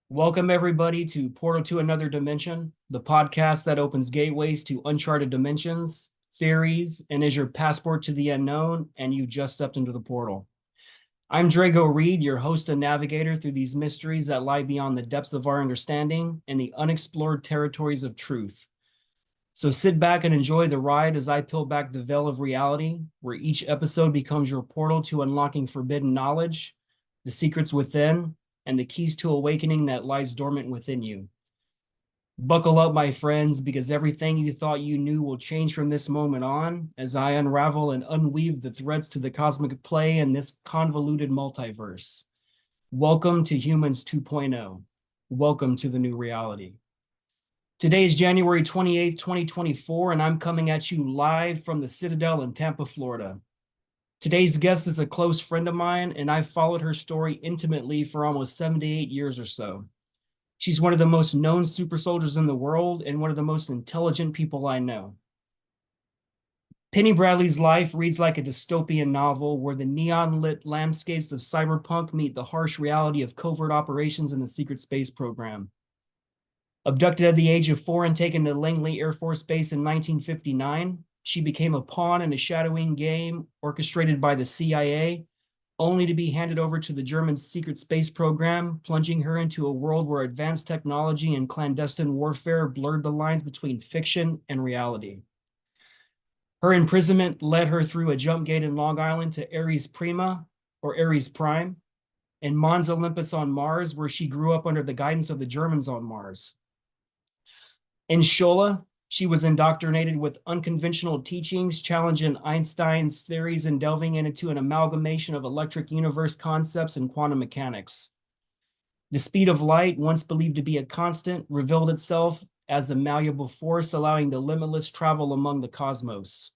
Welcome, everybody, to Portal to Another Dimension, the podcast that opens gateways to uncharted dimensions, theories, and is your passport to the unknown, and you just stepped into the portal. I'm Drago Reid, your host and navigator through these mysteries that lie beyond the depths of our understanding and the unexplored territories of truth. So sit back and enjoy the ride as I peel back the veil of reality, where each episode becomes your portal to unlocking forbidden knowledge, the secrets within, and the keys to awakening that lies dormant within you. Buckle up, my friends, because everything you thought you knew will change from this moment on as I unravel and unweave the threads to the cosmic play in this convoluted multiverse. Welcome to Humans 2.0. Welcome to the new reality. Today is January 28th, 2024, and I'm coming at you live from the Citadel in Tampa, Florida. Today's guest is a close friend of mine, and I've followed her story intimately for almost 78 years or so. She's one of the most known super soldiers in the world and one of the most intelligent people I know. Penny Bradley's life reads like a dystopian novel where the neon-lit landscapes of cyberpunk meet the harsh reality of covert operations in the secret space program. Abducted at the age of 4 and taken to Langley Air Force Base in 1959, she became a pawn in a shadowing game orchestrated by the CIA, only to be handed over to the German secret space program, plunging her into a world where advanced technology and clandestine warfare blurred the lines between fiction and reality. Her imprisonment led her through a jumpgate in Long Island to Aries Prima, or Aries Prime, and Mons Olympus on Mars, where she grew up under the guidance of the Germans on Mars. In Schule, she was indoctrinated with unconventional teachings, challenging Einstein's theories and delving into an amalgamation of electric universe concepts and quantum mechanics. The speed of light, once believed to be a constant, revealed itself as a malleable force, allowing the limitless travel among the cosmos.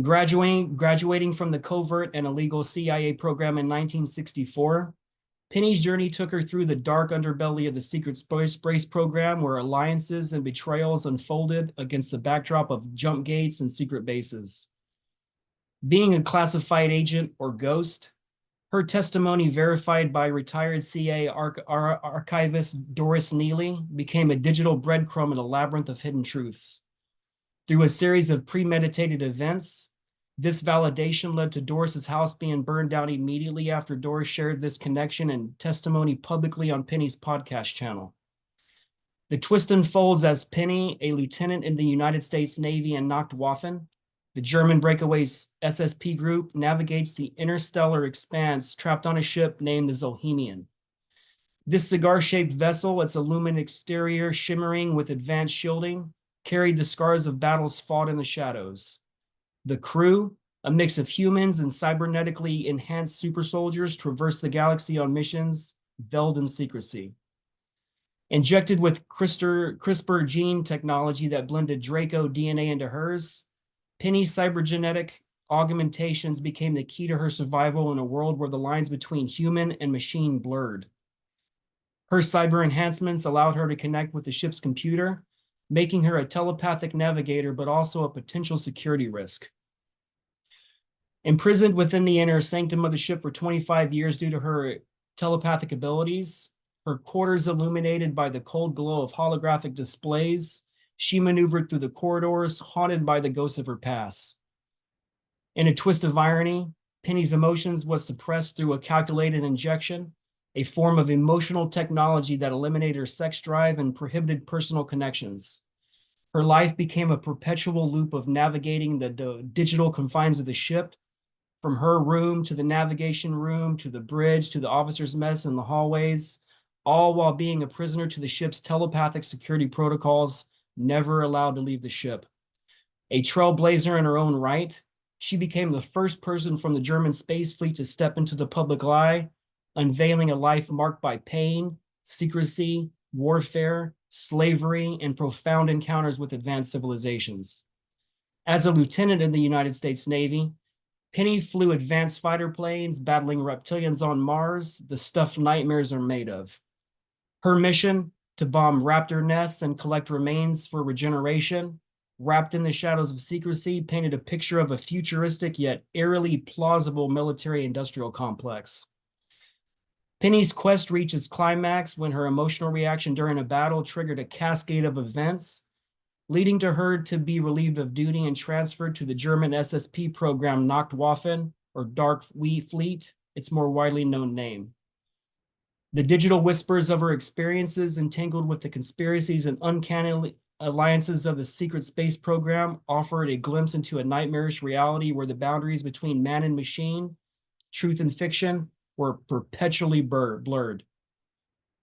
Graduating from the covert and illegal CIA program in 1964, Penny's journey took her through the dark underbelly of the secret space program, where alliances and betrayals unfolded against the backdrop of jump gates and secret bases. Being a classified agent or ghost, her testimony, verified by retired CIA archivist Doris Neely, became a digital breadcrumb in a labyrinth of hidden truths. Through a series of premeditated events, this validation led to Doris's house being burned down immediately after Doris shared this connection and testimony publicly on Penny's podcast channel. The twist unfolds as Penny, a lieutenant in the United States Navy and Nacht Waffen, the German breakaway SSP group, navigates the interstellar expanse trapped on a ship named the Zohemian. This cigar-shaped vessel, its illumined exterior shimmering with advanced shielding, carried the scars of battles fought in the shadows. The crew, a mix of humans and cybernetically enhanced super soldiers, traversed the galaxy on missions veiled in secrecy. Injected with CRISPR gene technology that blended Draco DNA into hers, Penny's cybergenetic augmentations became the key to her survival in a world where the lines between human and machine blurred. Her cyber enhancements allowed her to connect with the ship's computer, making her a telepathic navigator, but also a potential security risk. Imprisoned within the inner sanctum of the ship for 25 years due to her telepathic abilities, her quarters illuminated by the cold glow of holographic displays, she maneuvered through the corridors, haunted by the ghosts of her past. In a twist of irony, Penny's emotions was suppressed through a calculated injection, a form of emotional technology that eliminated her sex drive and prohibited personal connections. Her life became a perpetual loop of navigating the digital confines of the ship, from her room to the navigation room, to the bridge, to the officer's mess in the hallways, all while being a prisoner to the ship's telepathic security protocols, never allowed to leave the ship. A trailblazer in her own right, she became the first person from the German space fleet to step into the public eye, unveiling a life marked by pain, secrecy, warfare, slavery, and profound encounters with advanced civilizations. As a lieutenant in the United States Navy, Penny flew advanced fighter planes, battling reptilians on Mars, the stuff nightmares are made of. Her mission, to bomb raptor nests and collect remains for regeneration, wrapped in the shadows of secrecy, painted a picture of a futuristic yet eerily plausible military-industrial complex. Penny's quest reaches climax when her emotional reaction during a battle triggered a cascade of events, leading to her to be relieved of duty and transferred to the German SSP program Nacht Waffen, or Dark Fleet, its more widely known name. The digital whispers of her experiences entangled with the conspiracies and uncanny alliances of the secret space program offered a glimpse into a nightmarish reality where the boundaries between man and machine, truth and fiction, were perpetually blurred.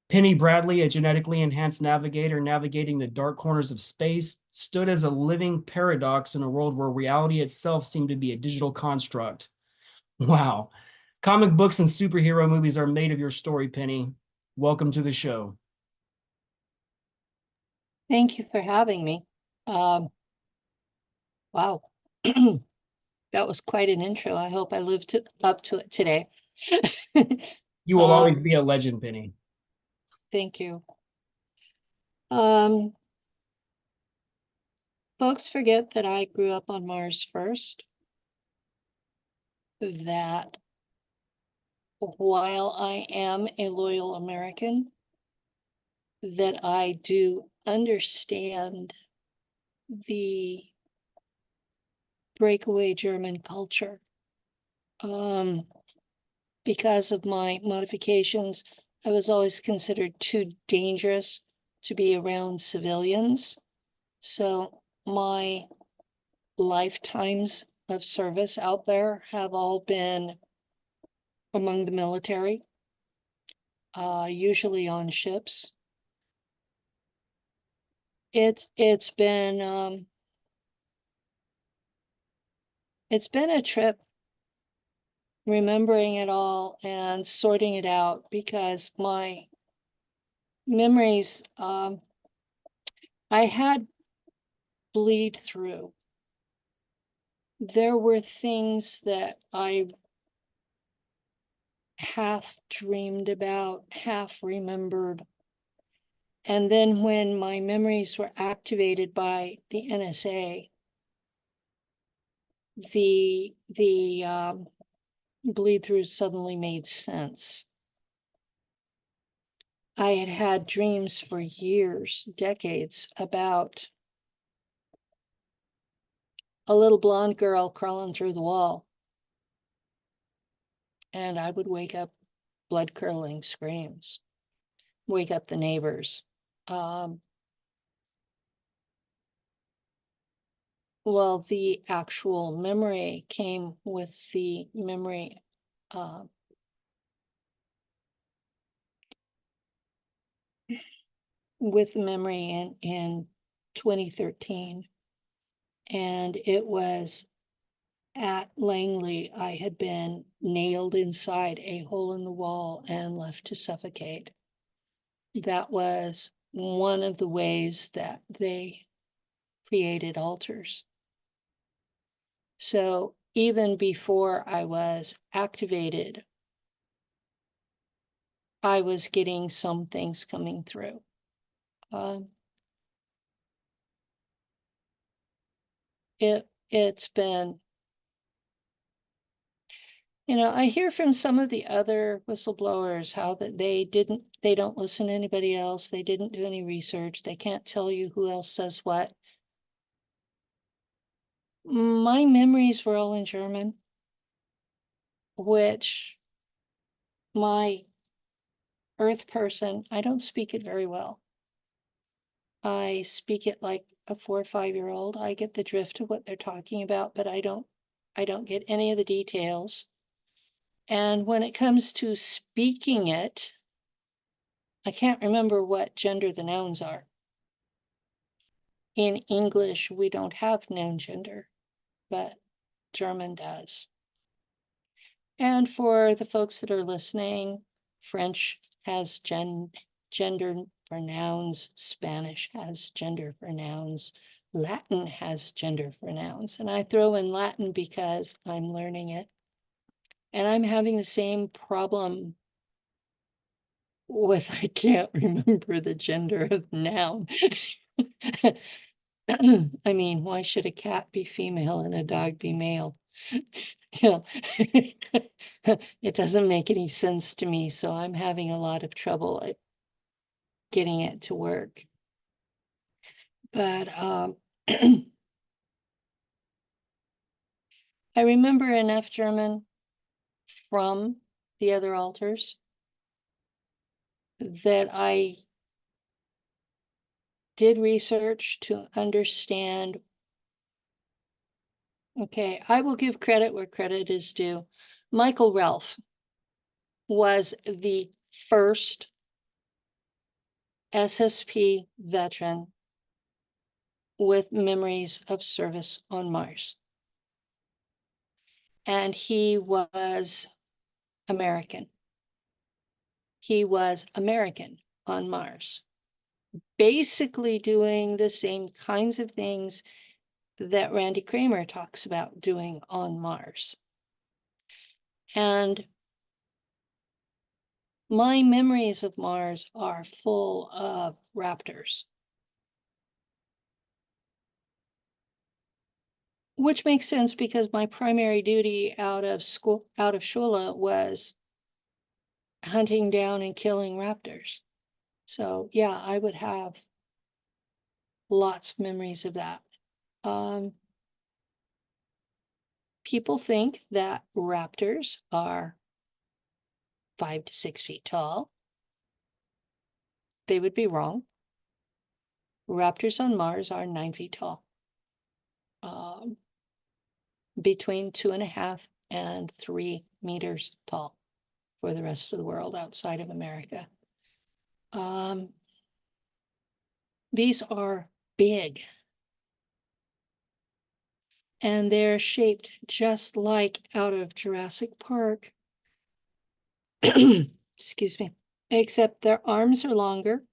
Penny Bradley, a genetically enhanced navigator navigating the dark corners of space, stood as a living paradox in a world where reality itself seemed to be a digital construct. Wow. Comic books and superhero movies are made of your story, Penny. Welcome to the show. Thank you for having me. Wow. That was quite an intro. I hope I lived up to it today. You will always be a legend, Penny. Thank you. Folks forget that I grew up on Mars first. That while I am a loyal American, that I do understand the breakaway German culture. Because of my modifications, I was always considered too dangerous to be around civilians. So my lifetimes of service out there have all been among the military, usually on ships. It's been a trip remembering it all and sorting it out, because my memories, I had bleed through. There were things that I half dreamed about, half remembered. And then when my memories were activated by the NSA, the bleed through suddenly made sense. I had had dreams for years, decades, about a little blonde girl crawling through the wall. And I would wake up blood curdling screams, wake up the neighbors. Well, the actual memory came with the memory in 2013. And it was at Langley. I had been nailed inside a hole in the wall and left to suffocate. That was one of the ways that they created altars. So even before I was activated, I was getting some things coming through. It's been, I hear from some of the other whistleblowers how that they don't listen to anybody else. They didn't do any research. They can't tell you who else says what. My memories were all in German, which my Earth person, I don't speak it very well. I speak it like a 4 or 5-year-old. I get the drift of what they're talking about, but I don't get any of the details. And when it comes to speaking it, I can't remember what gender the nouns are. In English, we don't have noun gender, but German does. And for the folks that are listening, French has gender for nouns, Spanish has gender for nouns, Latin has gender for nouns. And I throw in Latin because I'm learning it. And I'm having the same problem with I can't remember the gender of noun. I mean, why should a cat be female and a dog be male? Yeah. It doesn't make any sense to me, so I'm having a lot of trouble at getting it to work. But I remember enough German from the other altars that I did research to understand. Okay, I will give credit where credit is due. Michael Ralph was the first SSP veteran with memories of service on Mars. And he was American. He was American on Mars, basically doing the same kinds of things that Randy Kramer talks about doing on Mars. And my memories of Mars are full of raptors, which makes sense because my primary duty out of school, out of Schule, was hunting down and killing raptors. So yeah, I would have lots of memories of that. People think that raptors are 5 to 6 feet tall. They would be wrong. Raptors on Mars are 9 feet tall, between 2.5 and 3 meters tall for the rest of the world outside of America. These are big, and they're shaped just like out of Jurassic Park. Excuse me. Except their arms are longer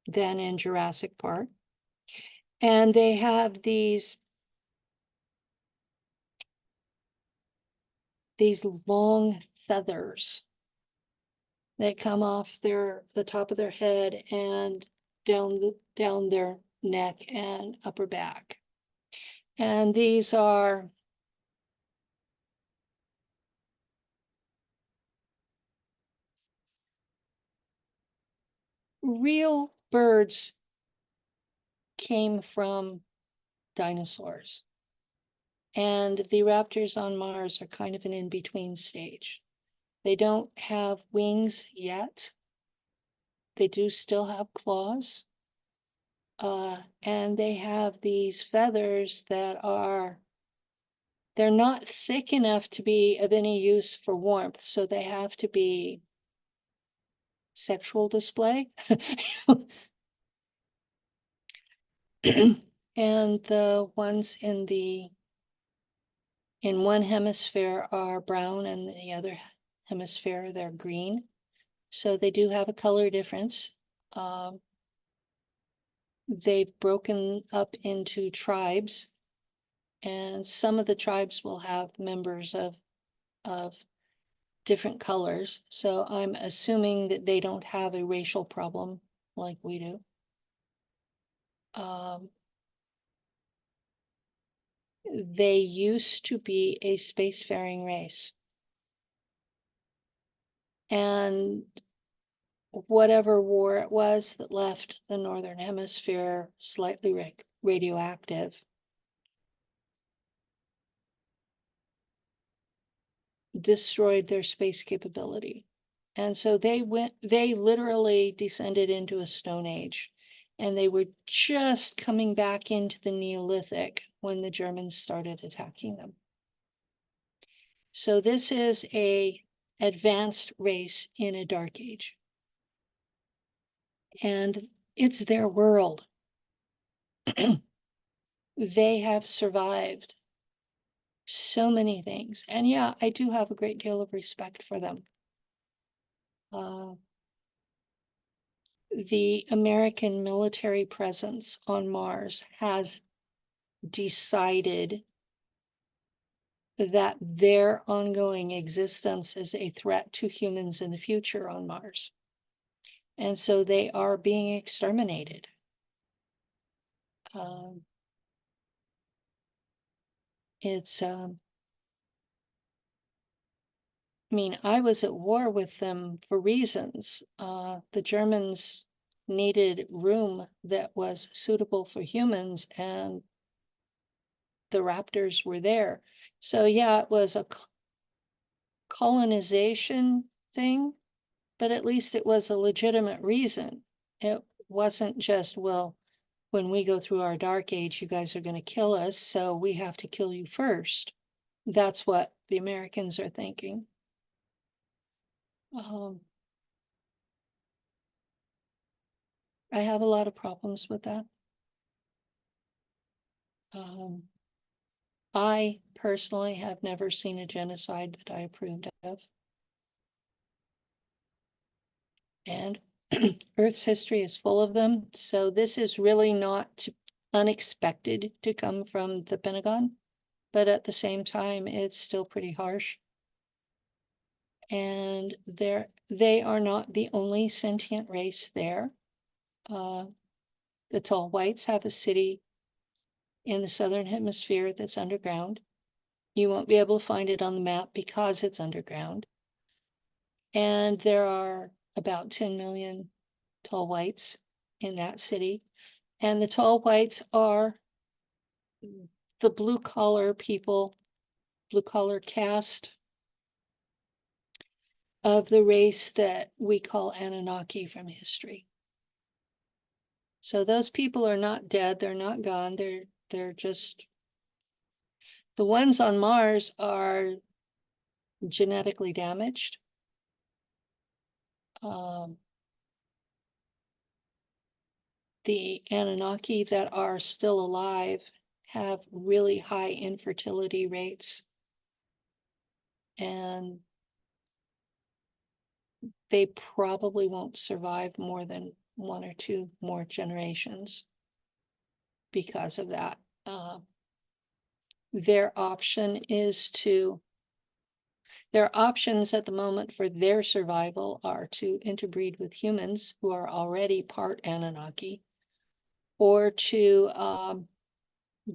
than in Jurassic Park. And they have these long feathers that come off the top of their head and down their neck and upper back. And these are real birds came from dinosaurs. And the raptors on Mars are kind of an in-between stage. They don't have wings yet. They do still have claws. And they have these feathers that they're not thick enough to be of any use for warmth, so they have to be sexual display. And the ones in one hemisphere are brown and the other hemisphere they're green. So they do have a color difference. They've broken up into tribes, and some of the tribes will have members of different colors. So I'm assuming that they don't have a racial problem like we do. They used to be a spacefaring race. And whatever war it was that left the Northern Hemisphere slightly radioactive destroyed their space capability. And so they literally descended into a Stone Age, and they were just coming back into the Neolithic when the Germans started attacking them. So this is a advanced race in a dark age. And it's their world. They have survived so many things. And yeah, I do have a great deal of respect for them. The American military presence on Mars has decided that their ongoing existence is a threat to humans in the future on Mars. And so they are being exterminated. It's I mean, I was at war with them for reasons. The Germans needed room that was suitable for humans, and the raptors were there. So yeah, it was a colonization thing, but at least it was a legitimate reason. It wasn't just, well, when we go through our dark age, you guys are going to kill us, so we have to kill you first. That's what the Americans are thinking. I have a lot of problems with that. I personally have never seen a genocide that I approved of. And Earth's history is full of them. So this is really not unexpected to come from the Pentagon, but at the same time, it's still pretty harsh. And they are not the only sentient race there. The tall whites have a city in the southern hemisphere that's underground. You won't be able to find it on the map because it's underground. And there are about 10 million tall whites in that city. And the tall whites are the blue collar people, blue collar caste of the race that we call Anunnaki from history. So those people are not dead, they're not gone, they're just, the ones on Mars are genetically damaged. The Anunnaki that are still alive have really high infertility rates, and they probably won't survive more than 1 or 2 more generations because of that. Their options at the moment for their survival are to interbreed with humans who are already part Anunnaki, or to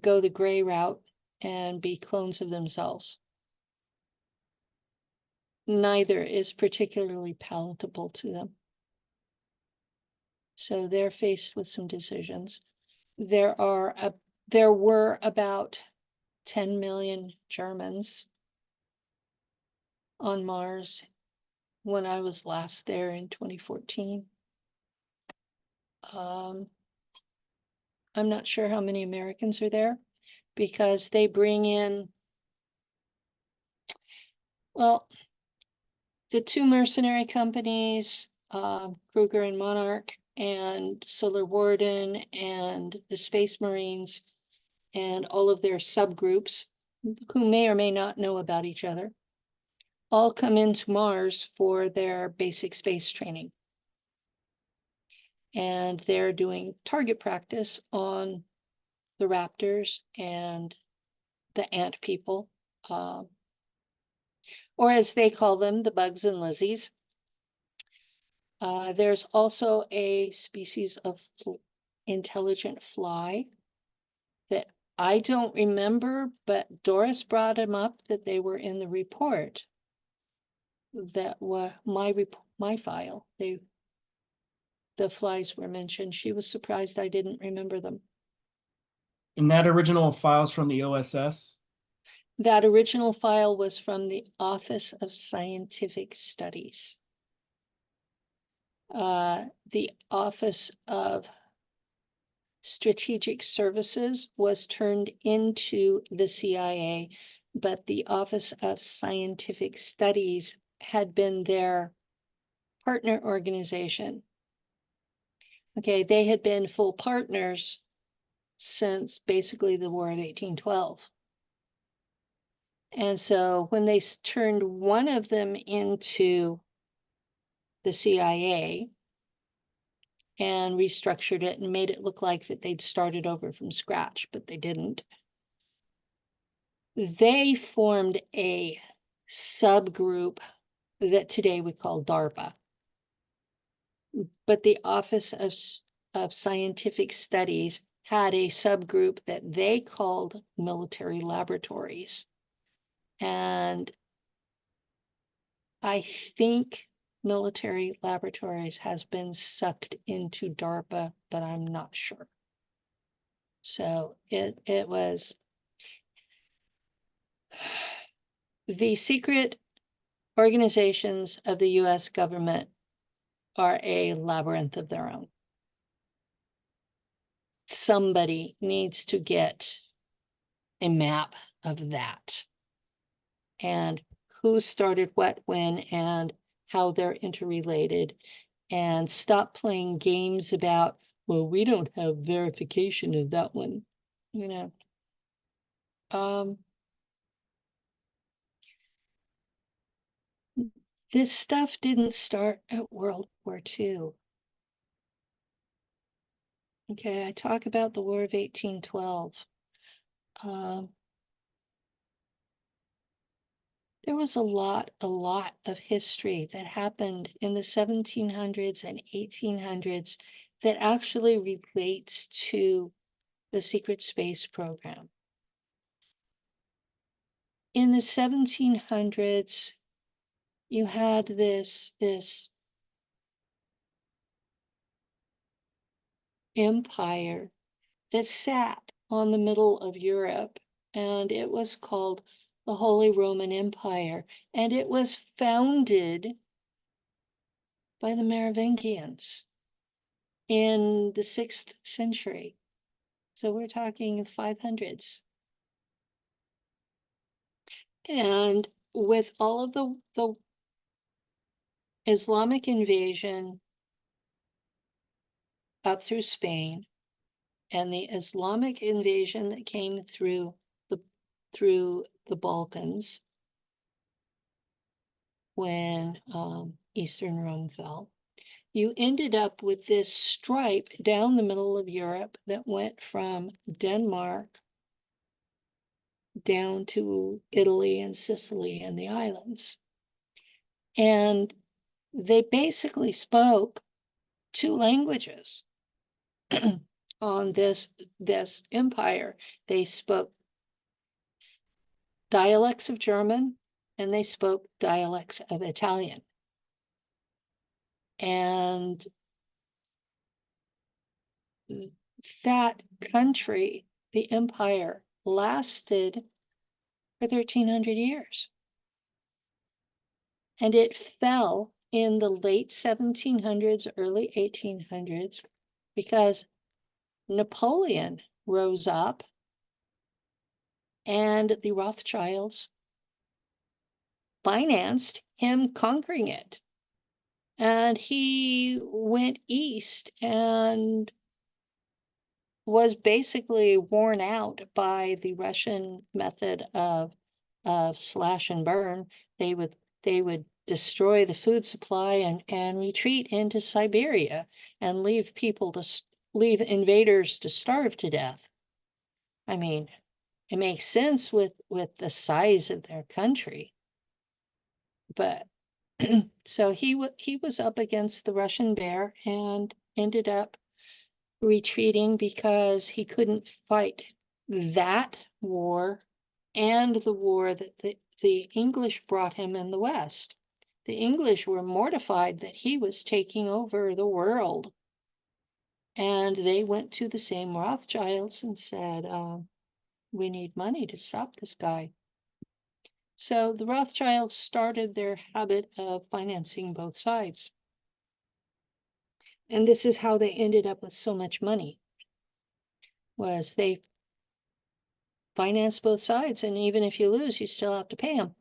go the gray route and be clones of themselves. Neither is particularly palatable to them. So they're faced with some decisions. There were about 10 million Germans on Mars when I was last there in 2014. I'm not sure how many Americans are there because they bring in, well, the 2 mercenary companies, Kruger and Monarch, and Solar Warden, and the Space Marines, and all of their subgroups, who may or may not know about each other, all come into Mars for their basic space training. And they're doing target practice on the raptors and the ant people, or as they call them, the bugs and lizzies. There's also a species of intelligent fly that I don't remember, but Doris brought him up that they were in the report. That was my file. The flies were mentioned. She was surprised I didn't remember them. And that original file's from the OSS? That original file was from the Office of Scientific Studies. The Office of Strategic Services was turned into the CIA, but the Office of Scientific Studies had been their partner organization. Okay, they had been full partners since basically the War of 1812. And so when they turned one of them into the CIA and restructured it and made it look like that they'd started over from scratch, but they didn't, they formed a subgroup that today we call DARPA. But the Office of Scientific Studies had a subgroup that they called military laboratories. And I think military laboratories has been sucked into DARPA, but I'm not sure. So it was the secret organizations of the US government are a labyrinth of their own. Somebody needs to get a map of that and who started what, when, and how they're interrelated, and stop playing games about, well, we don't have verification of that one, you know. This stuff didn't start at World War II. Okay, I talk about the War of 1812. There was a lot of history that happened in the 1700s and 1800s that actually relates to the secret space program. In the 1700s, you had this empire that sat on the middle of Europe, and it was called the Holy Roman Empire, and it was founded by the Merovingians in the 6th century. So we're talking 500s. And with all of the Islamic invasion up through Spain and the Islamic invasion that came through the Balkans when Eastern Rome fell, you ended up with this stripe down the middle of Europe that went from Denmark down to Italy and Sicily and the islands. And they basically spoke 2 languages on this empire. They spoke dialects of German and they spoke dialects of Italian. And that country, the empire, lasted for 1,300 years. And it fell in the late 1700s, early 1800s, because Napoleon rose up and the Rothschilds financed him conquering it. And he went east and was basically worn out by the Russian method of slash and burn. They would destroy the food supply and retreat into Siberia and leave invaders to starve to death. I mean, it makes sense with the size of their country. But so he was up against the Russian bear and ended up retreating because he couldn't fight that war and the war that the English brought him in the West. The English were mortified that he was taking over the world. And they went to the same Rothschilds and said, we need money to stop this guy. So the Rothschilds started their habit of financing both sides. And this is how they ended up with so much money, was they finance both sides, and even if you lose, you still have to pay them.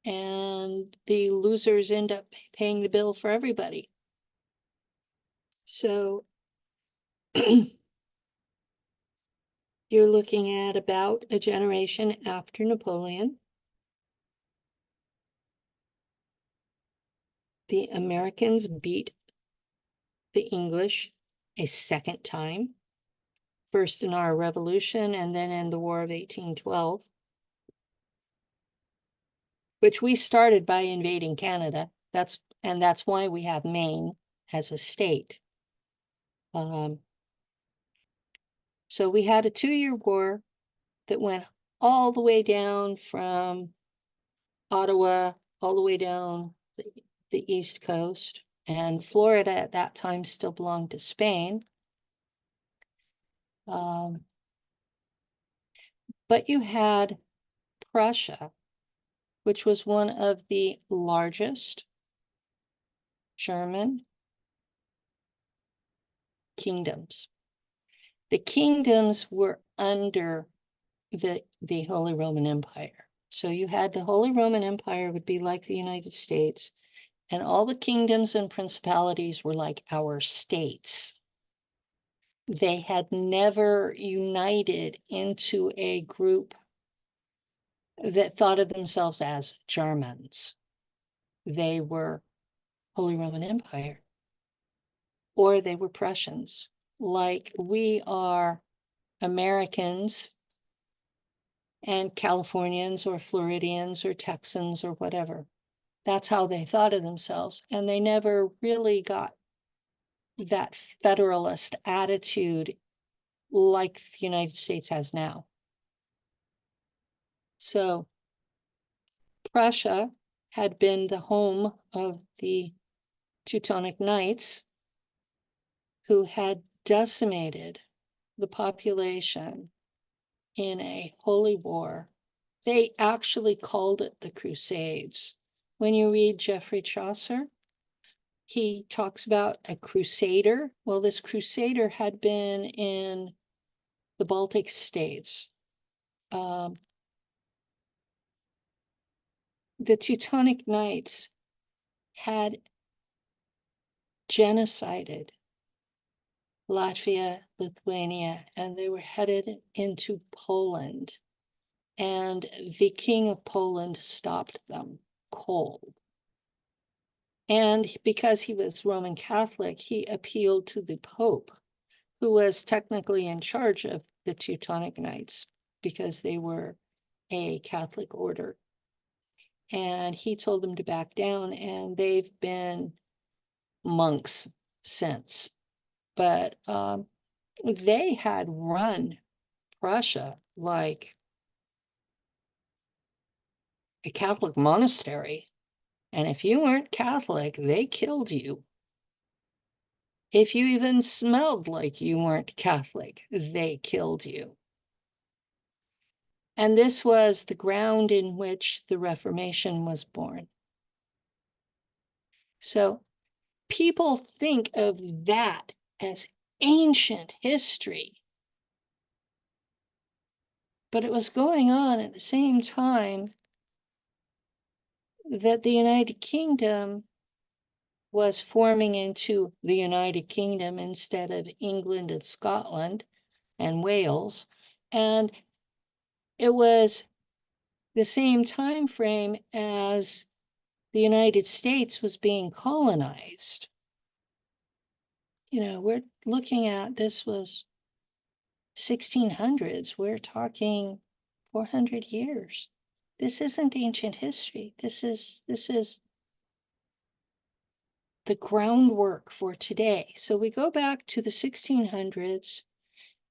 And the losers end up paying the bill for everybody. So you're looking at about a generation after Napoleon. The Americans beat the English a second time, first in our Revolution and then in the War of 1812, which we started by invading Canada. That's why we have Maine as a state. So we had a 2-year war that went all the way down from Ottawa all the way down the East Coast, and Florida at that time still belonged to Spain. But you had Prussia, which was one of the largest German kingdoms. The kingdoms were under the Holy Roman Empire. So you had the Holy Roman Empire would be like the United States, and all the kingdoms and principalities were like our states. They had never united into a group that thought of themselves as Germans. They were Holy Roman Empire, or they were Prussians, like we are Americans and Californians or Floridians or Texans or whatever. That's how they thought of themselves. And they never really got that federalist attitude like the United States has now. So Prussia had been the home of the Teutonic Knights, who had decimated the population in a holy war. They actually called it the Crusades. When you read Geoffrey Chaucer, he talks about a crusader. Well, this crusader had been in the Baltic states. The Teutonic Knights had genocided Latvia, Lithuania, and they were headed into Poland. And the King of Poland stopped them cold. And because he was Roman Catholic, he appealed to the Pope, who was technically in charge of the Teutonic Knights because they were a Catholic order. And he told them to back down, and they've been monks since. But they had run Prussia like a Catholic monastery. And if you weren't Catholic, they killed you. If you even smelled like you weren't Catholic, they killed you. And this was the ground in which the Reformation was born. So people think of that as ancient history. But it was going on at the same time that the United Kingdom was forming into the United Kingdom instead of England and Scotland and Wales. And it was the same time frame as the United States was being colonized. You know, we're looking at, this was 1600s. We're talking 400 years. This isn't ancient history. This is the groundwork for today. So we go back to the 1600s,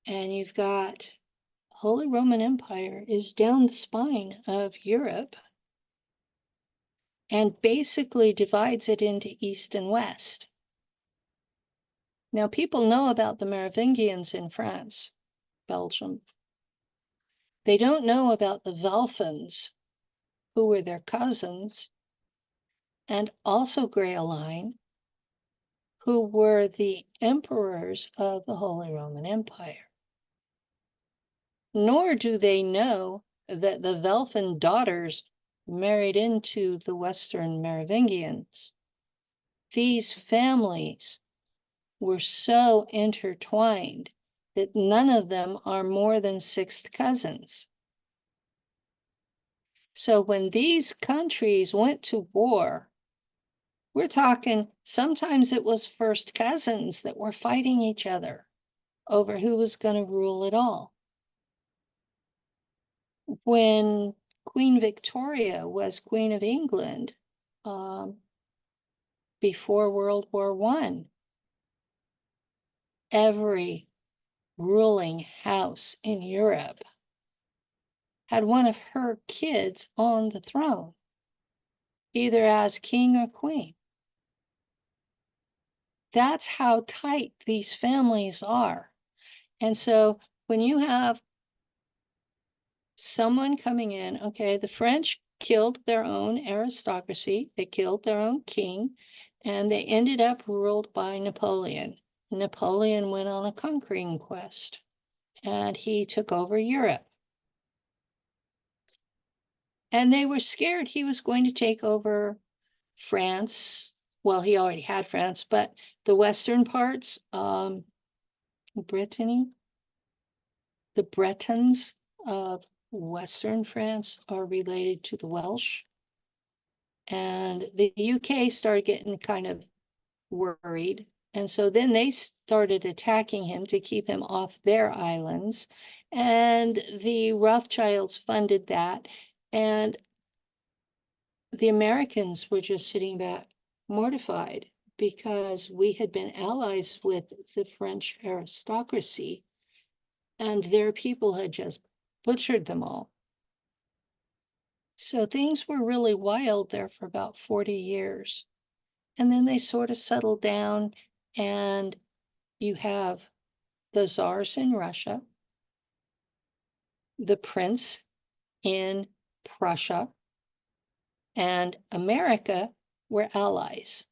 and you've got Holy Roman Empire is down the spine of Europe and basically divides it into East and West. Now, people know about the Merovingians in France, Belgium. They don't know about the Welfens, who were their cousins, and also Grail Line, who were the emperors of the Holy Roman Empire. Nor do they know that the Welfen daughters married into the Western Merovingians. These families were so intertwined that none of them are more than sixth cousins. So when these countries went to war, we're talking, sometimes it was first cousins that were fighting each other over who was going to rule it all. When Queen Victoria was Queen of England, before World War I, every ruling house in Europe had one of her kids on the throne. either as king or queen. That's how tight these families are. And so when you have someone coming in, okay, the French killed their own aristocracy, they killed their own king, and they ended up ruled by Napoleon. Napoleon went on a conquering quest, and he took over Europe. And they were scared he was going to take over France. Well, he already had France, but the western parts, Brittany, the Bretons of Western France are related to the Welsh. And the UK started getting kind of worried. And so then they started attacking him to keep him off their islands. And the Rothschilds funded that. And the Americans were just sitting back mortified because we had been allies with the French aristocracy and their people had just butchered them all. So things were really wild there for about 40 years. And then they sort of settled down, and you have the czars in Russia, the prince in Prussia, and America were allies.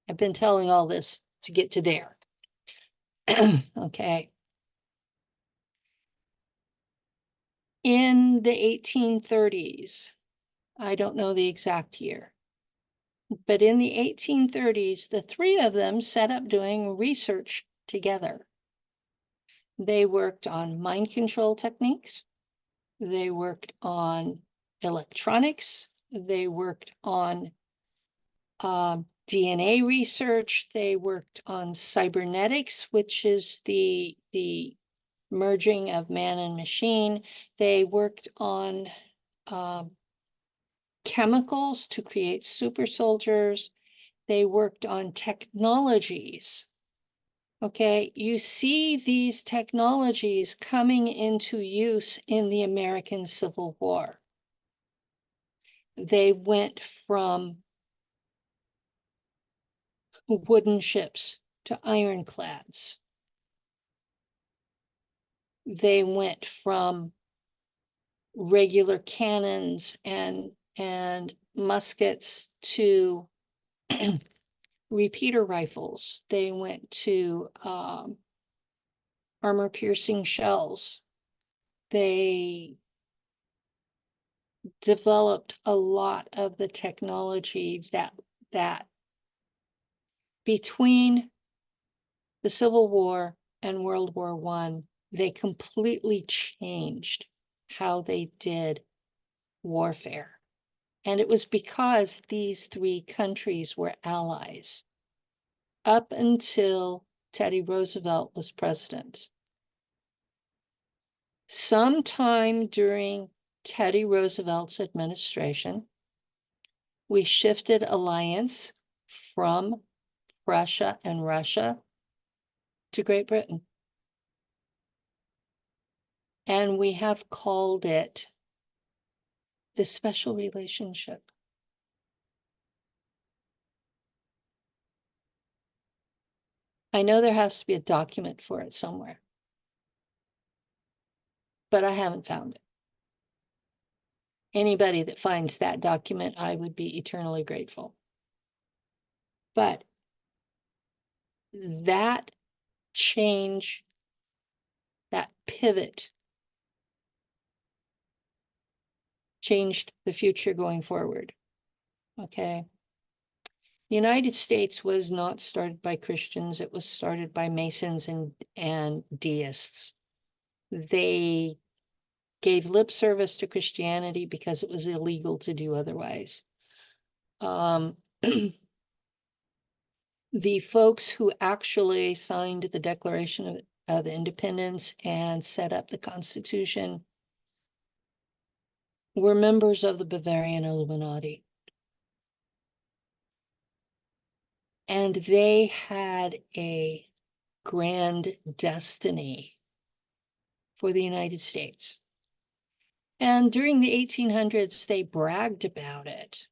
I've been telling all this to get to there. Okay. In the 1830s, I don't know the exact year, but in the 1830s, the three of them set up doing research together. They worked on mind control techniques. They worked on electronics. They worked on DNA research. They worked on cybernetics, which is the merging of man and machine. They worked on chemicals to create super soldiers. They worked on technologies. Okay, you see these technologies coming into use in the American Civil War. They went from wooden ships to ironclads. They went from regular cannons and muskets to repeater rifles. They went to armor-piercing shells. They developed a lot of the technology that between the Civil War and World War I, they completely changed how they did warfare. And it was because these three countries were allies up until Teddy Roosevelt was president. Sometime during Teddy Roosevelt's administration, we shifted alliance from Prussia and Russia to Great Britain. And we have called it the special relationship. I know there has to be a document for it somewhere, but I haven't found it. Anybody that finds that document, I would be eternally grateful. But that change, that pivot, changed the future going forward. Okay. The United States was not started by Christians, it was started by Masons and deists. They gave lip service to Christianity because it was illegal to do otherwise. The folks who actually signed the Declaration of Independence and set up the Constitution were members of the Bavarian Illuminati. And they had a grand destiny for the United States. And during the 1800s, they bragged about it.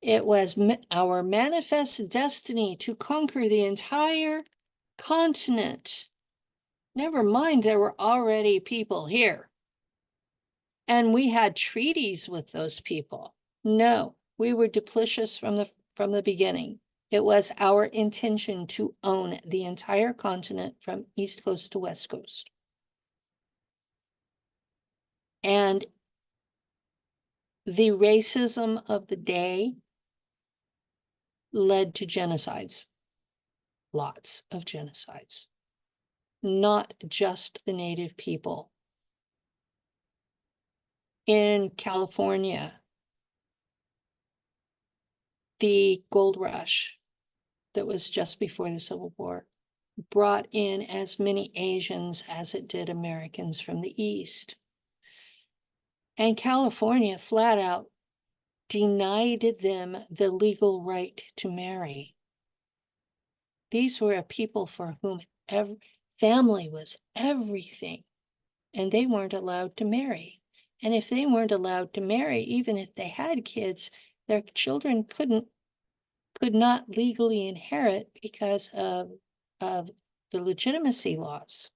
It was our manifest destiny to conquer the entire continent. Never mind, there were already people here. And we had treaties with those people. No, we were duplicitous from the beginning. It was our intention to own the entire continent from East Coast to West Coast. And the racism of the day led to genocides, lots of genocides, not just the native people. In California, the gold rush that was just before the Civil War brought in as many Asians as it did Americans from the East. And California flat out denied them the legal right to marry. These were a people for whom family was everything, and they weren't allowed to marry. And if they weren't allowed to marry, even if they had kids, their children could not legally inherit because of the legitimacy laws.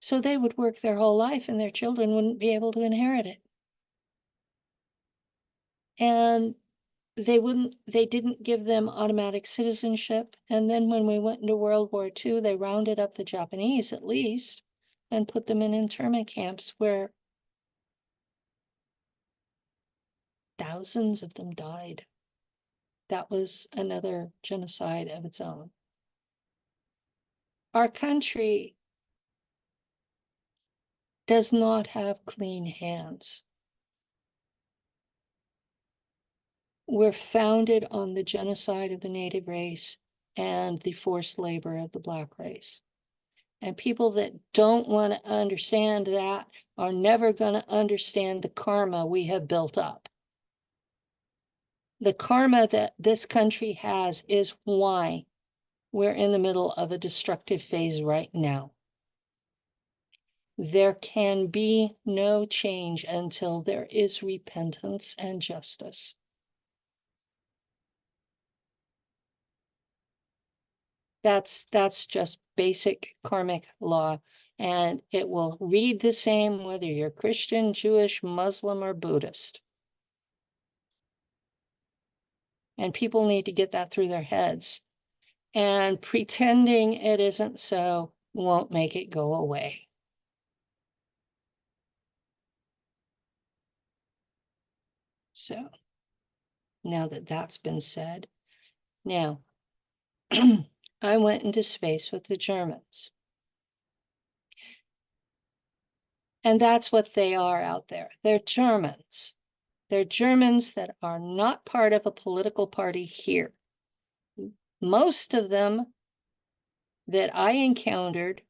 So they would work their whole life and their children wouldn't be able to inherit it. And they didn't give them automatic citizenship. And then when we went into World War II, they rounded up the Japanese at least and put them in internment camps where thousands of them died. That was another genocide of its own. Our country does not have clean hands. We're founded on the genocide of the native race and the forced labor of the Black race. And people that don't want to understand that are never going to understand the karma we have built up. The karma that this country has is why we're in the middle of a destructive phase right now. There can be no change until there is repentance and justice. That's just basic karmic law, and it will read the same whether you're Christian, Jewish, Muslim, or Buddhist. And people need to get that through their heads. And pretending it isn't so won't make it go away. So now that that's been said, now I went into space with the Germans. And that's what they are out there. They're Germans. They're Germans that are not part of a political party here. Most of them that I encountered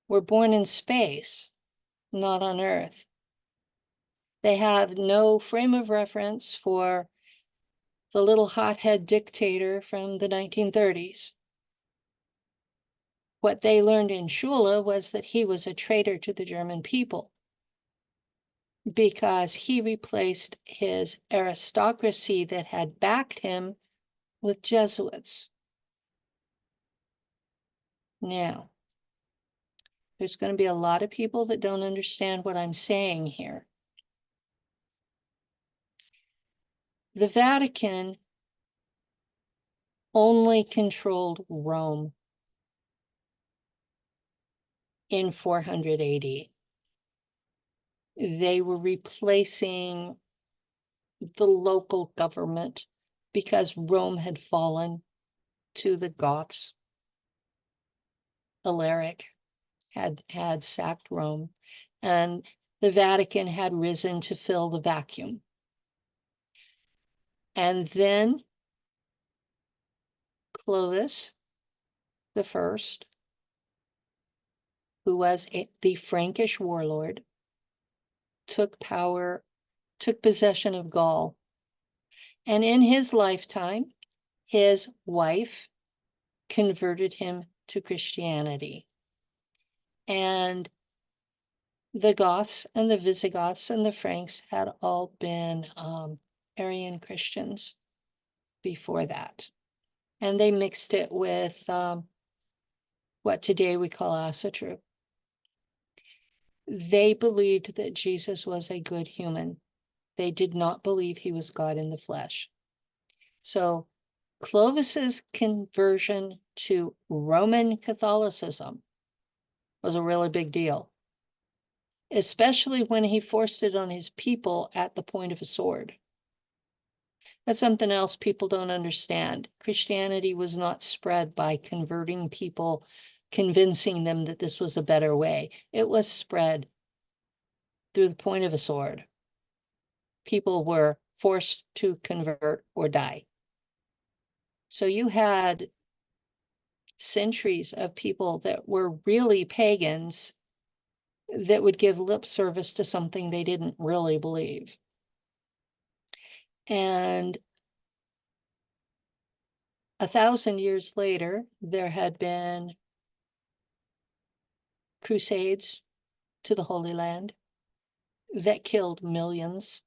were born in space, not on Earth. They have no frame of reference for the little hothead dictator from the 1930s. What they learned in Schule was that he was a traitor to the German people because he replaced his aristocracy that had backed him with Jesuits. Now, there's going to be a lot of people that don't understand what I'm saying here. The Vatican only controlled Rome in 400 AD. They were replacing the local government because Rome had fallen to the Goths. Alaric had sacked Rome, and the Vatican had risen to fill the vacuum. And then Clovis the First, who was the Frankish warlord, took possession of Gaul. And in his lifetime, his wife converted him to Christianity. And the Goths and the Visigoths and the Franks had all been Aryan Christians before that. And they mixed it with what today we call Asatru. They believed that Jesus was a good human. They did not believe he was God in the flesh. So Clovis's conversion to Roman Catholicism was a really big deal, especially when he forced it on his people at the point of a sword. That's something else people don't understand. Christianity was not spread by converting people, convincing them that this was a better way. It was spread through the point of a sword. People were forced to convert or die. So you had centuries of people that were really pagans that would give lip service to something they didn't really believe. And 1,000 years later, there had been crusades to the Holy Land that killed millions.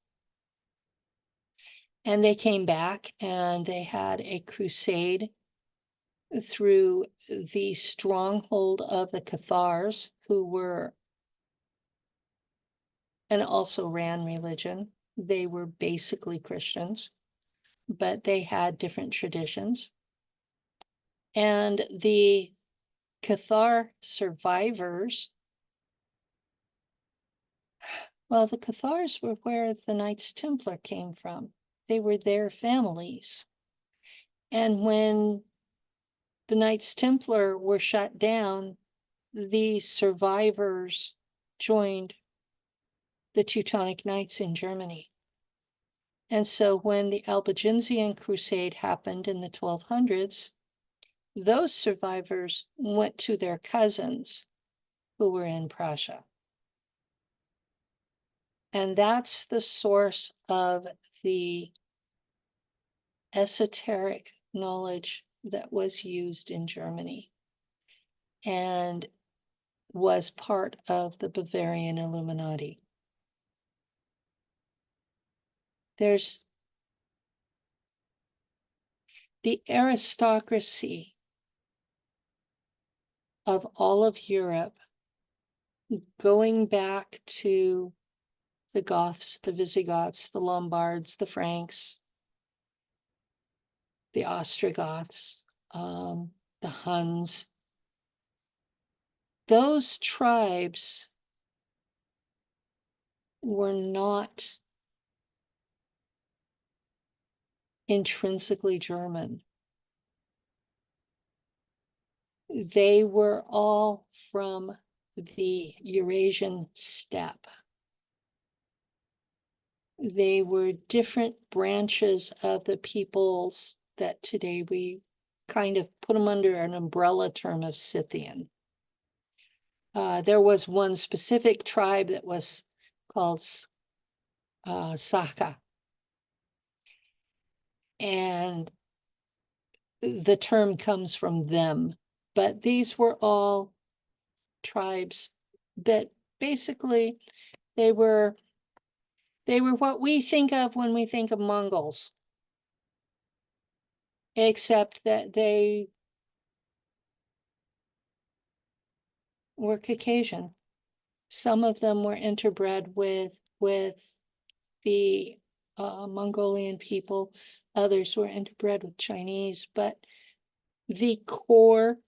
And they came back and they had a crusade through the stronghold of the Cathars, who were and also ran religion. They were basically Christians, but they had different traditions. And the Cathar survivors, well, the Cathars were where the Knights Templar came from. They were their families. And when the Knights Templar were shut down, these survivors joined the Teutonic Knights in Germany. And so when the Albigensian Crusade happened in the 1200s, those survivors went to their cousins who were in Prussia. And that's the source of the esoteric knowledge that was used in Germany and was part of the Bavarian Illuminati. There's the aristocracy of all of Europe, going back to the Goths, the Visigoths, the Lombards, the Franks, the Ostrogoths, the Huns. Those tribes were not intrinsically German. They were all from the Eurasian steppe. They were different branches of the peoples that today we kind of put them under an umbrella term of Scythian. There was one specific tribe that was called Saka. And the term comes from them. But these were all tribes that basically they were what we think of when we think of Mongols, except that they were Caucasian. Some of them were interbred with the Mongolian people. Others were interbred with Chinese, but the core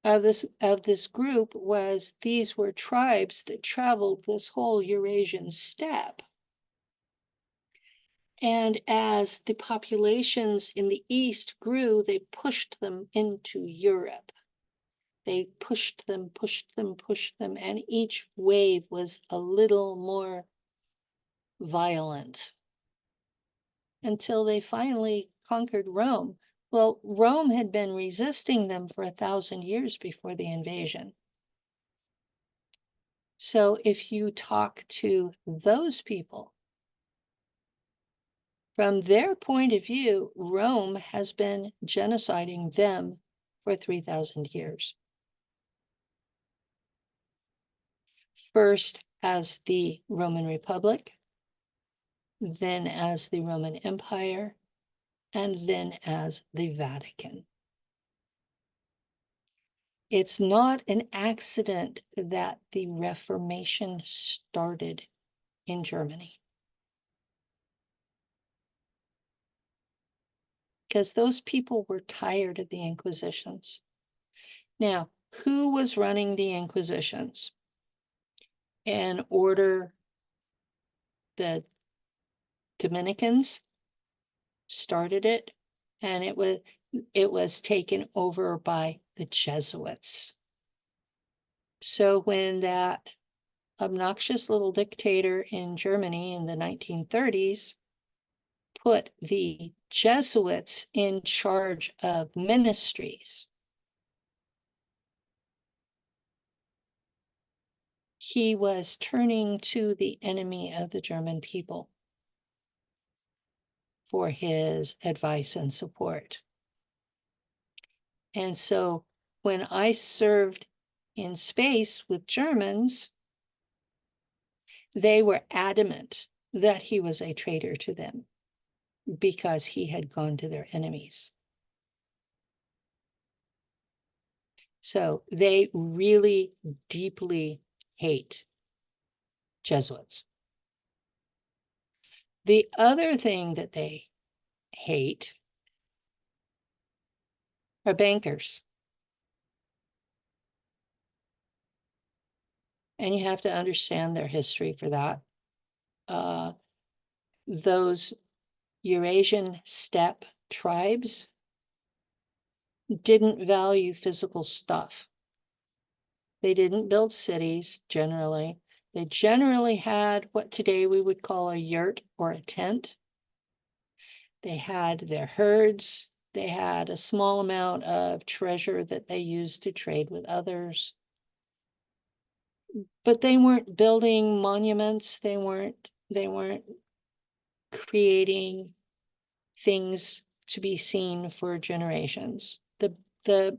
of this group was these were tribes that traveled this whole Eurasian steppe. And as the populations in the east grew, they pushed them into Europe. They pushed them, and each wave was a little more violent until they finally conquered Rome. Well, Rome had been resisting them for 1,000 years before the invasion. So if you talk to those people, from their point of view, Rome has been genociding them for 3,000 years. First as the Roman Republic, then as the Roman Empire, and then as the Vatican. It's not an accident that the Reformation started in Germany, because those people were tired of the Inquisitions. Now, who was running the Inquisitions? In order, the Dominicans started it, and it was taken over by the Jesuits. So when that obnoxious little dictator in Germany in the 1930s put the Jesuits in charge of ministries, he was turning to the enemy of the German people for his advice and support. And so when I served in space with Germans, they were adamant that he was a traitor to them because he had gone to their enemies. So they really deeply hate Jesuits. The other thing that they hate are bankers. And you have to understand their history for that. Those Eurasian steppe tribes didn't value physical stuff. They didn't build cities generally. They generally had what today we would call a yurt or a tent. They had their herds. They had a small amount of treasure that they used to trade with others. But they weren't building monuments. They weren't creating things to be seen for generations. The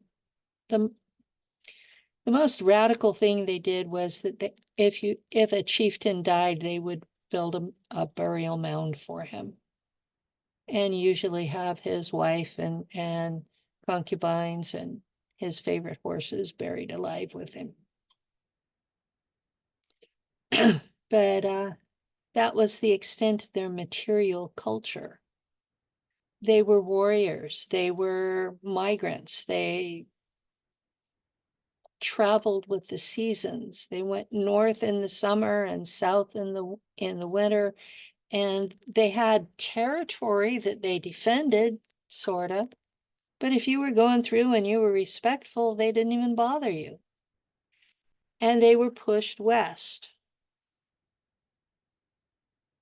most radical thing they did was that if a chieftain died, they would build a burial mound for him, and usually have his wife and concubines and his favorite horses buried alive with him. But that was the extent of their material culture. They were warriors. They were migrants. They traveled with the seasons. They went north in the summer and south in the winter, and they had territory that they defended, sort of. But if you were going through and you were respectful, they didn't even bother you. And they were pushed west,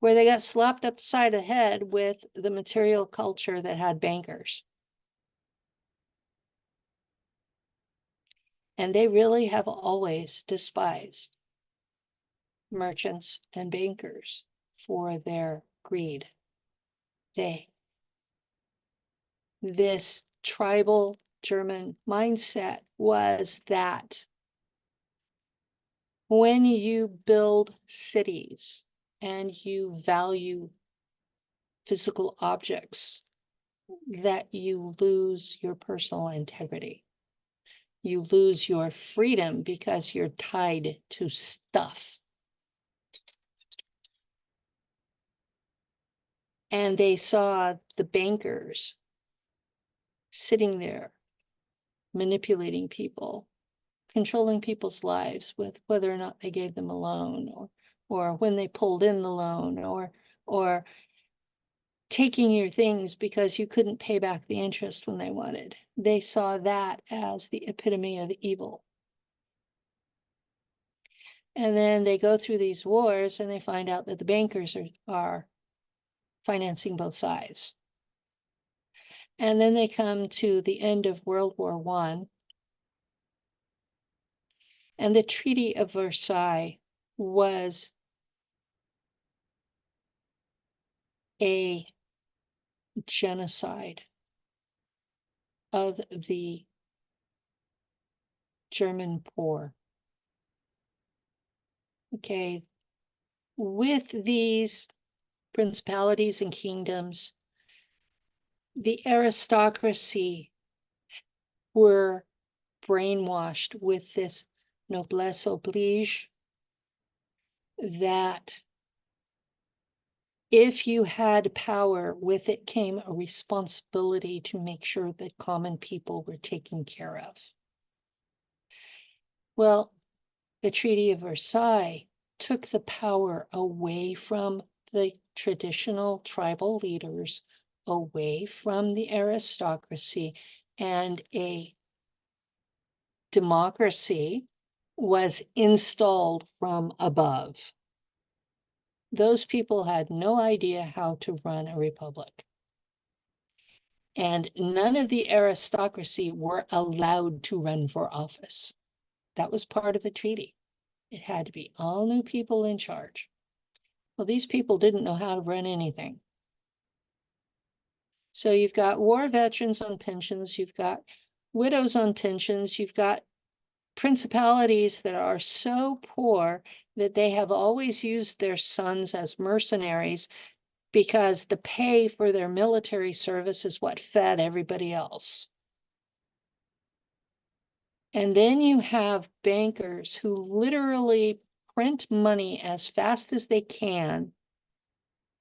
where they got slapped upside the head with the material culture that had bankers. And they really have always despised merchants and bankers for their greed. This tribal German mindset was that when you build cities and you value physical objects, that you lose your personal integrity. You lose your freedom because you're tied to stuff. And they saw the bankers sitting there, manipulating people, controlling people's lives with whether or not they gave them a loan, or when they pulled in the loan, or taking your things because you couldn't pay back the interest when they wanted. They saw that as the epitome of evil. And then they go through these wars and they find out that the bankers are financing both sides. And then they come to the end of World War I, and the Treaty of Versailles was a genocide of the German poor. Okay, with these principalities and kingdoms. The aristocracy were brainwashed with this noblesse oblige, that if you had power, with it came a responsibility to make sure that common people were taken care of. Well, the Treaty of Versailles took the power away from the traditional tribal leaders, away from the aristocracy, and a democracy was installed from above. Those people had no idea how to run a republic. And none of the aristocracy were allowed to run for office. That was part of the treaty. It had to be all new people in charge. Well, these people didn't know how to run anything. So you've got war veterans on pensions, you've got widows on pensions, you've got principalities that are so poor that they have always used their sons as mercenaries, because the pay for their military service is what fed everybody else. And then you have bankers who literally print money as fast as they can.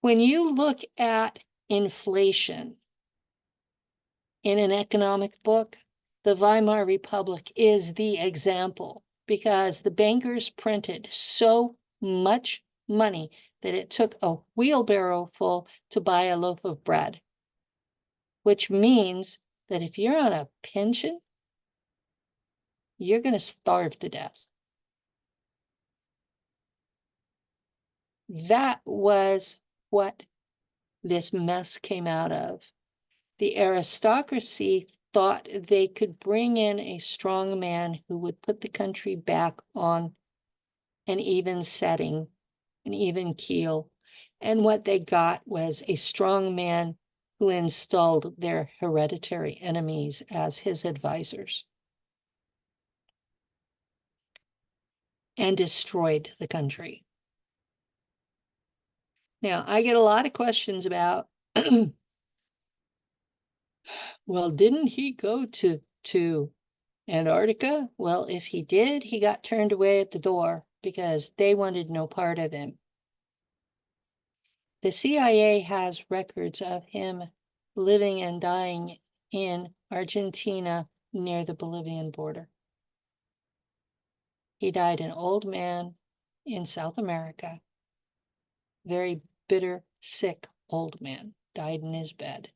When you look at inflation in an economic book, the Weimar Republic is the example, because the bankers printed so much money that it took a wheelbarrow full to buy a loaf of bread, which means that if you're on a pension, you're going to starve to death. That was what this mess came out of. The aristocracy thought they could bring in a strong man who would put the country back on an even setting, an even keel. And what they got was a strong man who installed their hereditary enemies as his advisors and destroyed the country. Now, I get a lot of questions about, well, didn't he go to Antarctica? Well, if he did, he got turned away at the door because they wanted no part of him. The CIA has records of him living and dying in Argentina near the Bolivian border. He died an old man in South America. Very bitter, sick old man, died in his bed.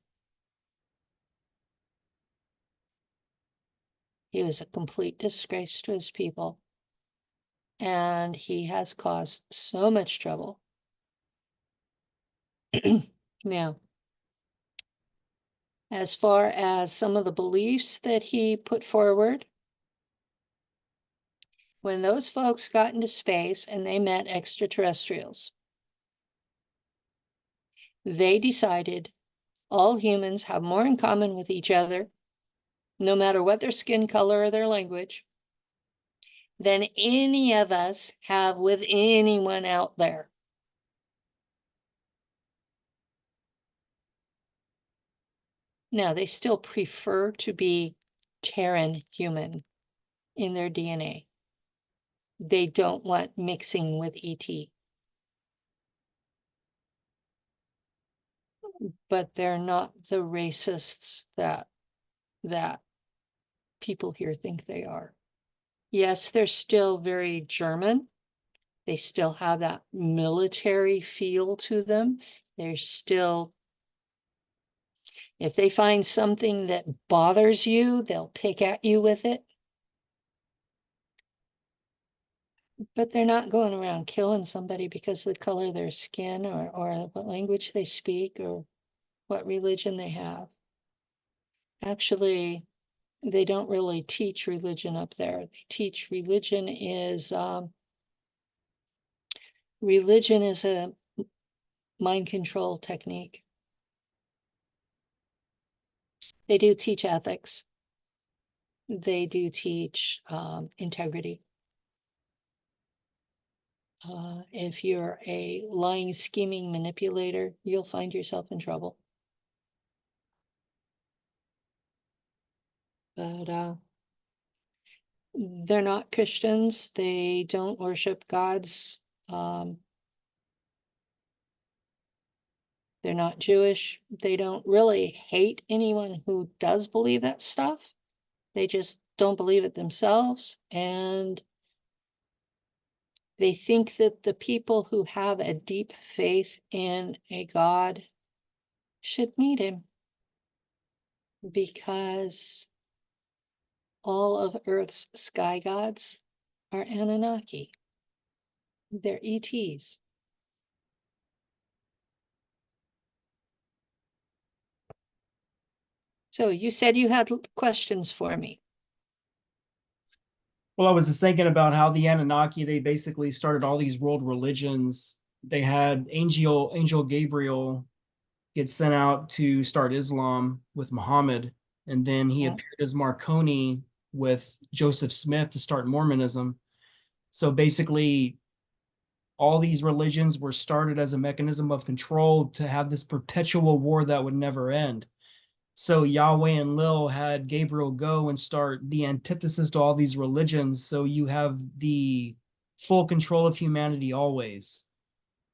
He was a complete disgrace to his people, and he has caused so much trouble. Now, as far as some of the beliefs that he put forward, when those folks got into space and they met extraterrestrials, they decided all humans have more in common with each other, no matter what their skin color or their language, than any of us have with anyone out there. Now, they still prefer to be Terran human in their DNA. They don't want mixing with ET. But they're not the racists that people here think they are. Yes, they're still very German. They still have that military feel to them. They're still, if they find something that bothers you, they'll pick at you with it. But they're not going around killing somebody because of the color of their skin or what language they speak or what religion they have. Actually, they don't really teach religion up there. They teach religion is a mind control technique. They do teach ethics. They do teach integrity. If you're a lying, scheming manipulator, you'll find yourself in trouble. But they're not Christians. They don't worship gods. They're not Jewish. They don't really hate anyone who does believe that stuff. They just don't believe it themselves. And they think that the people who have a deep faith in a god should meet him, because all of Earth's sky gods are Anunnaki. They're ETs. So you said you had questions for me. Well, I was just thinking about how the Anunnaki, they basically started all these world religions. They had Angel Gabriel get sent out to start Islam with Muhammad, and then he appeared as Marconi with Joseph Smith to start Mormonism. So basically, all these religions were started as a mechanism of control to have this perpetual war that would never end. So Yahweh and Lil had Gabriel go and start the antithesis to all these religions. So you have the full control of humanity always.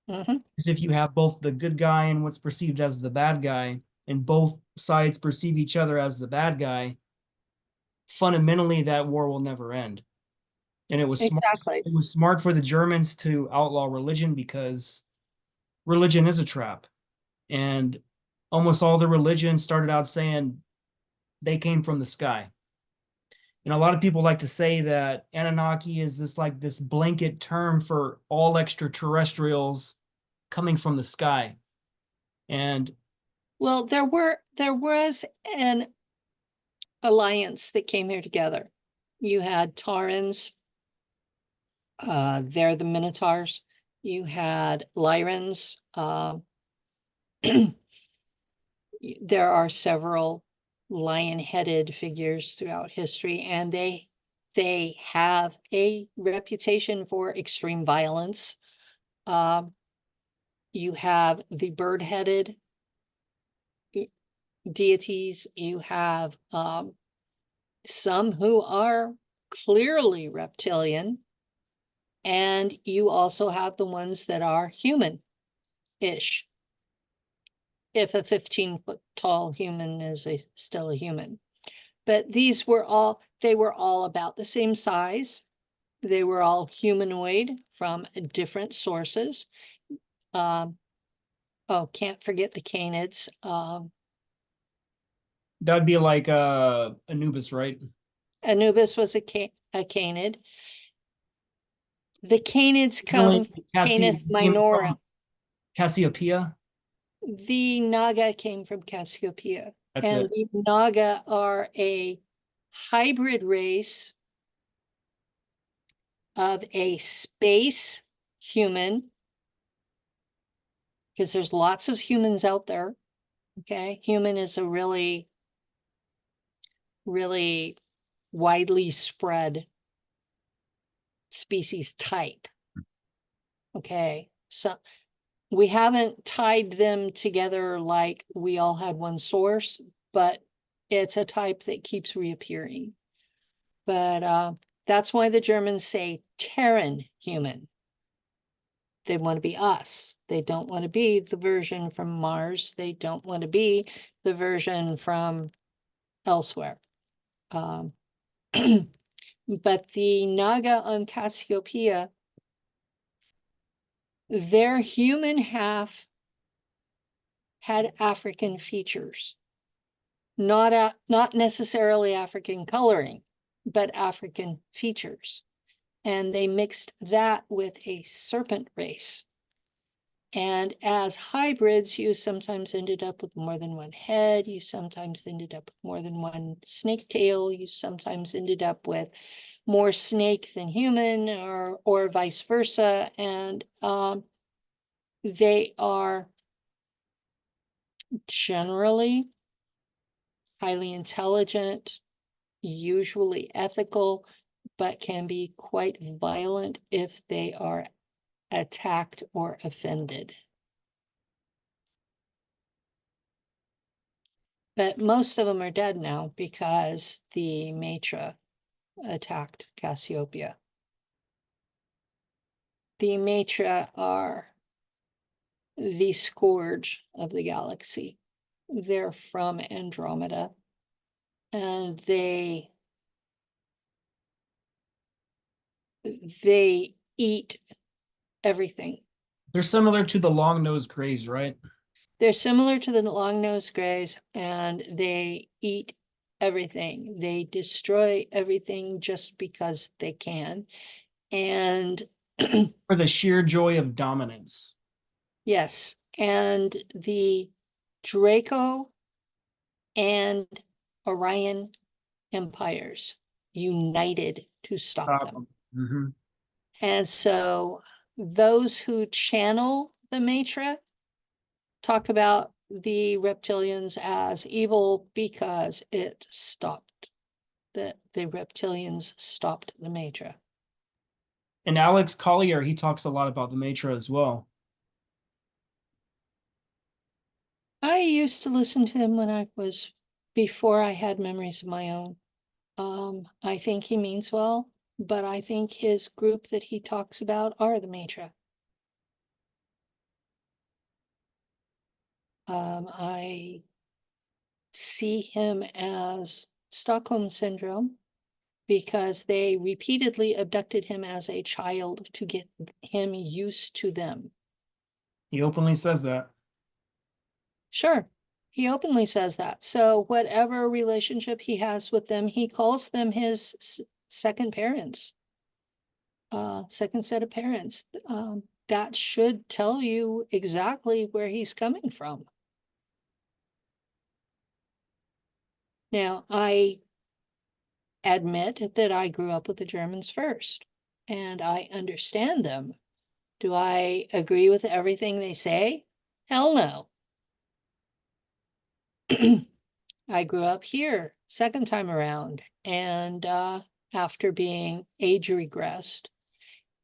Mm-hmm. As if you have both the good guy and what's perceived as the bad guy, and both sides perceive each other as the bad guy, fundamentally that war will never end. And it was smart. Exactly. It was smart for the Germans to outlaw religion because religion is a trap. And almost all the religions started out saying they came from the sky. And a lot of people like to say that Anunnaki is this blanket term for all extraterrestrials coming from the sky. And Well, there was an alliance that came here together. You had Taurans, they're the Minotaurs. You had Lyrans. There are several lion-headed figures throughout history, and they have a reputation for extreme violence. You have the bird-headed deities. You have some who are clearly reptilian, and you also have the ones that are human-ish, if a 15-foot tall human is still a human. But they were all about the same size. They were all humanoid from different sources. Can't forget the Canids. that'd be like Anubis, right? Anubis was a Canid. The Canids come from Canis Minora. Cassiopeia. The Naga came from Cassiopeia. That's and it. the Naga are a hybrid race of a space human, because there's lots of humans out there. Okay, human is a really, really widely spread species type. Okay, so we haven't tied them together like we all had one source, but it's a type that keeps reappearing. But that's why the Germans say Terran human. They want to be us. They don't want to be the version from Mars. They don't want to be the version from elsewhere. But the Naga on Cassiopeia, their human half had African features, not necessarily African coloring, but African features. And they mixed that with a serpent race. And as hybrids, you sometimes ended up with more than one head. You sometimes ended up with more than one snake tail. You sometimes ended up with more snake than human, or vice versa. And they are generally highly intelligent, usually ethical, but can be quite violent if they are attacked or offended. But most of them are dead now because the Matra attacked Cassiopeia. The Matra are the scourge of the galaxy. They're from Andromeda, and they eat everything. They're similar to the long-nosed grays, right? They're similar to the long-nosed grays, and they eat everything. They destroy everything just because they can. And For the sheer joy of dominance. yes, and the Draco and Orion empires united to stop them. Mm-hmm. And so those who channel the Matra talk about the reptilians as evil because it stopped, the reptilians stopped the Matra. And Alex Collier, he talks a lot about the Matra as well. I used to listen to him when I was, before I had memories of my own. I think he means well, but I think his group that he talks about are the Matra. I see him as Stockholm Syndrome because they repeatedly abducted him as a child to get him used to them. He openly says that. Sure, he openly says that. So whatever relationship he has with them, he calls them his second parents, second set of parents. That should tell you exactly where he's coming from. Now, I admit that I grew up with the Germans first, and I understand them. Do I agree with everything they say? Hell no. I grew up here second time around, and after being age regressed.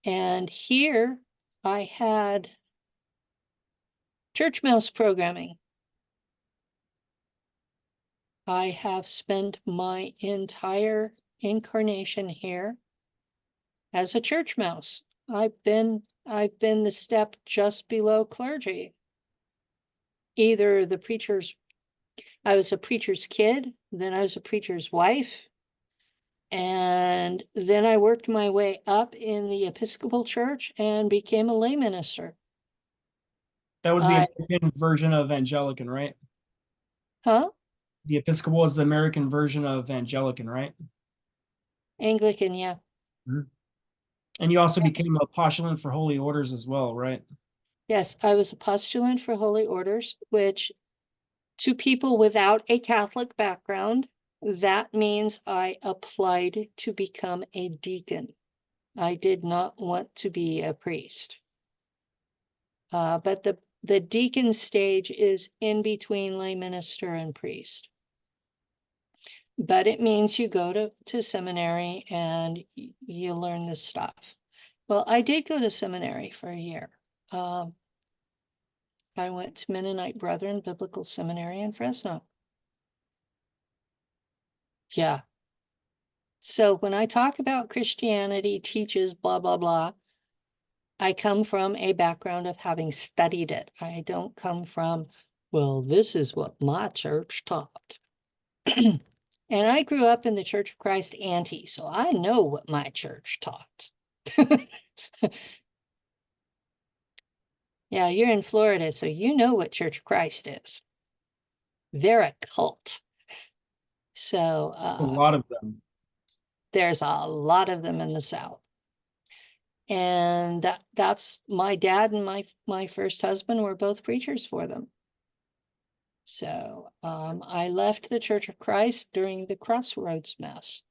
And here I had church mouse programming. I have spent my entire incarnation here as a church mouse. I've been the step just below clergy. Either the preacher's, I was a preacher's kid, then I was a preacher's wife, and then I worked my way up in the Episcopal Church and became a lay minister. That was the American version of Anglican, right? Huh? The Episcopal is the American version of Anglican, right? Anglican, yeah. Mm-hmm. And you also became a postulant for holy orders as well, right? Yes, I was a postulant for holy orders, which to people without a Catholic background, that means I applied to become a deacon. I did not want to be a priest. But the deacon stage is in between lay minister and priest. But it means you go to seminary and you learn this stuff. Well, I did go to seminary for a year. I went to Mennonite Brethren Biblical Seminary in Fresno. Yeah. So when I talk about Christianity teaches blah, blah, blah, I come from a background of having studied it. I don't come from, well, this is what my church taught. And I grew up in the Church of Christ ante, so I know what my church taught. Yeah, you're in Florida, so you know what Church of Christ is. They're a cult. So A lot of them. there's a lot of them in the South. And that's my dad and my first husband were both preachers for them. So I left the Church of Christ during the Crossroads mess.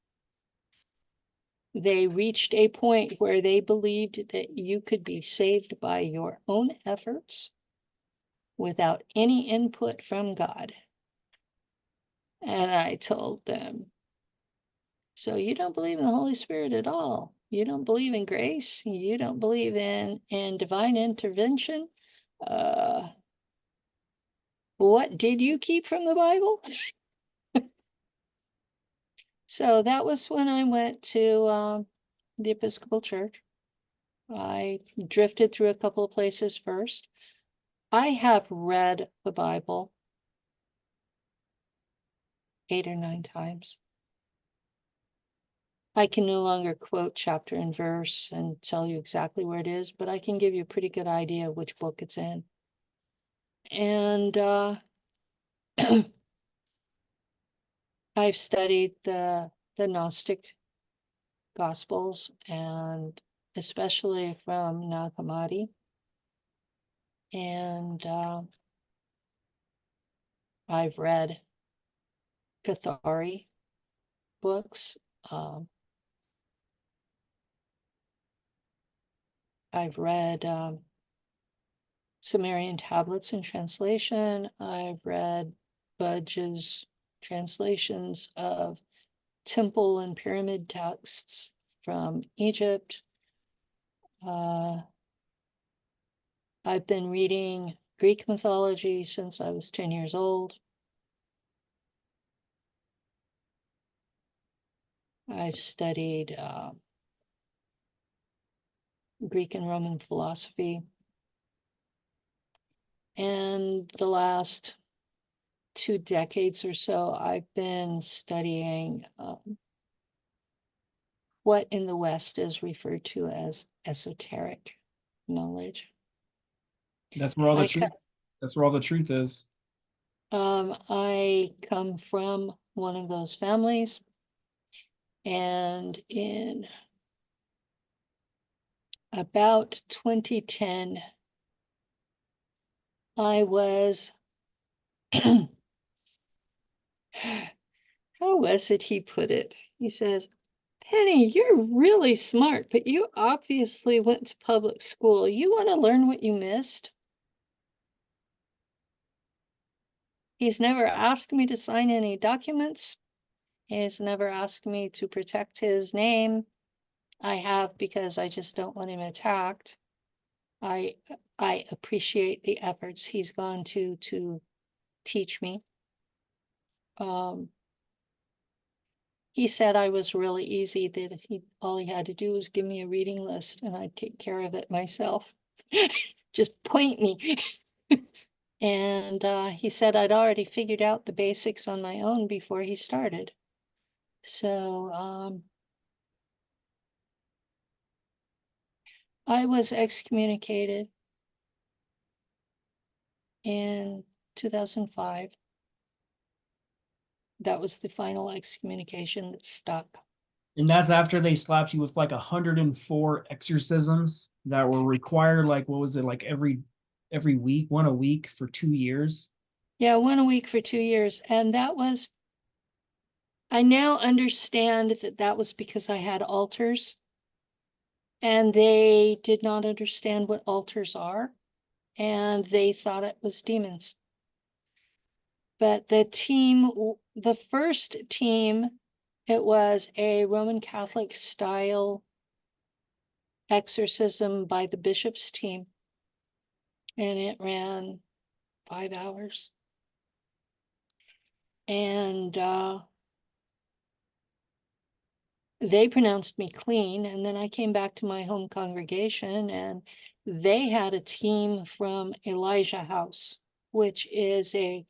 They reached a point where they believed that you could be saved by your own efforts without any input from God. And I told them, so you don't believe in the Holy Spirit at all? You don't believe in grace? You don't believe in divine intervention? What did you keep from the Bible? So that was when I went to the Episcopal Church. I drifted through a couple of places first. I have read the Bible 8 or 9 times. I can no longer quote chapter and verse and tell you exactly where it is, but I can give you a pretty good idea of which book it's in. And I've studied the Gnostic Gospels, and especially from Nag Hammadi. And I've read Cathari books. I've read Sumerian tablets in translation. I've read Budge's translations of temple and pyramid texts from Egypt. I've been reading Greek mythology since I was 10 years old. I've studied Greek and Roman philosophy. And the last 2 decades or so, I've been studying what in the West is referred to as esoteric knowledge. That's where all the truth. That's where all the truth is. I come from one of those families, and in about 2010, I was, how was it he put it? He says, Penny, you're really smart, but you obviously went to public school. You want to learn what you missed? He's never asked me to sign any documents. He's never asked me to protect his name. I have because I just don't want him attacked. I appreciate the efforts he's gone to teach me. He said I was really easy, that all he had to do was give me a reading list and I'd take care of it myself. Just point me. And he said I'd already figured out the basics on my own before he started. So I was excommunicated in 2005. That was the final excommunication that stuck. And that's after they slapped you with like 104 exorcisms that were required, like what was it, like every week, one a week for 2 years. Yeah, 1 a week for 2 years. And that was, I now understand that that was because I had altars, and they did not understand what altars are, and they thought it was demons. But the first team, it was a Roman Catholic style exorcism by the bishop's team, and it ran 5 hours. And they pronounced me clean, and then I came back to my home congregation, and they had a team from Elijah House, which is a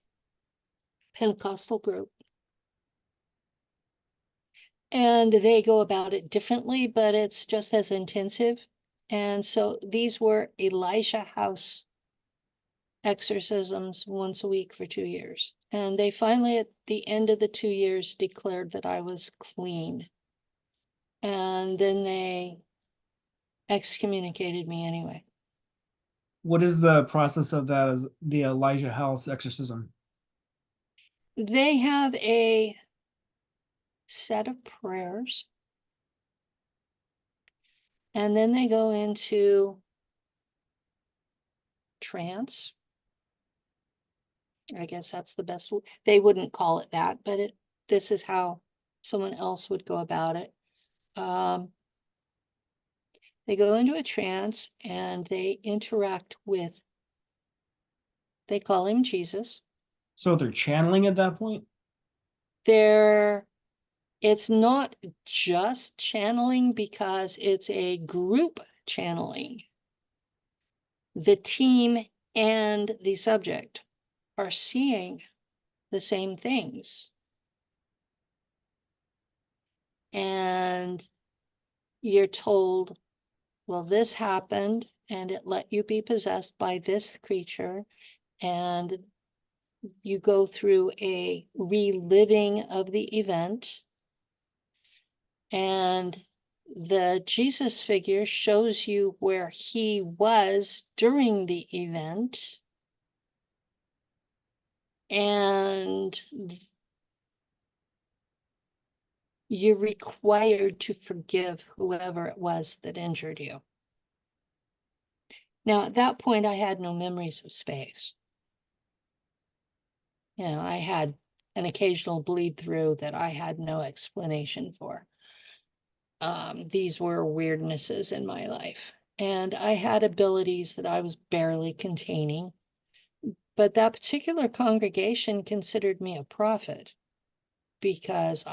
Pentecostal group. And they go about it differently, but it's just as intensive. And so these were Elijah House exorcisms once a week for 2 years. And they finally, at the end of the 2 years, declared that I was clean. And then they excommunicated me anyway. What is the process of that as the Elijah House exorcism? They have a set of prayers, and then they go into trance. I guess that's the best. They wouldn't call it that, but this is how someone else would go about it. They go into a trance and they interact with, they call him Jesus. So they're channeling at that point? It's not just channeling because it's a group channeling. The team and the subject are seeing the same things. And you're told, well, this happened and it let you be possessed by this creature. And you go through a reliving of the event. And the Jesus figure shows you where he was during the event. And you're required to forgive whoever it was that injured you. Now, at that point, I had no memories of space. You know, I had an occasional bleed through that I had no explanation for. These were weirdnesses in my life. And I had abilities that I was barely containing. But that particular congregation considered me a prophet because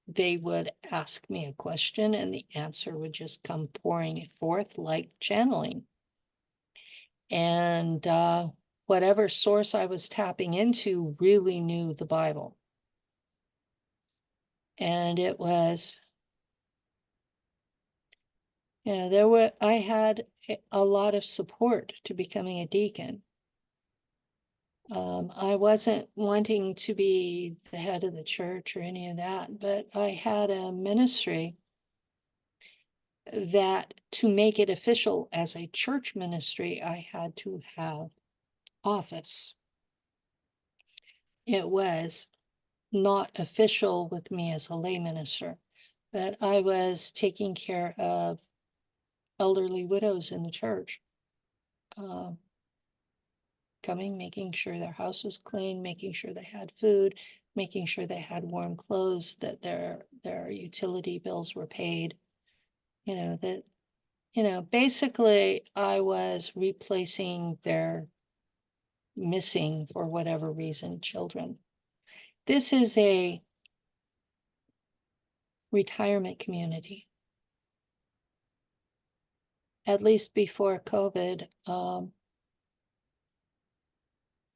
they would ask me a question and the answer would just come pouring forth like channeling. And whatever source I was tapping into really knew the Bible. And it was, you know, I had a lot of support to becoming a deacon. I wasn't wanting to be the head of the church or any of that, but I had a ministry that to make it official as a church ministry, I had to have office. It was not official with me as a lay minister, but I was taking care of elderly widows in the church. Coming, making sure their house was clean, making sure they had food, making sure they had warm clothes, that their utility bills were paid. Basically I was replacing their missing, for whatever reason, children. This is a retirement community. At least before COVID,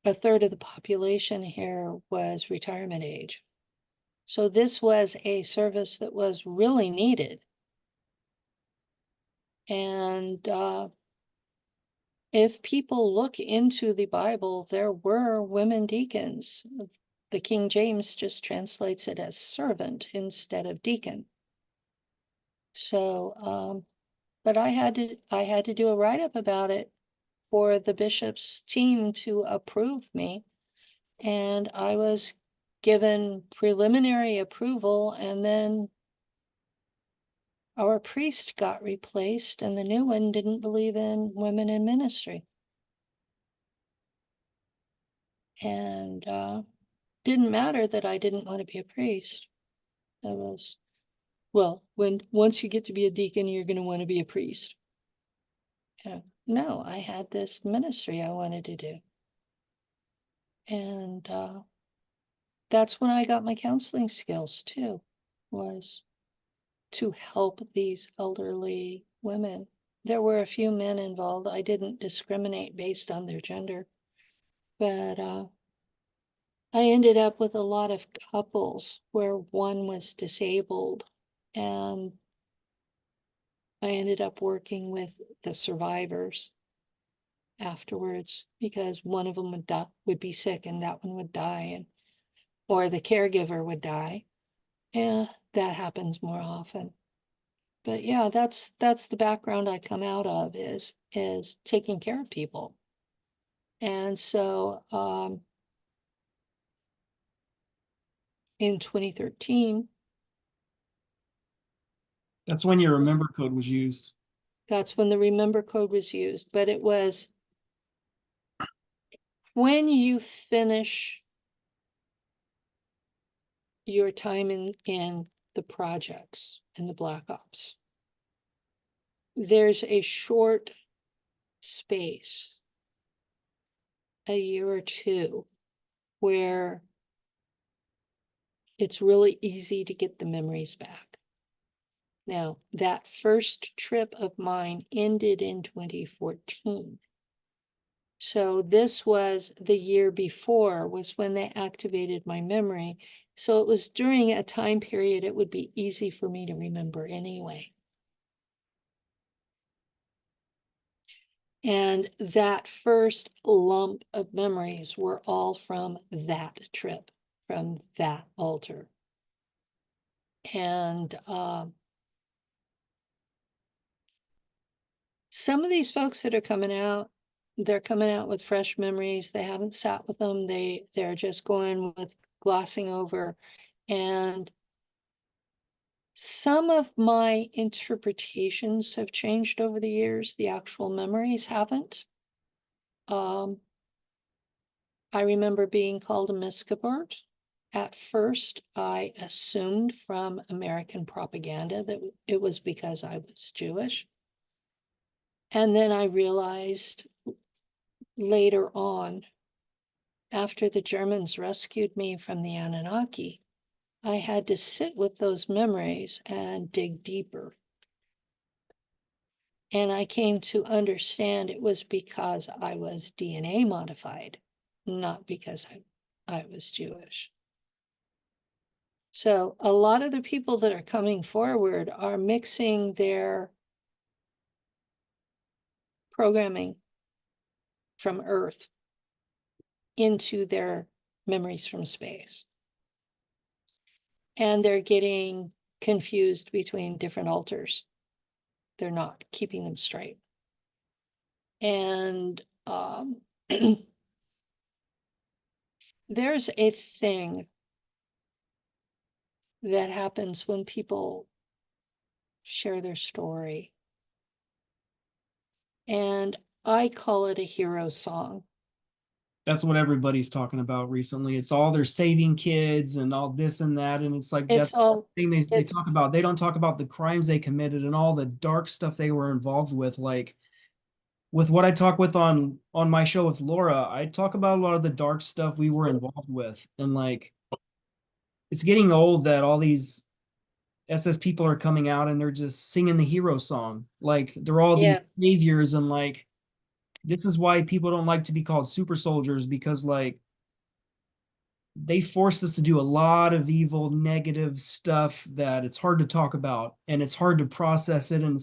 a third of the population here was retirement age. So this was a service that was really needed. And if people look into the Bible, there were women deacons. The King James just translates it as servant instead of deacon. So, but I had to do a write-up about it for the bishop's team to approve me. And I was given preliminary approval, and then our priest got replaced and the new one didn't believe in women in ministry. And didn't matter that I didn't want to be a priest. It was, well, once you get to be a deacon, you're going to want to be a priest. No, I had this ministry I wanted to do. And that's when I got my counseling skills too, was to help these elderly women. There were a few men involved. I didn't discriminate based on their gender, but I ended up with a lot of couples where one was disabled, and I ended up working with the survivors afterwards because one of them would be sick and that one would die, or the caregiver would die. Yeah, that happens more often. But yeah, that's the background I come out of is taking care of people. And so in 2013, That's when your remember code was used. that's when the remember code was used. But it was when you finish your time in the projects and the Black Ops. There's a short space, a year or two, where it's really easy to get the memories back. Now, that first trip of mine ended in 2014. So this was the year before was when they activated my memory. So it was during a time period it would be easy for me to remember anyway. And that first lump of memories were all from that trip, from that altar. And some of these folks that are coming out, they're coming out with fresh memories. They haven't sat with them. They're just going with glossing over. And some of my interpretations have changed over the years. The actual memories haven't. I remember being called a miscavert. At first, I assumed from American propaganda that it was because I was Jewish. And then I realized later on, after the Germans rescued me from the Anunnaki, I had to sit with those memories and dig deeper. And I came to understand it was because I was DNA modified, not because I was Jewish. So a lot of the people that are coming forward are mixing their programming from Earth into their memories from space. And they're getting confused between different altars. They're not keeping them straight. And there's a thing that happens when people share their story. And I call it a hero song. That's what everybody's talking about recently. It's all they're saving kids and all this and that. And it's like that's It's all the thing they talk about. They don't talk about the crimes they committed and all the dark stuff they were involved with. Like with what I talk with on my show with Laura, I talk about a lot of the dark stuff we were involved with. And like it's getting old that all these SS people are coming out and they're just singing the hero song. Like they're all yeah. these saviors and like this is why people don't like to be called super soldiers because like they forced us to do a lot of evil, negative stuff that it's hard to talk about and it's hard to process it and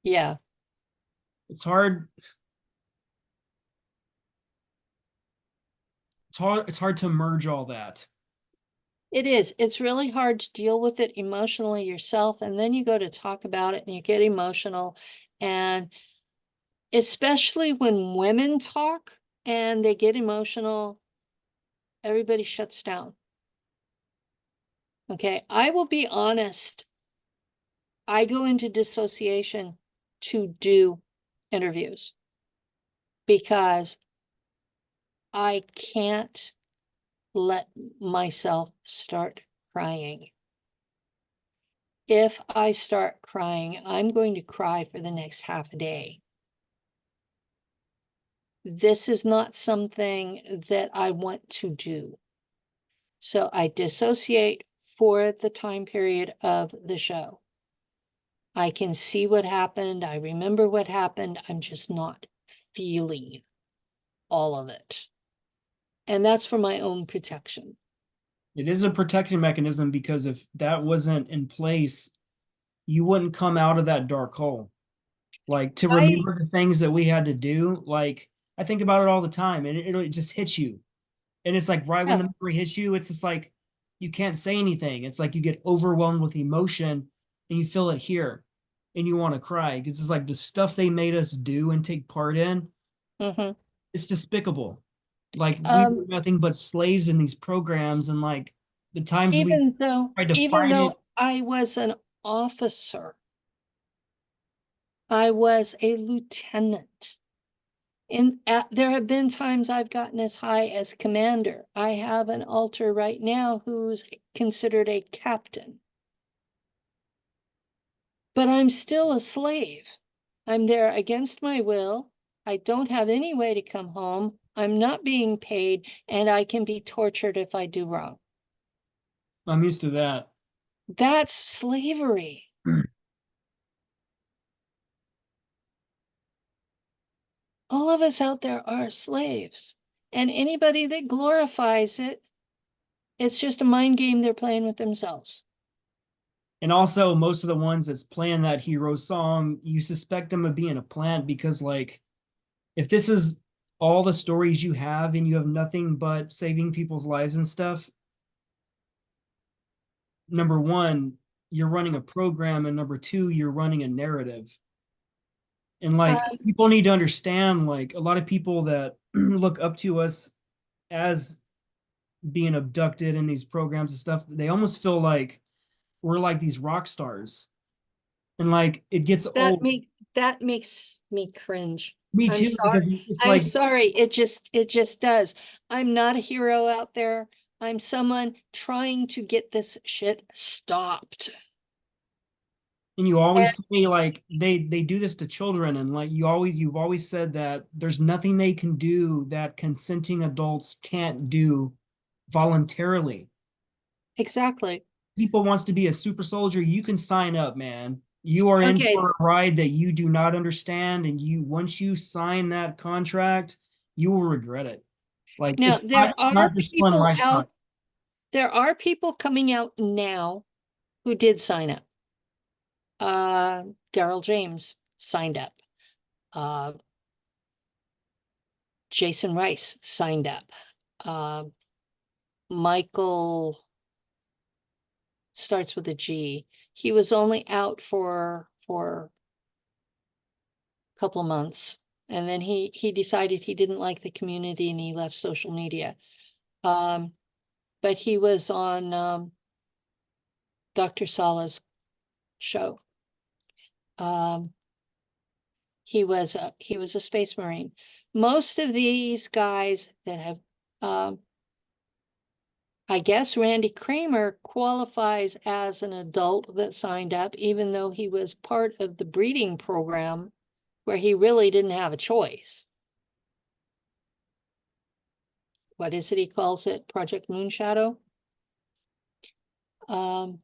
Yeah. it's hard it's hard to merge all that. It is. It's really hard to deal with it emotionally yourself. And then you go to talk about it and you get emotional. And especially when women talk and they get emotional, everybody shuts down. Okay. I will be honest. I go into dissociation to do interviews because I can't let myself start crying. If I start crying, I'm going to cry for the next half a day. This is not something that I want to do. So I dissociate for the time period of the show. I can see what happened. I remember what happened. I'm just not feeling all of it. And that's for my own protection. It is a protection mechanism because if that wasn't in place, you wouldn't come out of that dark hole. Like to I, remember the things that we had to do, like I think about it all the time and it just hits you. And it's like right when yeah, the memory hits you, it's just like you can't say anything. It's like you get overwhelmed with emotion and you feel it here and you want to cry because it's like the stuff they made us do and take part in, mhm. it's despicable. Like we were Um, nothing but slaves in these programs and like the times we tried to even fight it. though I was an officer, I was a lieutenant. There have been times I've gotten as high as commander. I have an alter right now who's considered a captain. But I'm still a slave. I'm there against my will. I don't have any way to come home. I'm not being paid, and I can be tortured if I do wrong. I'm used to that. That's slavery. All of us out there are slaves. And anybody that glorifies it, it's just a mind game they're playing with themselves. And also, most of the ones that's playing that hero song, you suspect them of being a plant because, like, if this is all the stories you have and you have nothing but saving people's lives and stuff, number one, you're running a program, and number two, you're running a narrative. And like Um, people need to understand, like a lot of people that look up to us as being abducted in these programs and stuff, they almost feel like we're like these rock stars. And like it gets that old. make that makes me cringe. Me I'm too, sorry. because it's I'm like, sorry. It just does. I'm not a hero out there. I'm someone trying to get this shit stopped. and you And always say like they do this to children, and like you've always said that there's nothing they can do that consenting adults can't do voluntarily. exactly. People wants to be a super soldier, you can sign up, man. You are in Okay. for a ride that you do not understand, and you once you sign that contract, you will regret it. Like Now it's not just fun lifestyle. there are people coming out now who did sign up. Daryl James signed up. Uh, Jason Rice signed up. Uh, Michael starts with a G. He was only out for a couple of months, and then he decided he didn't like the community and he left social media. Um, but he was on Dr. Sala's show. Um, he was a space marine. Most of these guys that have I guess Randy Kramer qualifies as an adult that signed up, even though he was part of the breeding program where he really didn't have a choice. What is it he calls it? Project Moonshadow? Um,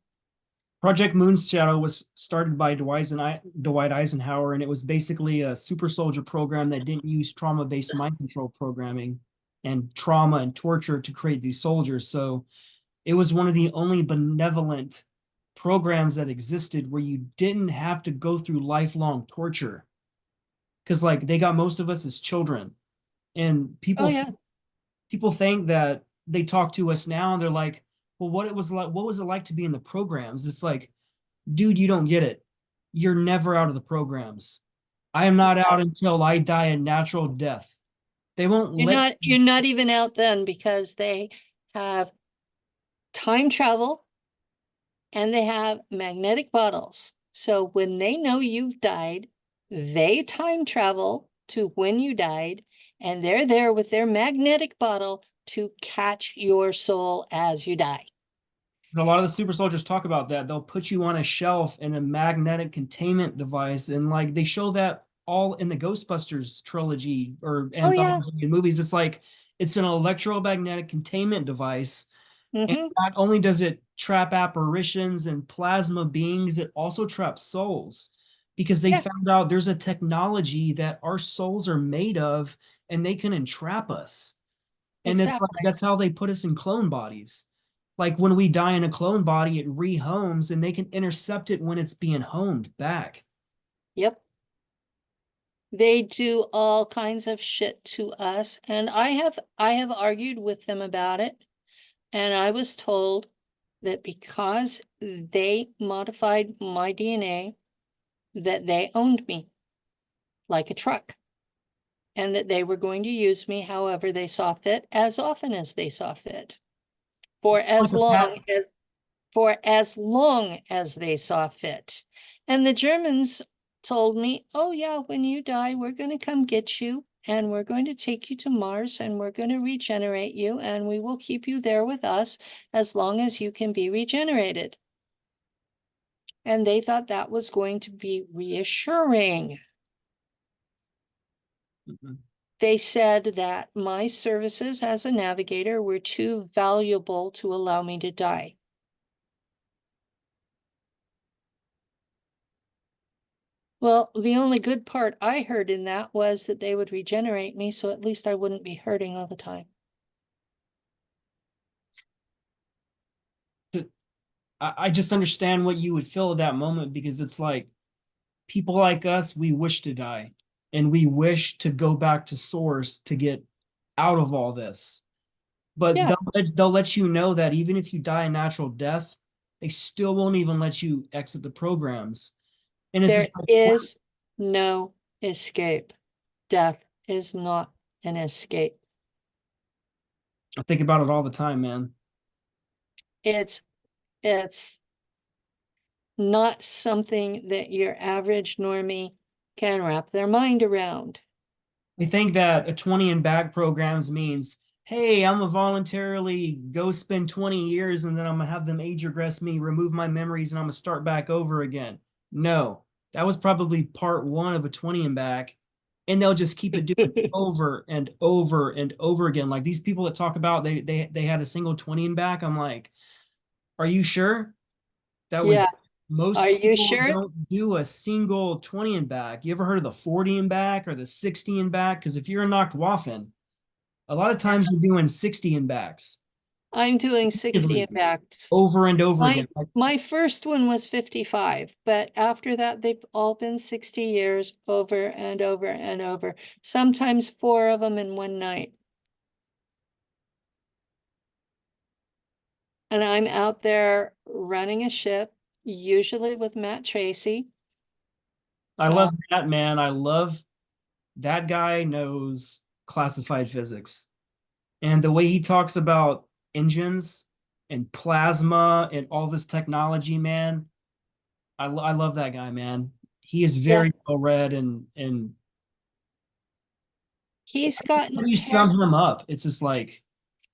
Project Moonshadow was started by Dwight Eisenhower, and it was basically a super soldier program that didn't use trauma-based mind control programming and trauma and torture to create these soldiers. So it was one of the only benevolent programs that existed where you didn't have to go through lifelong torture. Because like they got most of us as children, and oh yeah, people think that they talk to us now and they're like, well, what was it like to be in the programs? It's like, dude, you don't get it. You're never out of the programs. I am not out until I die a natural death. They won't let you're not even out then because they have time travel and they have magnetic bottles. So when they know you've died, they time travel to when you died, and they're there with their magnetic bottle to catch your soul as you die. a lot of the super soldiers talk about that. They'll put you on a shelf in a magnetic containment device, and like they show that all in the Ghostbusters trilogy or Oh yeah. anthology movies. It's like it's an electromagnetic containment device. And Mm-hmm. not only does it trap apparitions and plasma beings, it also traps souls because they Yeah, found out there's a technology that our souls are made of and they can entrap us. And it's like exactly. that's how they put us in clone bodies. Like when we die in a clone body, it rehomes and they can intercept it when it's being homed back. Yep. They do all kinds of shit to us, and I have argued with them about it, and I was told that because they modified my DNA, that they owned me like a truck, and that they were going to use me however they saw fit, as often as they saw fit, for Like as a long pat as they saw fit. And the Germans told me, "Oh yeah, when you die, we're going to come get you." and we're going to take you to Mars and we're going to regenerate you and we will keep you there with us as long as you can be regenerated. And they thought that was going to be reassuring. Mhm. They said that my services as a navigator were too valuable to allow me to die. Well, the only good part I heard in that was that they would regenerate me, so at least I wouldn't be hurting all the time. I just understand what you would feel at that moment, because it's like people like us, we wish to die and we wish to go back to source to get out of all this. But Yeah, they'll let you know that even if you die a natural death, they still won't even let you exit the programs. And it's there just like, is no escape. Death is not an escape. I think about it all the time, man. It's it's not something that your average normie can wrap their mind around. I think that a 20 and back programs means, hey, I'm gonna voluntarily go spend 20 years and then I'm gonna have them age regress me, remove my memories, and I'm gonna start back over again. No, that was probably part one of a 20 and back, and they'll just keep it doing over and over and over again. Like these people that talk about they had a single 20 and back. I'm like, are you sure? That was Yeah, Most are you people sure? don't do a single 20 and back. You ever heard of the 40 and back or the 60 and back? Because if you're a Nacht Waffen, a lot of times you're doing 60 and backs I'm doing 60 and backs. over and over My again. Like, my first one was 55, but after that they've all been 60 years over and over and over, sometimes 4 of them in one night. And I'm out there running a ship, usually with Matt Tracy. I Uh, love that, man. I love that guy knows classified physics. And the way he talks about engines and plasma and all this technology, man, I love that guy, man. He is yeah, very well read, and he's how gotten do you sum him up? It's just like,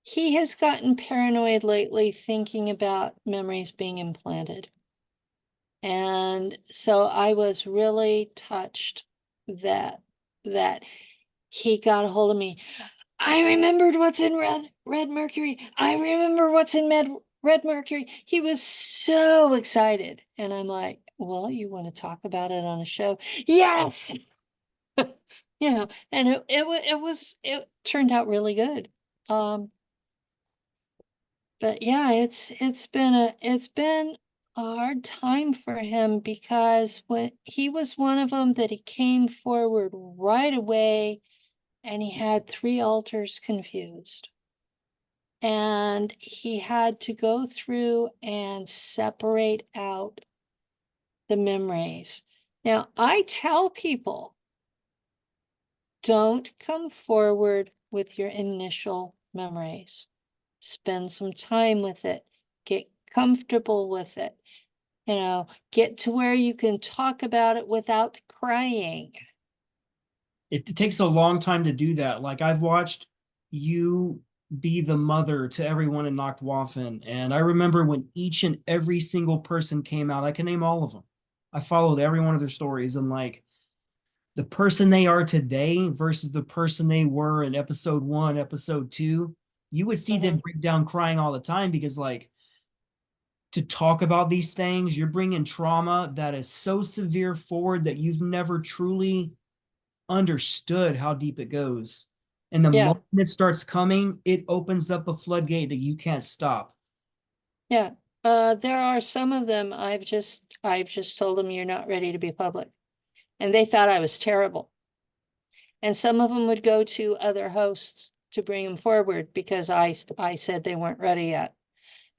he has gotten paranoid lately thinking about memories being implanted. And so I was really touched that that he got a hold of me. I remembered what's in red mercury. I remember what's in red mercury. He was so excited. And I'm like, well, you want to talk about it on a show? Yes. And it turned out really good. But yeah, it's been a hard time for him because when he was one of them that he came forward right away and he had 3 altars confused. And he had to go through and separate out the memories. Now, I tell people, don't come forward with your initial memories. Spend some time with it. Get comfortable with it. Get to where you can talk about it without crying. it takes a long time to do that. Like I've watched you be the mother to everyone in Nacht Waffen, and I remember when each and every single person came out. I can name all of them. I followed every one of their stories, and like the person they are today versus the person they were in episode one, episode two, you would see them Mhm. break down crying all the time, because like to talk about these things, you're bringing trauma that is so severe forward that you've never truly understood how deep it goes. And the Yeah, moment it starts coming, it opens up a floodgate that you can't stop. yeah. There are some of them I've just told them you're not ready to be public. And they thought I was terrible. And some of them would go to other hosts to bring them forward because I said they weren't ready yet.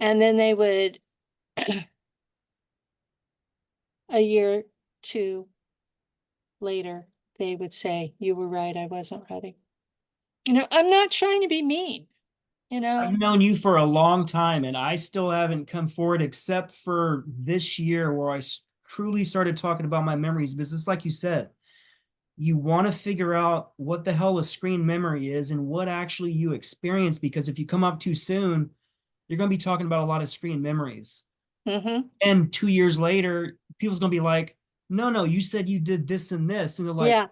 And then they would, a year, 2 later, they would say, you were right, I wasn't ready. I'm not trying to be mean, you know? I've known you for a long time, and I still haven't come forward except for this year where I truly started talking about my memories. Because it's like you said, you want to figure out what the hell a screen memory is and what actually you experience, because if you come up too soon, you're going to be talking about a lot of screen memories. Mm-hmm. And 2 years later, people's going to be like, no, no, you said you did this and this. And they're like, Yeah.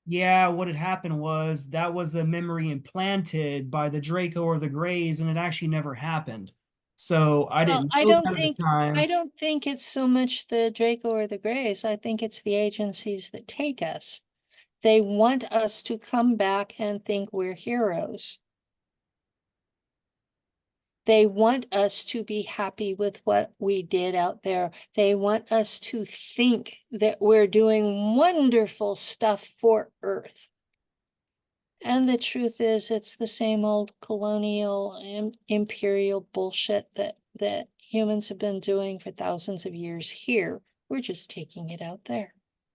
yeah, what had happened was that was a memory implanted by the Draco or the Greys, and it actually never happened. So I Well, didn't know that at the I time. don't think it's so much the Draco or the Greys. I think it's the agencies that take us. They want us to come back and think we're heroes. They want us to be happy with what we did out there. They want us to think that we're doing wonderful stuff for Earth. And the truth is, it's the same old colonial and imperial bullshit that humans have been doing for thousands of years here. We're just taking it out there.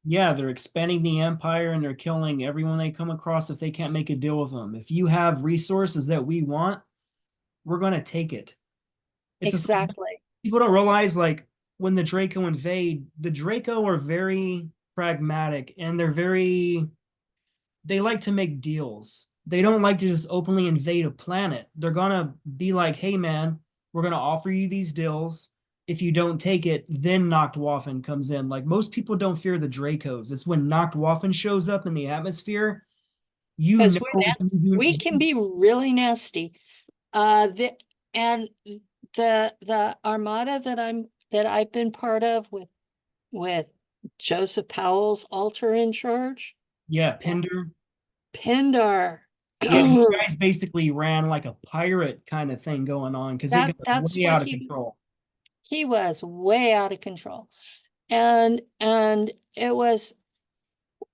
Yeah, they're expanding the empire and they're killing everyone they come across if they can't make a deal with them. If you have resources that we want, we're going to take it. It's just Exactly. people don't realize, like, when the Draco invade, the Draco are very pragmatic and they like to make deals. They don't like to just openly invade a planet. They're gonna be like, hey man, we're gonna offer you these deals. If you don't take it, then Nacht Waffen comes in. Like, most people don't fear the Dracos. It's when Nacht Waffen shows up in the atmosphere, you Because know we can be really nasty. The and the armada that I've been part of with Joseph Powell's altar in charge. yeah, Wow. Pinder. Pindar. Yeah, you guys basically ran like a pirate kind of thing going on because it got That's way what out of control. he was way out of control. And it was,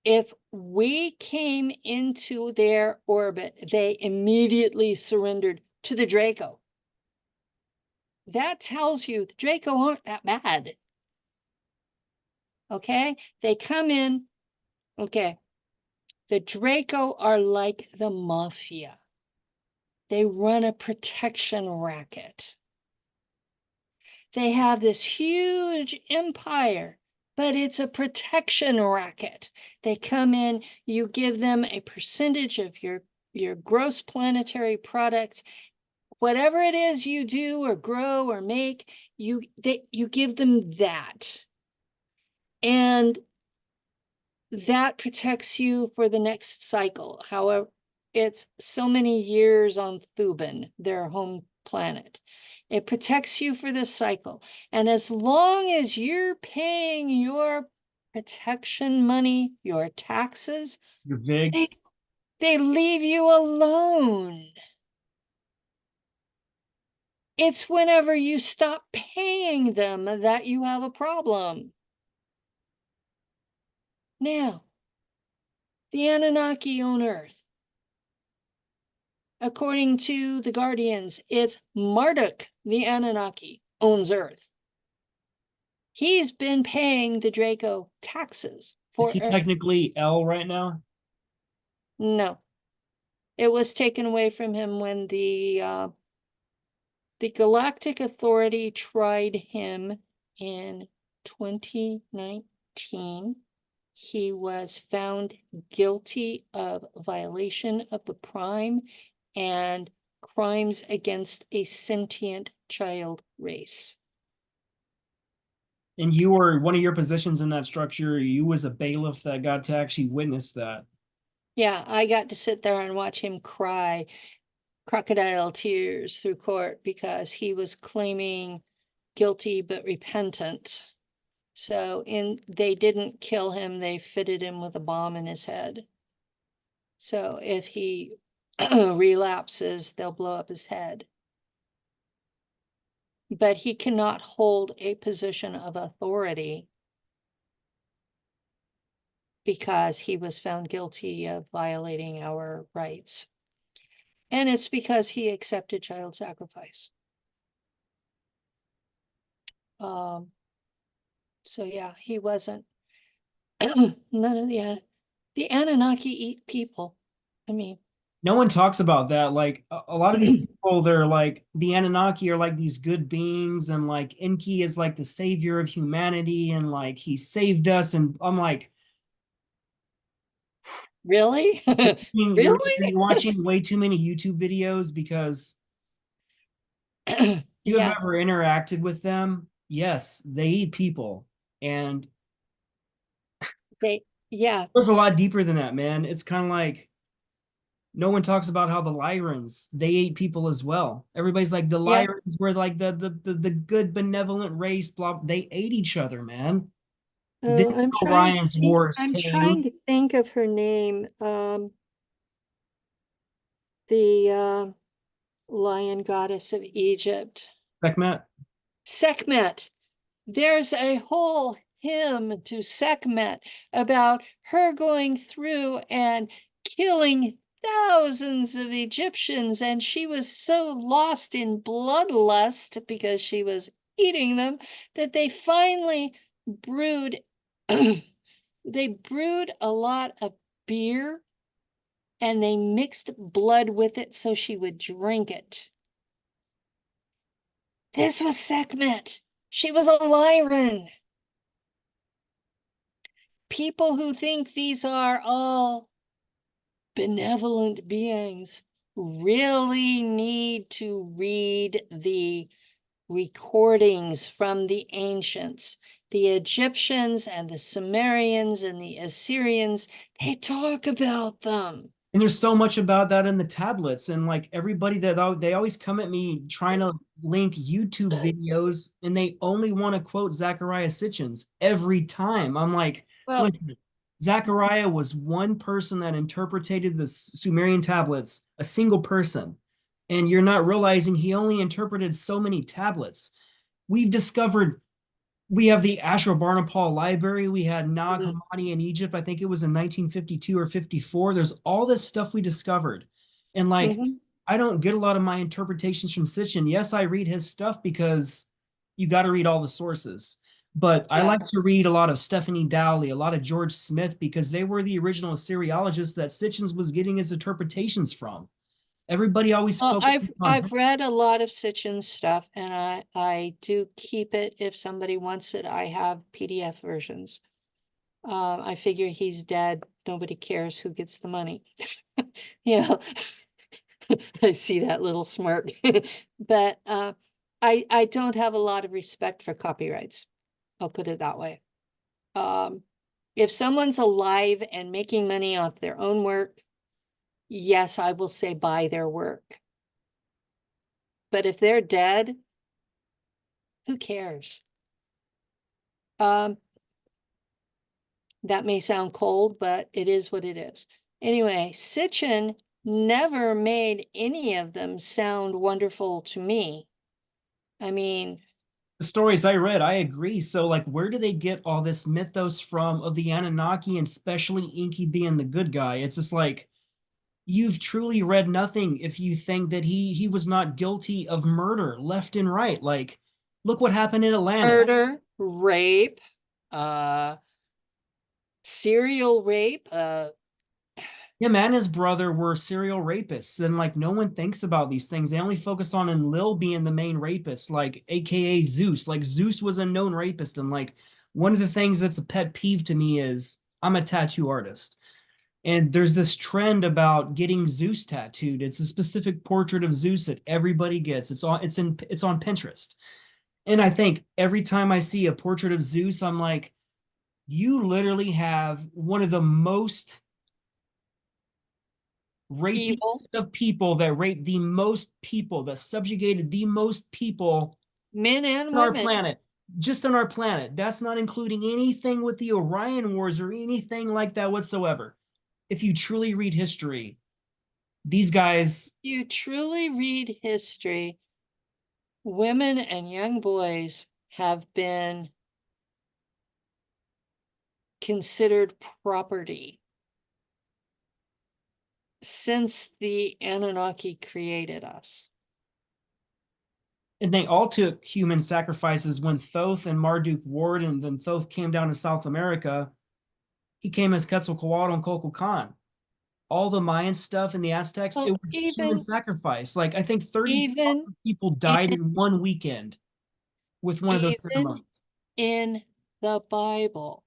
if we came into their orbit, they immediately surrendered to the Draco. That tells you the Draco aren't that bad. Okay? They come in, okay. The Draco are like the mafia. They run a protection racket. They have this huge empire, but it's a protection racket. They come in, you give them a percentage of your gross planetary product. Whatever it is you do or grow or make, you give them that. And that protects you for the next cycle. However, it's so many years on Thuban, their home planet. It protects you for this cycle. And as long as you're paying your protection money, your taxes, You're big. they leave you alone. It's whenever you stop paying them that you have a problem. Now, the Anunnaki on Earth. According to the Guardians, it's Marduk, the Anunnaki, owns Earth. He's been paying the Draco taxes Is for he Earth. technically L right now? No, it was taken away from him when the Galactic Authority tried him in 2019. He was found guilty of violation of the Prime and crimes against a sentient child race. And you were one of your positions in that structure. You was a bailiff that got to actually witness that. Yeah, I got to sit there and watch him cry crocodile tears through court because he was claiming guilty but repentant. So they didn't kill him, they fitted him with a bomb in his head. So if he relapses, they'll blow up his head. But he cannot hold a position of authority because he was found guilty of violating our rights. And it's because he accepted child sacrifice. So yeah, he wasn't. None of the Anunnaki eat people. I mean, No one talks about that. Like, a lot of these people, they're like, the Anunnaki are like these good beings, and like Enki is like the savior of humanity, and like he saved us. And I'm like, Really? You're Really? watching way too many YouTube videos because you have Yeah, ever interacted with them. Yes, they eat people. And yeah, it's a lot deeper than that, man. It's kind of like no one talks about how the Lyrans, they ate people as well. Everybody's like the yeah. Lyrans were like the good benevolent race, blah. They ate each other, man. Then Orion's Wars I'm came. trying to think of her name. The lion goddess of Egypt. Sekhmet. Sekhmet. There's a whole hymn to Sekhmet about her going through and killing thousands of Egyptians, and she was so lost in bloodlust because she was eating them that they finally brewed they brewed a lot of beer and they mixed blood with it so she would drink it. This was Sekhmet. She was a Lyran. People who think these are all benevolent beings really need to read the recordings from the ancients. The Egyptians and the Sumerians and the Assyrians, they talk about them. And there's so much about that in the tablets. And like everybody that they always come at me trying to link YouTube videos and they only want to quote Zachariah Sitchins every time. I'm like, Well, listen, Zachariah was one person that interpreted the Sumerian tablets, a single person. And you're not realizing he only interpreted so many tablets. We've discovered we have the Ashurbanipal library. We had Nag mhm, Hammadi in Egypt. I think it was in 1952 or 54. There's all this stuff we discovered. And like, mhm, I don't get a lot of my interpretations from Sitchin. Yes, I read his stuff because you got to read all the sources. But I yeah. like to read a lot of Stephanie Dowley, a lot of George Smith, because they were the original Assyriologists that Sitchins was getting his interpretations from. Everybody always Well, focuses on I've read a lot of Sitchin's stuff, and I do keep it if somebody wants it. I have PDF versions. I figure he's dead. Nobody cares who gets the money. You know, I see that little smirk. But I don't have a lot of respect for copyrights. I'll put it that way. Um, if someone's alive and making money off their own work, yes, I will say buy their work. But if they're dead, who cares? Um, that may sound cold, but it is what it is. Anyway, Sitchin never made any of them sound wonderful to me. I mean, the stories I read, I agree. So, like, where do they get all this mythos from of the Anunnaki and especially Inky being the good guy? It's just like you've truly read nothing if you think that he was not guilty of murder left and right. Like, look what happened in Atlantis. murder, rape, uh, serial rape, Him and his brother were serial rapists. And like no one thinks about these things. They only focus on Enlil being the main rapist, like AKA Zeus. Like Zeus was a known rapist. And like one of the things that's a pet peeve to me is I'm a tattoo artist. And there's this trend about getting Zeus tattooed. It's a specific portrait of Zeus that everybody gets. It's on Pinterest. And I think every time I see a portrait of Zeus, I'm like, you literally have one of the most evil rapiest of people that raped the most people, that subjugated the most people men and on our women. planet, just on our planet. That's not including anything with the Orion Wars or anything like that whatsoever. If you truly read history, these guys, You truly read history, women and young boys have been considered property since the Anunnaki created us. and they all took human sacrifices when Thoth and Marduk warred, and then Thoth came down to South America. He came as Quetzalcoatl and Kukulkan. All the Mayan stuff and the Aztecs, it Well, was human sacrifice. Like I think even 30,000 people in died in one weekend with one of those even ceremonies. in the Bible,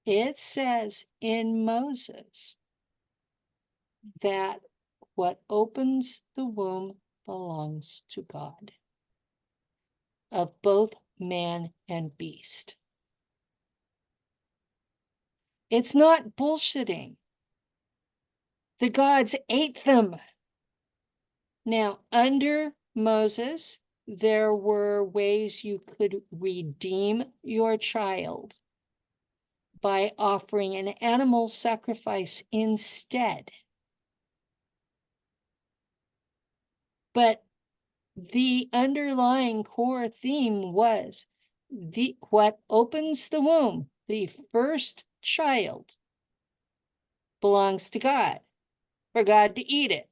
It says in Moses that what opens the womb belongs to God, of both man and beast. It's not bullshitting. The gods ate them. Now, under Moses, there were ways you could redeem your child by offering an animal sacrifice instead. But the underlying core theme was what opens the womb, the first child, belongs to God, for God to eat it.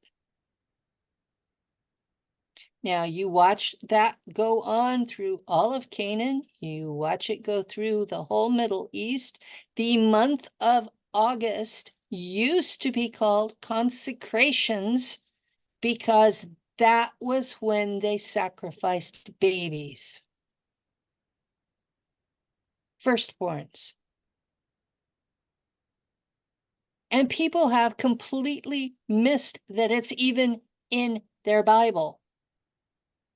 Now you watch that go on through all of Canaan. You watch it go through the whole Middle East. The month of August used to be called consecrations because that was when they sacrificed babies, firstborns. And people have completely missed that it's even in their Bible.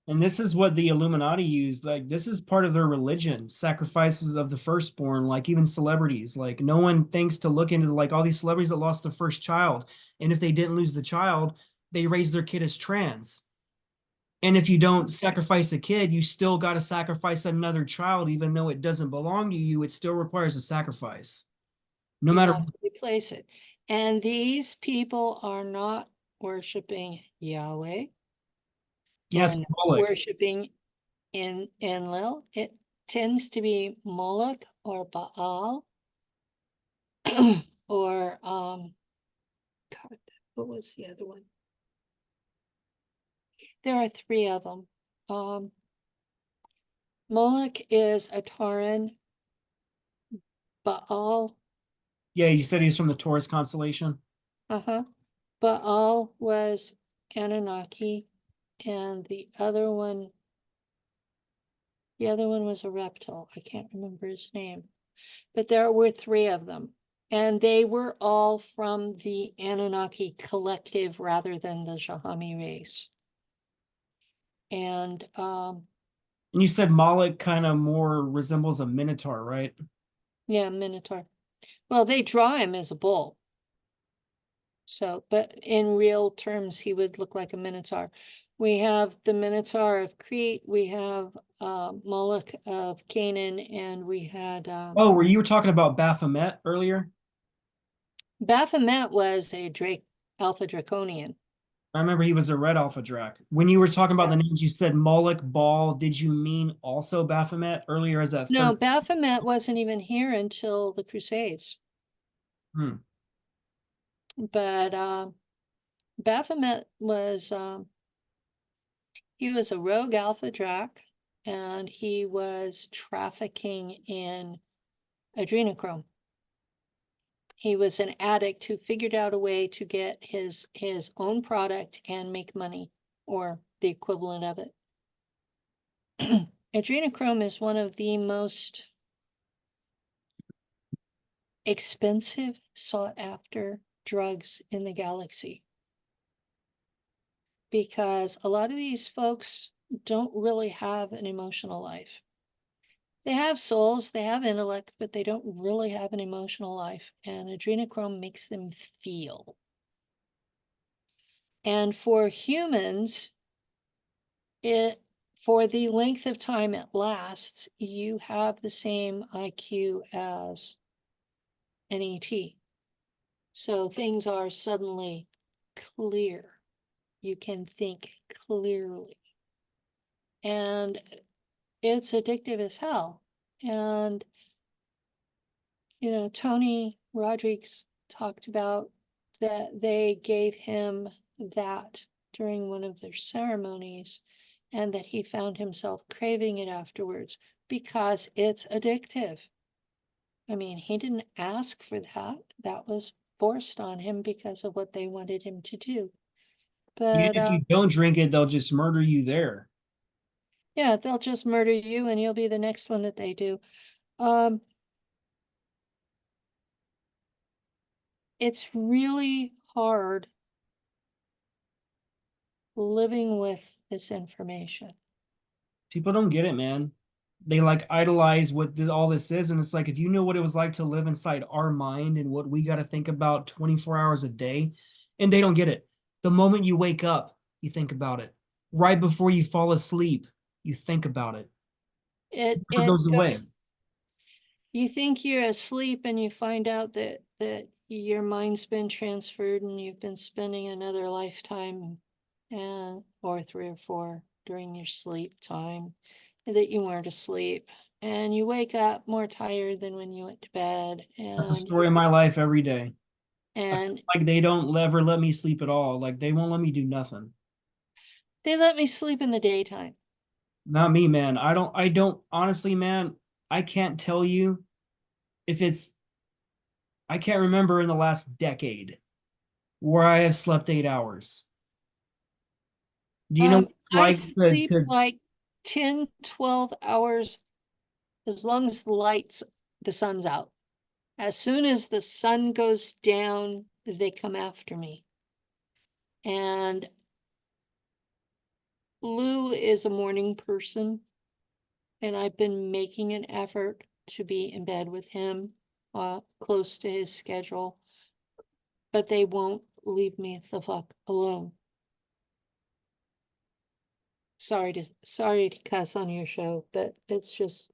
And this is what the Illuminati use. Like, this is part of their religion, sacrifices of the firstborn, like even celebrities. Like, no one thinks to look into like all these celebrities that lost their first child. And if they didn't lose the child, they raised their kid as trans. And if you don't sacrifice a kid, you still got to sacrifice another child, even though it doesn't belong to you. It still requires a sacrifice, no You matter. have to replace it. And these people are not worshiping Yahweh. Yes, They're not Moloch. worshiping in Enlil. It tends to be Moloch or Baal or God, what was the other one? There are three of them. Moloch is a Tauran. Baal, Yeah, you said he was from the Taurus constellation. Baal was Anunnaki, and the other one was a reptile. I can't remember his name, but there were three of them, and they were all from the Anunnaki collective rather than the Shahami race. And And you said Moloch kind of more resembles a minotaur, right? yeah, Minotaur. Well, they draw him as a bull. So, but in real terms, he would look like a Minotaur. We have the Minotaur of Crete, we have Moloch of Canaan, and we had Oh, were you talking about Baphomet earlier? Baphomet was a Alpha Draconian. I remember he was a red alpha drac. When you were talking about Yeah. the names, you said Moloch, Baal. Did you mean also Baphomet earlier as that No, third? Baphomet wasn't even here until the Crusades. Hmm. But Baphomet was he was a rogue Alpha Drac, and he was trafficking in adrenochrome. He was an addict who figured out a way to get his own product and make money, or the equivalent of it. Adrenochrome is one of the most expensive, sought after drugs in the galaxy, because a lot of these folks don't really have an emotional life. They have souls, they have intellect, but they don't really have an emotional life, and adrenochrome makes them feel. And for humans, for the length of time it lasts, you have the same IQ as an ET. So things are suddenly clear. You can think clearly. And it's addictive as hell. And, you know, Tony Rodriguez talked about that they gave him that during one of their ceremonies, and that he found himself craving it afterwards because it's addictive. I mean, he didn't ask for that. That was forced on him because of what they wanted him to do. Even But if you don't drink it, they'll just murder you there. yeah, they'll just murder you and you'll be the next one that they do. Um, it's really hard living with this information. People don't get it, man. They like idolize what all this is. And it's like, if you know what it was like to live inside our mind and what we got to think about 24 hours a day, and they don't get it. The moment you wake up, you think about it. Right before you fall asleep, you think about it. It It it goes away. goes, you think you're asleep and you find out that your mind's been transferred and you've been spending another lifetime and or 3 or 4 during your sleep time that you weren't asleep. And you wake up more tired than when you went to bed. That's the story of my life every day. I feel And like they don't ever let me sleep at all. Like they won't let me do nothing. they let me sleep in the daytime. Not me, man. I don't honestly, man, I can't tell you if it's I can't remember in the last decade where I have slept 8 hours. Do you know what it's I like sleep like 10, 12 hours as long as the sun's out. As soon as the sun goes down, they come after me. And Lou is a morning person, and I've been making an effort to be in bed with him, close to his schedule, but they won't leave me the fuck alone. Sorry to cuss on your show, but it's just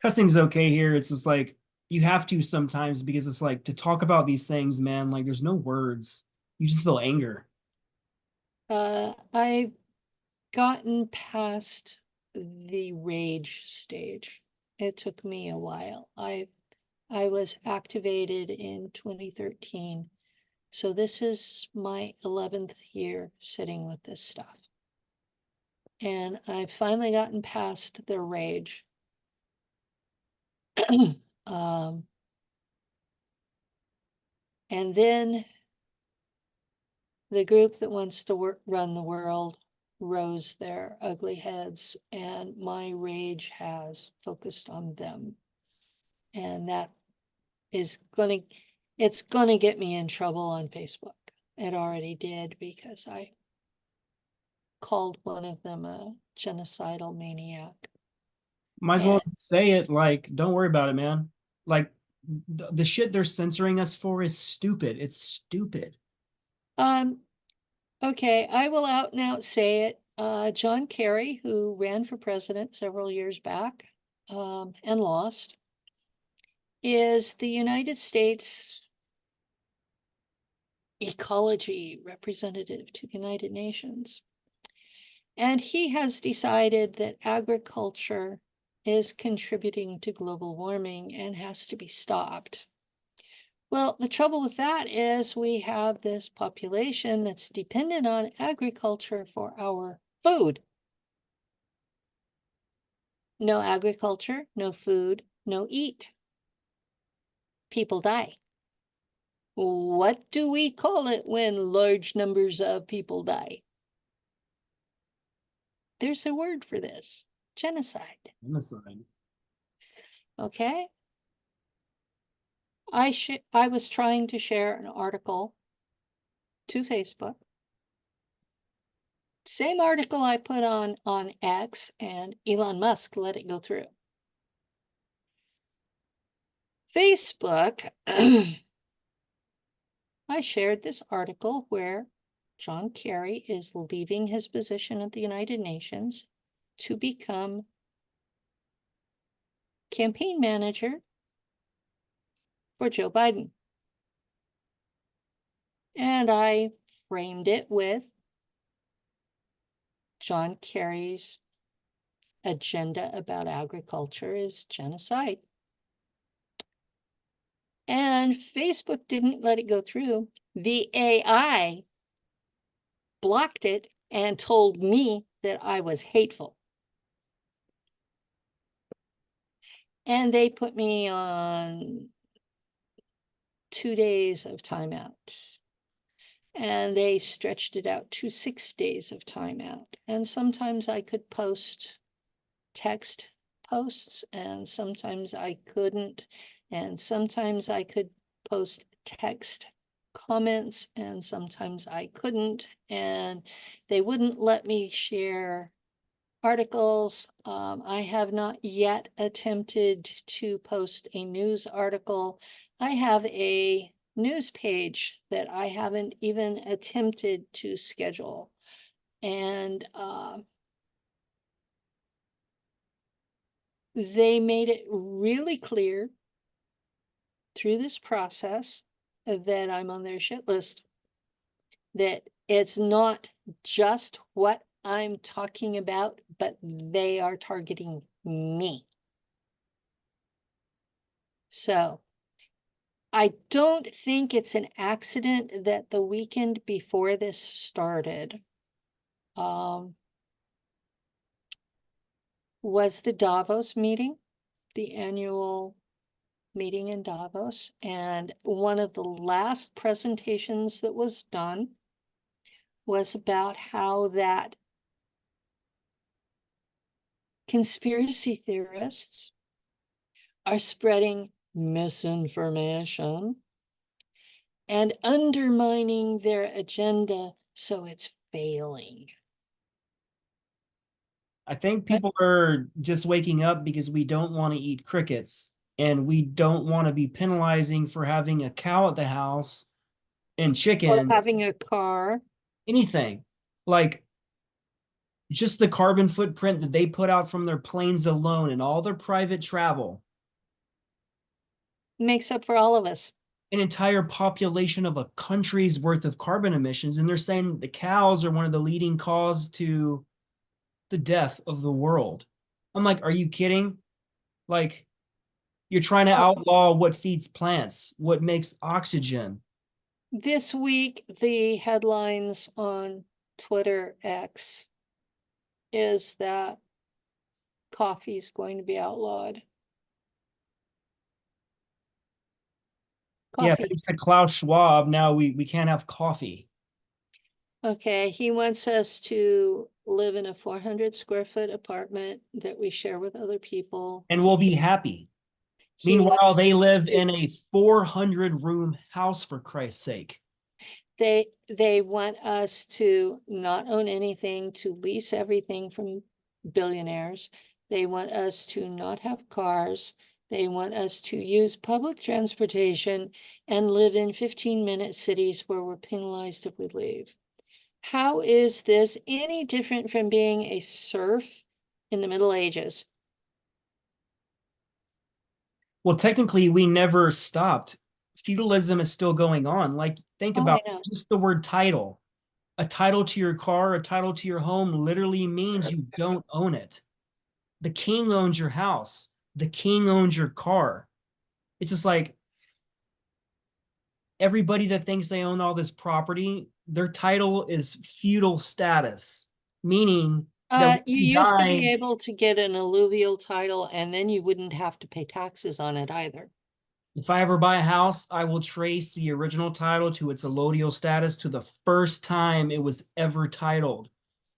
cussing's okay here. It's just like you have to sometimes because it's like to talk about these things, man, like there's no words. You just feel anger. I've gotten past the rage stage. It took me a while. I was activated in 2013. So this is my 11th year sitting with this stuff. And I've finally gotten past the rage. um, and then the group that wants to run the world rose their ugly heads, and my rage has focused on them. And that is going to, it's going to get me in trouble on Facebook. It already did because I called one of them a genocidal maniac. Might as well And say it. Like, don't worry about it, man. Like the shit they're censoring us for is stupid. It's stupid. um, okay, I will out and out say it. John Kerry, who ran for president several years back and lost, is the United States ecology representative to the United Nations. And he has decided that agriculture is contributing to global warming and has to be stopped. Well, the trouble with that is we have this population that's dependent on agriculture for our food. No agriculture, no food, no eat. People die. What do we call it when large numbers of people die? There's a word for this: genocide. Genocide. Okay? I was trying to share an article to Facebook. Same article I put on X, and Elon Musk let it go through. Facebook, I shared this article where John Kerry is leaving his position at the United Nations to become campaign manager for Joe Biden. And I framed it with John Kerry's agenda about agriculture is genocide. And Facebook didn't let it go through. The AI blocked it and told me that I was hateful. And they put me on 2 days of timeout. And they stretched it out to 6 days of timeout. And sometimes I could post text posts, and sometimes I couldn't. And sometimes I could post text comments and sometimes I couldn't, and they wouldn't let me share articles. I have not yet attempted to post a news article. I have a news page that I haven't even attempted to schedule. And they made it really clear through this process that I'm on their shit list, that it's not just what I'm talking about, but they are targeting me. So I don't think it's an accident that the weekend before this started was the Davos meeting, the annual meeting in Davos. And one of the last presentations that was done was about how that conspiracy theorists are spreading misinformation and undermining their agenda, so it's failing. I think people are just waking up because we don't want to eat crickets and we don't want to be penalizing for having a cow at the house and Or chickens, having a car. anything. Like just the carbon footprint that they put out from their planes alone and all their private travel. Makes up for all of us. An entire population of a country's worth of carbon emissions. And they're saying the cows are one of the leading cause to the death of the world. I'm like, are you kidding? Like, you're trying to outlaw what feeds plants, what makes oxygen. This week, the headlines on Twitter X is that coffee is going to be outlawed. Yeah, Coffee. thanks to Klaus Schwab, now we can't have coffee. Okay, he wants us to live in a 400 square foot apartment that we share with other people. And we'll be happy. He Meanwhile, wants they us live to, in a 400-room house, for Christ's sake. they want us to not own anything, to lease everything from billionaires. They want us to not have cars. They want us to use public transportation and live in 15-minute cities where we're penalized if we leave. How is this any different from being a serf in the Middle Ages? Well, technically, we never stopped. Feudalism is still going on. Like, think Oh, I about know. just the word title. A title to your car, a title to your home literally means you don't own it. The king owns your house, the king owns your car. It's just like everybody that thinks they own all this property, their title is feudal status, meaning that when You you used to be die, able to get an alluvial title and then you wouldn't have to pay taxes on it either. if I ever buy a house, I will trace the original title to its allodial status to the first time it was ever titled.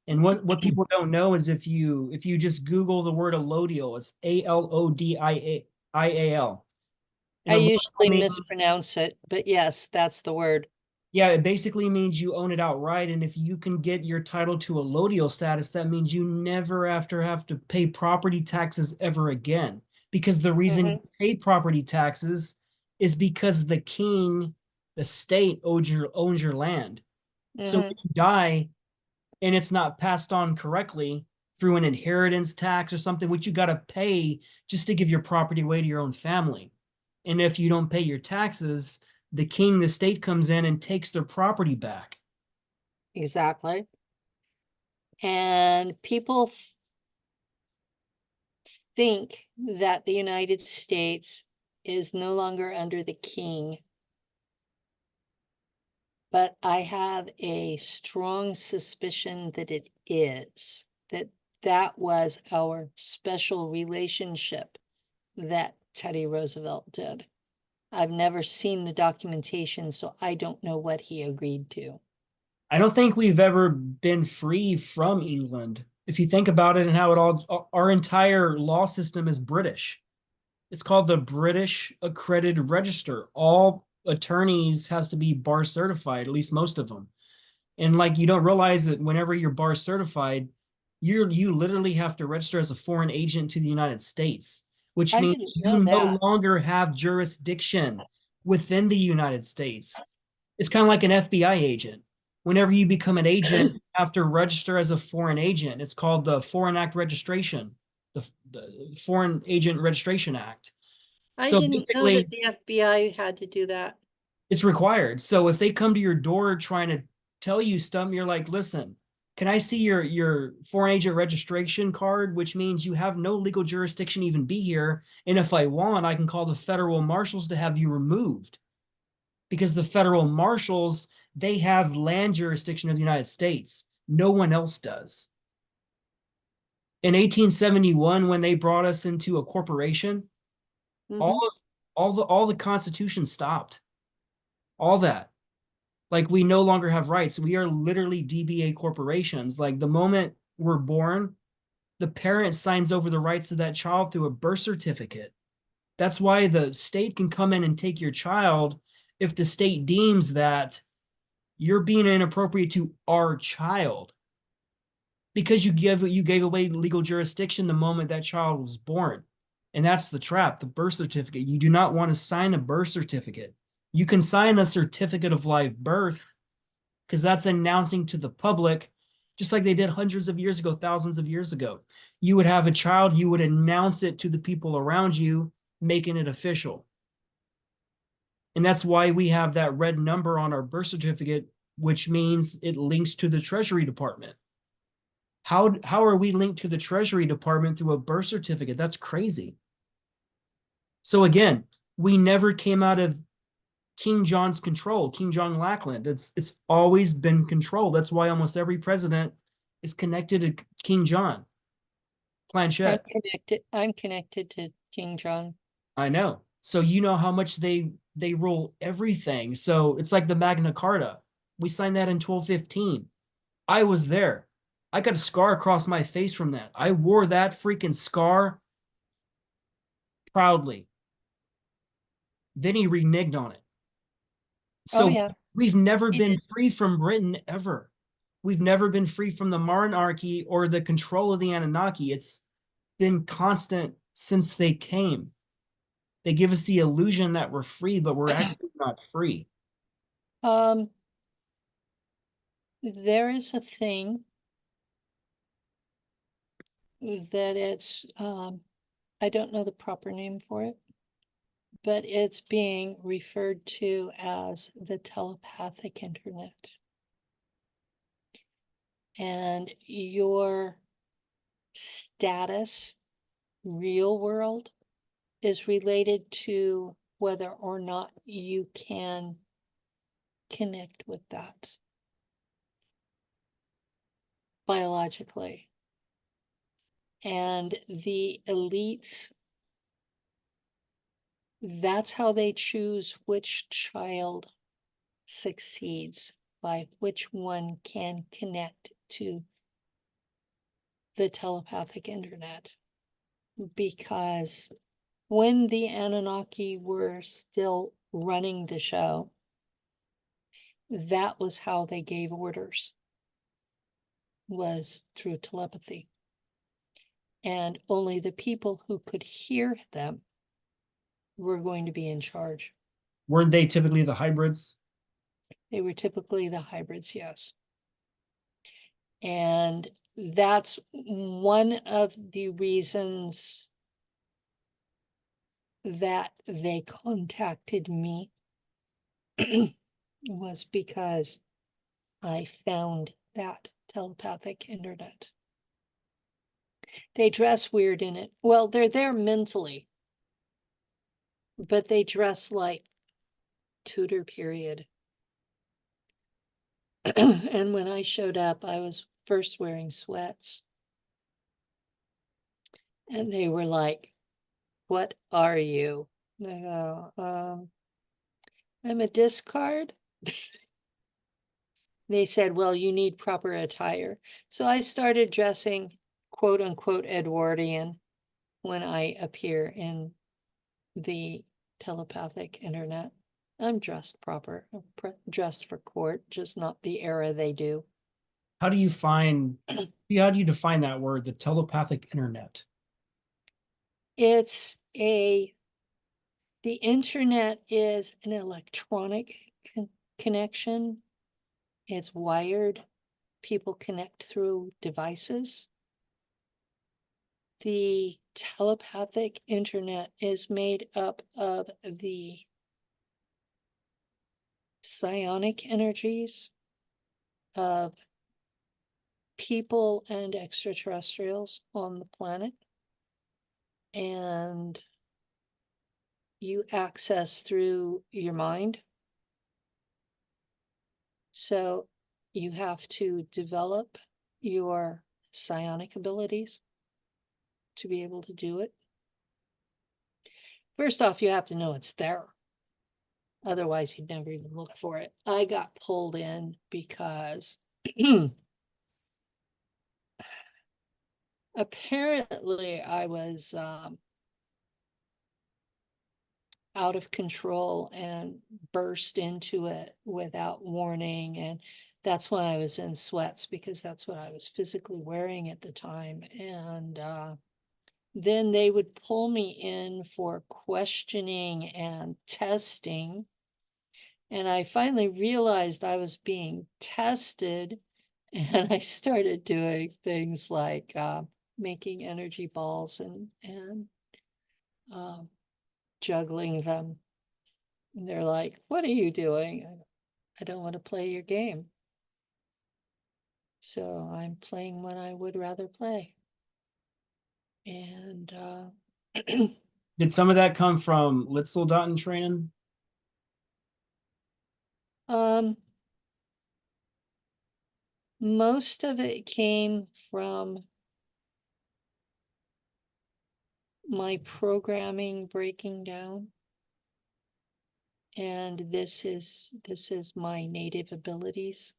And what people don't know is if you just Google the word allodial, it's Alodiial. And I allodial usually means, mispronounce it, but yes, that's the word. yeah, it basically means you own it outright. And if you can get your title to allodial status, that means you never after have to pay property taxes ever again. Because the reason you pay property taxes is because the king, the state owns your land. So Mm-hmm. if you die and it's not passed on correctly through an inheritance tax or something, which you got to pay just to give your property away to your own family. And if you don't pay your taxes, the king, the state comes in and takes their property back. Exactly. And people think that the United States is no longer under the king, but I have a strong suspicion that it is, that that was our special relationship that Teddy Roosevelt did. I've never seen the documentation, so I don't know what he agreed to. I don't think we've ever been free from England. If you think about it and how it all, our entire law system is British. It's called the British Accredited Register. All attorneys has to be bar certified, at least most of them. And like you don't realize that whenever you're bar certified, you literally have to register as a foreign agent to the United States, which I means didn't you know no that. longer have jurisdiction within the United States. It's kind of like an FBI agent. Whenever you become an agent, you have to register as a foreign agent. It's called the Foreign Act Registration, the Foreign Agent Registration Act. I So didn't know that basically, the FBI had to do that. it's required. So if they come to your door trying to tell you stuff, you're like, listen, can I see your foreign agent registration card, which means you have no legal jurisdiction to even be here. And if I want, I can call the federal marshals to have you removed because the federal marshals, they have land jurisdiction of the United States. No one else does. In 1871, when they brought us into a corporation, all Hmm. of all the Constitution stopped. All that. Like we no longer have rights. We are literally DBA corporations. Like the moment we're born, the parent signs over the rights of that child through a birth certificate. That's why the state can come in and take your child if the state deems that you're being inappropriate to our child because you gave away legal jurisdiction the moment that child was born. And that's the trap, the birth certificate. You do not want to sign a birth certificate. You can sign a certificate of live birth because that's announcing to the public, just like they did hundreds of years ago, thousands of years ago. You would have a child, you would announce it to the people around you, making it official. And that's why we have that red number on our birth certificate, which means it links to the Treasury Department. How are we linked to the Treasury Department through a birth certificate? That's crazy. So again, we never came out of King John's control, King John Lackland. It's always been controlled. That's why almost every president is connected to King John Planchette. I'm connected to King John. I know. So you know how much they rule everything. So it's like the Magna Carta. We signed that in 1215. I was there. I got a scar across my face from that. I wore that freaking scar proudly. Then he reneged on it. Oh So yeah, we've never he been did. free from Britain ever. We've never been free from the monarchy or the control of the Anunnaki. It's been constant since they came. They give us the illusion that we're free, but we're actually not free. Um, there is a thing that I don't know the proper name for it, but it's being referred to as the telepathic internet. And your status, real world, is related to whether or not you can connect with that biologically. And the elites, that's how they choose which child succeeds, by which one can connect to the telepathic internet. Because when the Anunnaki were still running the show, that was how they gave orders, was through telepathy. And only the people who could hear them were going to be in charge. Weren't they typically the hybrids? They were typically the hybrids, yes. And that's one of the reasons that they contacted me was because I found that telepathic internet. They dress weird in it. Well, they're there mentally, but they dress like Tudor period. And when I showed up, I was first wearing sweats. And they were like, "What are you?" And I go, "I'm a discard." They said, "Well, you need proper attire." So I started dressing quote unquote Edwardian when I appear in the telepathic internet. I'm dressed proper, I'm dressed for court, just not the era they do. How do you define that word, the telepathic internet? It's the internet is an electronic connection. It's wired. People connect through devices. The telepathic internet is made up of the psionic energies of people and extraterrestrials on the planet. And you access through your mind. So you have to develop your psionic abilities to be able to do it. First off, you have to know it's there. Otherwise, you'd never even look for it. I got pulled in because apparently I was out of control and burst into it without warning. And that's why I was in sweats, because that's what I was physically wearing at the time. And then they would pull me in for questioning and testing. And I finally realized I was being tested. And I started doing things like making energy balls and juggling them. And they're like, "What are you doing?" I don't want to play your game. So I'm playing what I would rather play. And Did some of that come from Litzeldaten training? Most of it came from my programming breaking down. And this is my native abilities.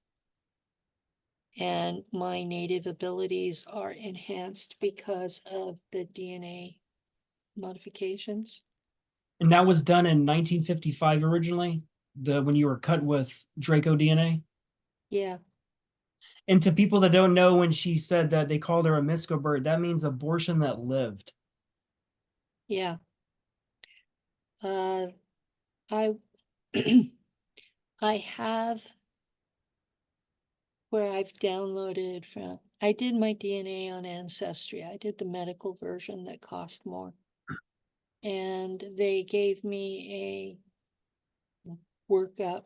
And my native abilities are enhanced because of the DNA modifications. And that was done in 1955 originally, when you were cut with Draco DNA. Yeah. And to people that don't know, when she said that they called her a Misco bird, that means abortion that lived. Yeah. I I have where I've downloaded from. I did my DNA on Ancestry. I did the medical version that cost more. And they gave me a workup.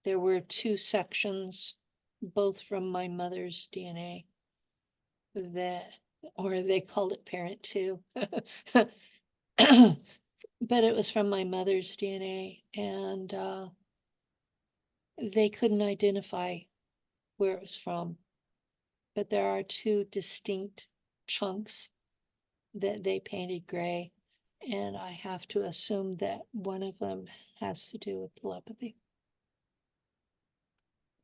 There were 2 sections, both from my mother's DNA, or they called it parent 2. But it was from my mother's DNA, and they couldn't identify where it was from. But there are 2 distinct chunks that they painted gray, and I have to assume that one of them has to do with telepathy.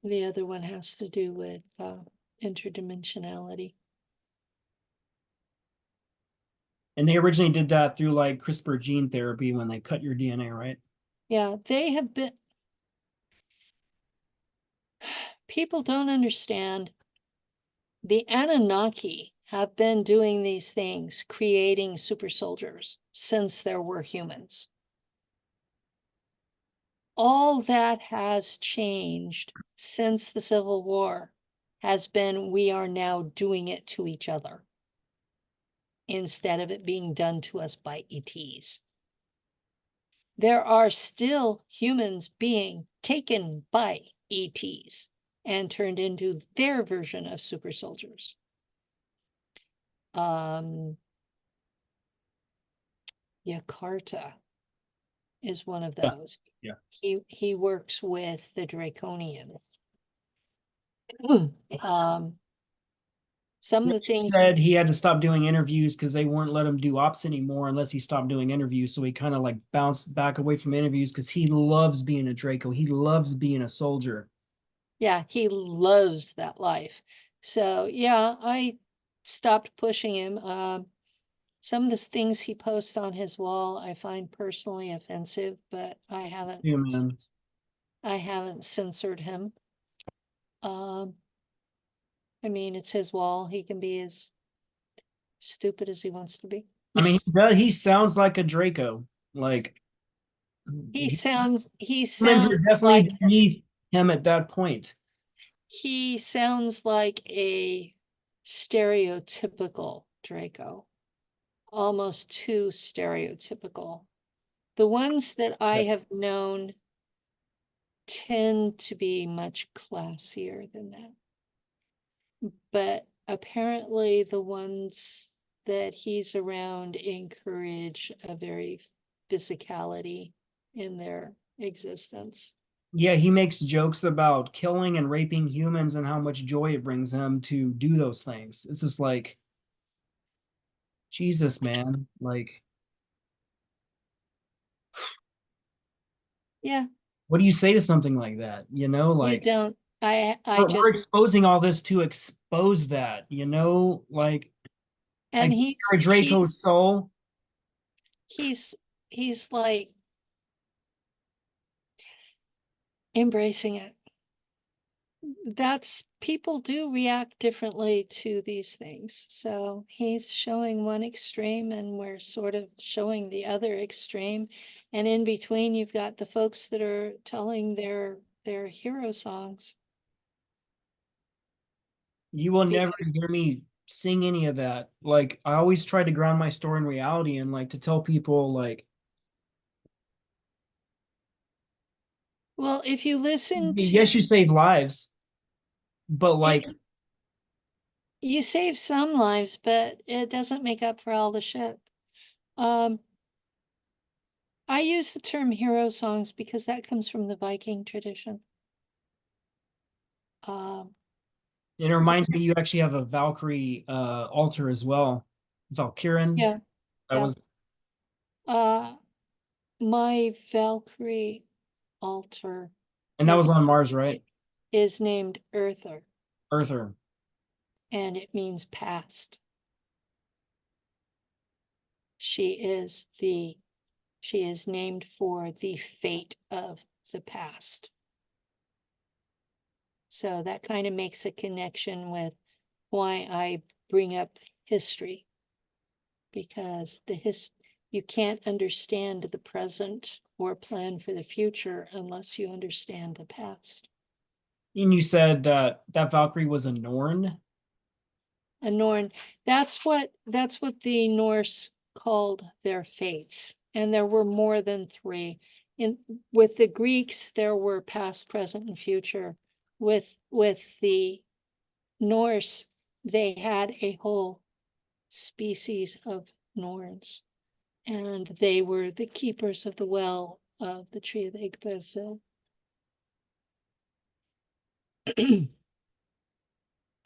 The other one has to do with interdimensionality. And they originally did that through like CRISPR gene therapy when they cut your DNA, right? Yeah, they have been. People don't understand. The Anunnaki have been doing these things, creating super soldiers, since there were humans. All that has changed since the Civil War has been we are now doing it to each other instead of it being done to us by ETs. There are still humans being taken by ETs and turned into their version of super soldiers. Yakarta is one of those. Yeah. He works with the Draconians. Some of the He things. said he had to stop doing interviews because they wouldn't let him do ops anymore unless he stopped doing interviews. So he kind of like bounced back away from interviews because he loves being a Draco. He loves being a soldier. Yeah, he loves that life. So yeah, I stopped pushing him. some of the things he posts on his wall I find personally offensive, but Yeah, man. I haven't censored him. I mean, it's his wall. He can be as stupid as he wants to be. I mean, he sounds like a Draco. Like He humans are sounds definitely like beneath him at that point. he sounds like a stereotypical Draco, almost too stereotypical. The ones that I Yeah. have known tend to be much classier than that. But apparently the ones that he's around encourage a very physicality in their existence. Yeah, he makes jokes about killing and raping humans and how much joy it brings him to do those things. It's just like, Jesus, man. Like, Yeah, what do you say to something like that? you Like don't. I we're just exposing all this to expose that, like and I he's hear Draco's soul. he's he's like embracing it. That's people do react differently to these things. So he's showing one extreme and we're sort of showing the other extreme. And in between you've got the folks that are telling their hero songs. You will never Because, hear me sing any of that. Like I always try to ground my story in reality and like to tell people like well, if you listen to yes, you save lives, but it, like you save some lives, but it doesn't make up for all the shit. Um, I use the term hero songs because that comes from the Viking tradition. Um, it reminds me you actually have a Valkyrie altar as well. Valkyrin. yeah, That yeah. was Uh, my Valkyrie altar and that was is on Mars, right? is named Earther, Earther. and it means past. She is the she is named for the fate of the past. So that kind of makes a connection with why I bring up history, because you can't understand the present or plan for the future unless you understand the past. And you said that that Valkyrie was a Norn. A Norn, that's what the Norse called their fates. And there were more than three. In with the Greeks, there were past, present, and future. With the Norse, they had a whole species of Norns, and they were the keepers of the well of the tree of Yggdrasil.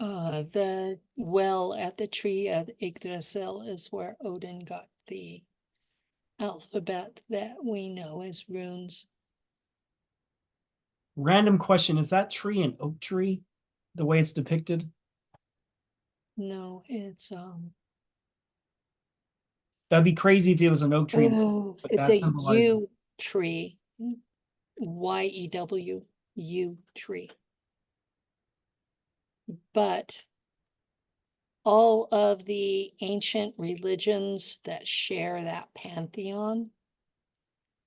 The well at the tree of Yggdrasil is where Odin got the alphabet that we know as runes. Random question: is that tree an oak tree? The way it's depicted? No, it's That'd be crazy if it was an oak tree, oh, but it's a that symbolizes. yew tree. Yew yew tree. But all of the ancient religions that share that pantheon,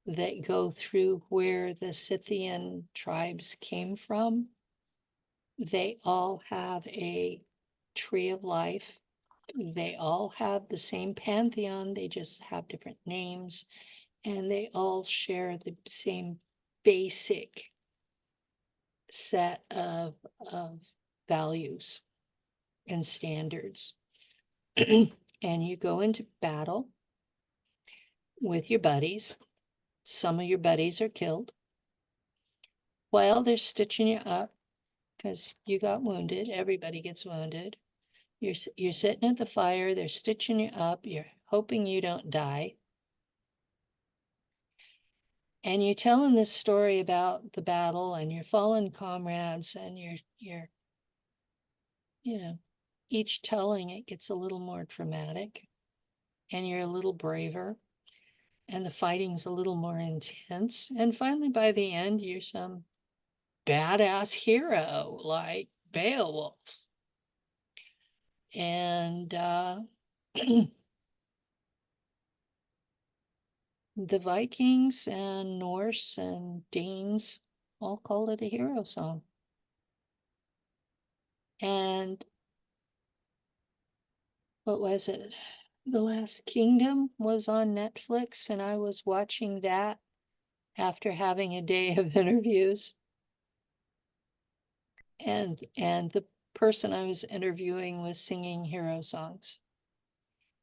that go through where the Scythian tribes came from, they all have a tree of life. They all have the same pantheon, they just have different names, and they all share the same basic set of values and standards. And you go into battle with your buddies. Some of your buddies are killed while they're stitching you up because you got wounded. Everybody gets wounded. You're sitting at the fire. They're stitching you up. You're hoping you don't die. And you're telling this story about the battle and your fallen comrades, and you're you know each telling it gets a little more dramatic. and you're a little braver, and the fighting's a little more intense. And finally, by the end, you're some badass hero like Beowulf. And the Vikings and Norse and Danes all called it a hero song. And what was it? The Last Kingdom was on Netflix, and I was watching that after having a day of interviews. And the person I was interviewing was singing hero songs.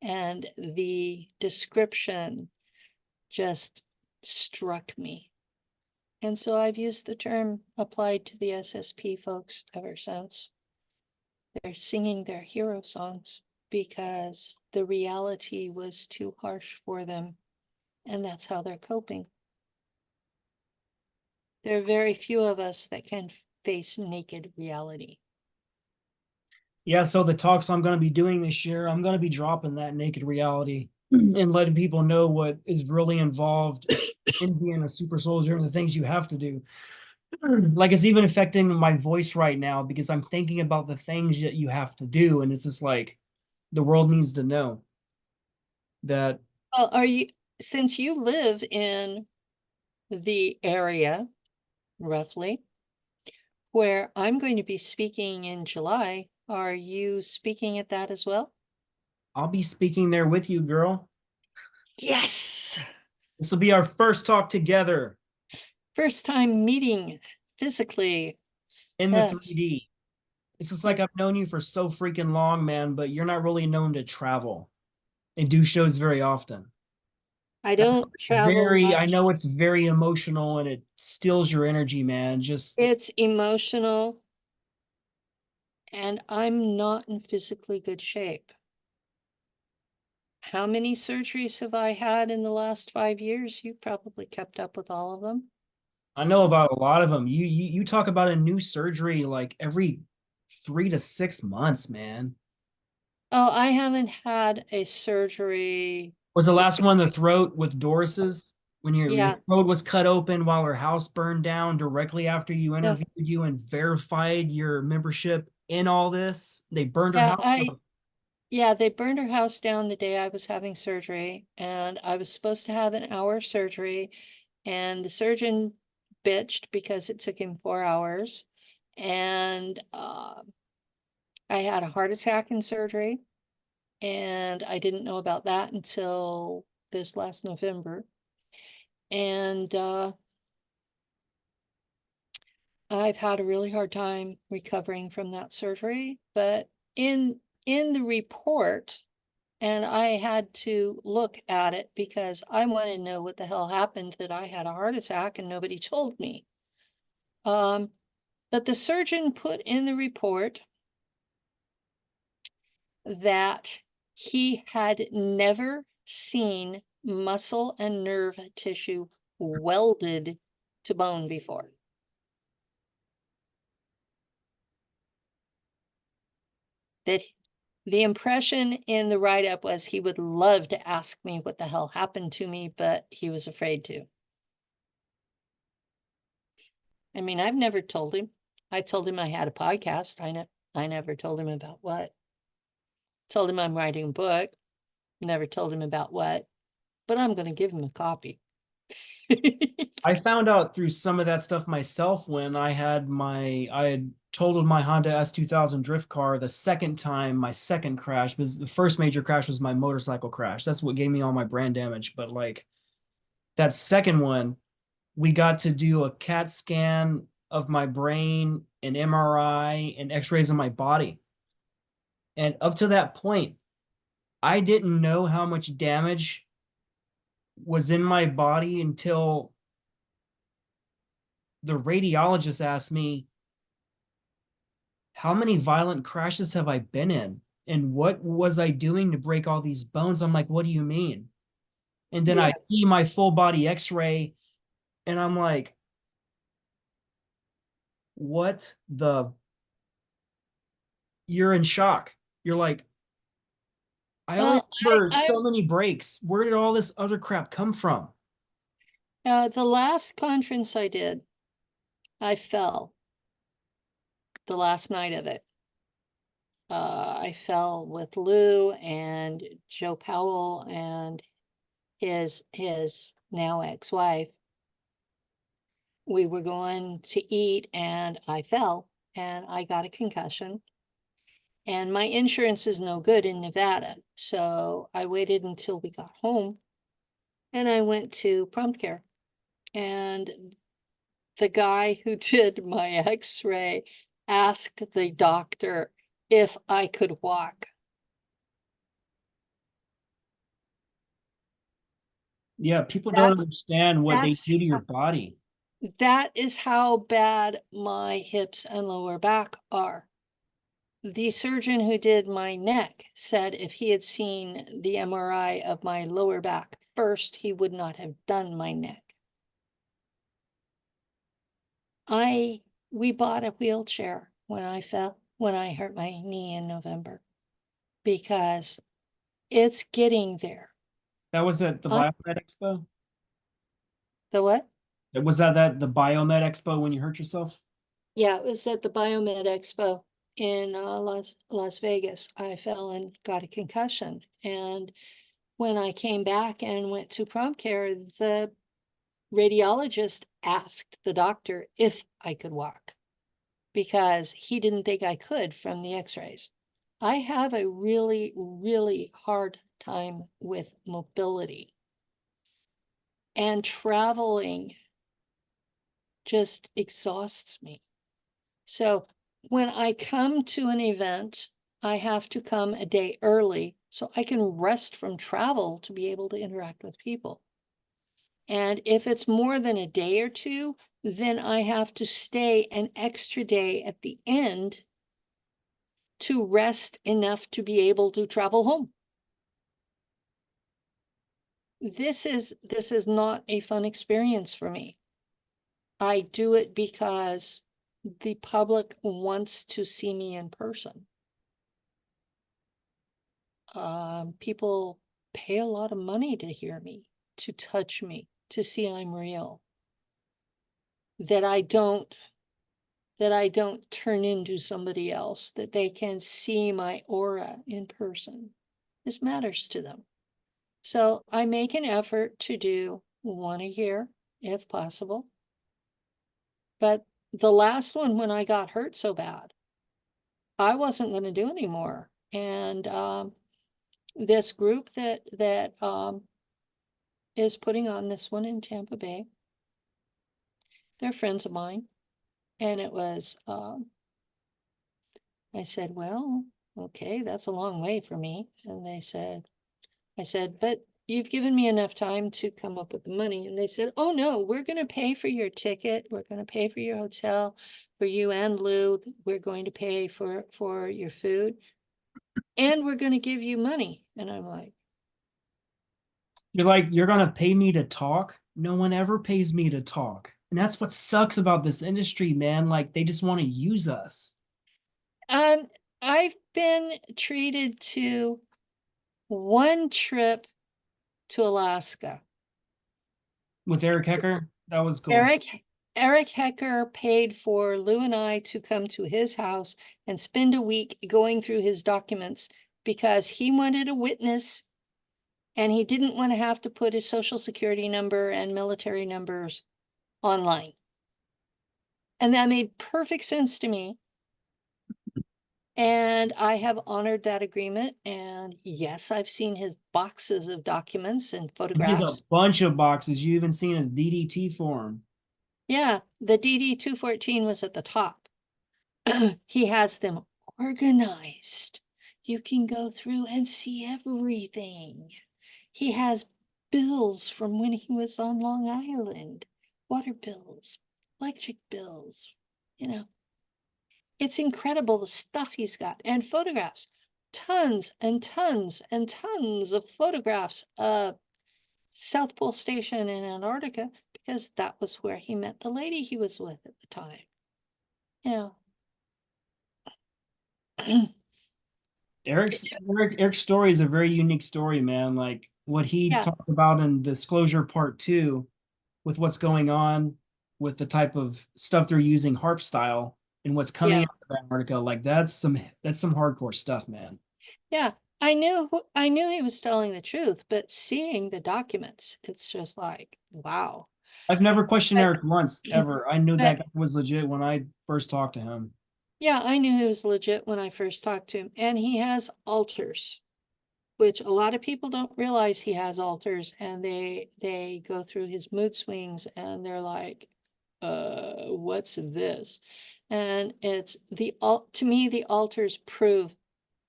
And the description just struck me. And so I've used the term applied to the SSP folks ever since. They're singing their hero songs because the reality was too harsh for them, and that's how they're coping. There are very few of us that can face naked reality. Yeah, so the talks I'm going to be doing this year, I'm going to be dropping that naked reality and letting people know what is really involved in being a super soldier and the things you have to do. Like it's even affecting my voice right now because I'm thinking about the things that you have to do, and it's just like the world needs to know that. Well, since you live in the area, roughly, where I'm going to be speaking in July, are you speaking at that as well? I'll be speaking there with you, girl. Yes! This will be our first talk together First time meeting physically. in the Yes. 3D. It's just like I've known you for so freaking long, man, but you're not really known to travel and do shows very often. I don't It's travel very, I much. know it's very emotional and it steals your energy, man. Just, It's emotional, and I'm not in physically good shape. How many surgeries have I had in the last 5 years? You probably kept up with all of them. I know about a lot of them. You talk about a new surgery like every 3 to 6 months, man. Oh, I haven't had a surgery. Was the last one the throat with Doris's when your Yeah, throat was cut open while her house burned down directly after you yeah, interviewed you and verified your membership in all this? They burned her yeah. house up. Yeah, they burned her house down the day I was having surgery, and I was supposed to have an hour surgery, and the surgeon bitched because it took him 4 hours, and I had a heart attack in surgery, and I didn't know about that until this last November. And I've had a really hard time recovering from that surgery, but in the report, and I had to look at it because I wanted to know what the hell happened that I had a heart attack and nobody told me. But the surgeon put in the report that he had never seen muscle and nerve tissue welded to bone before. That the impression in the write-up was he would love to ask me what the hell happened to me, but he was afraid to. I mean, I've never told him. I told him I had a podcast. I never told him about what. Told him I'm writing a book. Never told him about what, but I'm going to give him a copy. I found out through some of that stuff myself when I had totaled my Honda S2000 drift car the second time, my second crash, because the first major crash was my motorcycle crash. That's what gave me all my brain damage. But like that second one, we got to do a CAT scan of my brain, an MRI, and x-rays of my body. And up to that point, I didn't know how much damage was in my body until the radiologist asked me, how many violent crashes have I been in? And what was I doing to break all these bones? I'm like, what do you mean? And then I Yeah, see my full body x-ray and I'm like, what the? You're in shock. You're like, I only Well, remember I so many breaks. Where did all this other crap come from? the last conference I did, I fell the last night of it. I fell with Lou and Joe Powell and his now ex-wife. We were going to eat and I fell and I got a concussion. And my insurance is no good in Nevada. So I waited until we got home and I went to prompt care. And the guy who did my x-ray asked the doctor if I could walk. Yeah, people don't That's understand what they that's do to your body. that is how bad my hips and lower back are. The surgeon who did my neck said if he had seen the MRI of my lower back first, he would not have done my neck. We bought a wheelchair when I hurt my knee in November because it's getting there. That was at the I Biomed Expo? The what? Was that the Biomed Expo when you hurt yourself? Yeah, it was at the Biomed Expo in Las Vegas. I fell and got a concussion. And when I came back and went to prompt care, the radiologist asked the doctor if I could walk because he didn't think I could from the x-rays. I have a really, really hard time with mobility, and traveling just exhausts me. So when I come to an event, I have to come a day early so I can rest from travel to be able to interact with people. And if it's more than a day or two, then I have to stay an extra day at the end to rest enough to be able to travel home. This is not a fun experience for me. I do it because the public wants to see me in person. People pay a lot of money to hear me, to touch me, to see I'm real. That I don't turn into somebody else, that they can see my aura in person. This matters to them. So I make an effort to do one a year if possible. But the last one, when I got hurt so bad, I wasn't going to do anymore. And this group that is putting on this one in Tampa Bay, they're friends of mine. And it was, I said, well, okay, that's a long way for me. And I said, but you've given me enough time to come up with the money. And they said, oh no, we're going to pay for your ticket. We're going to pay for your hotel for you and Lou. We're going to pay for your food and we're going to give you money. And I'm like, You're like, you're gonna pay me to talk? No one ever pays me to talk. And that's what sucks about this industry, man. Like they just want to use us. um, I've been treated to one trip to Alaska. With Eric Hecker, that was cool. Eric Eric Hecker paid for Lou and I to come to his house and spend a week going through his documents because he wanted a witness and he didn't want to have to put his social security number and military numbers online. And that made perfect sense to me. And I have honored that agreement. And yes, I've seen his boxes of documents and He has a photographs. bunch of boxes. You even seen his DDT form. Yeah, the DD 214 was at the top. He has them organized. You can go through and see everything. He has bills from when he was on Long Island, water bills, electric bills, you know. It's incredible the stuff he's got, and photographs. Tons and tons and tons of photographs of South Pole Station in Antarctica because that was where he met the lady he was with at the time. You know, Eric's story is a very unique story, man. Like what he Yeah, talked about in Disclosure Part 2 with what's going on with the type of stuff they're using harp style and what's coming yeah, out of Antarctica, like that's some hardcore stuff, man. yeah. I knew he was telling the truth, but seeing the documents, it's just like, wow. I've never questioned But Eric once ever. I knew that but guy was legit when I first talked to him. yeah, I knew he was legit when I first talked to him, and he has alters, which a lot of people don't realize he has alters, and they go through his mood swings and they're like, what's this? And it's to me, the alters prove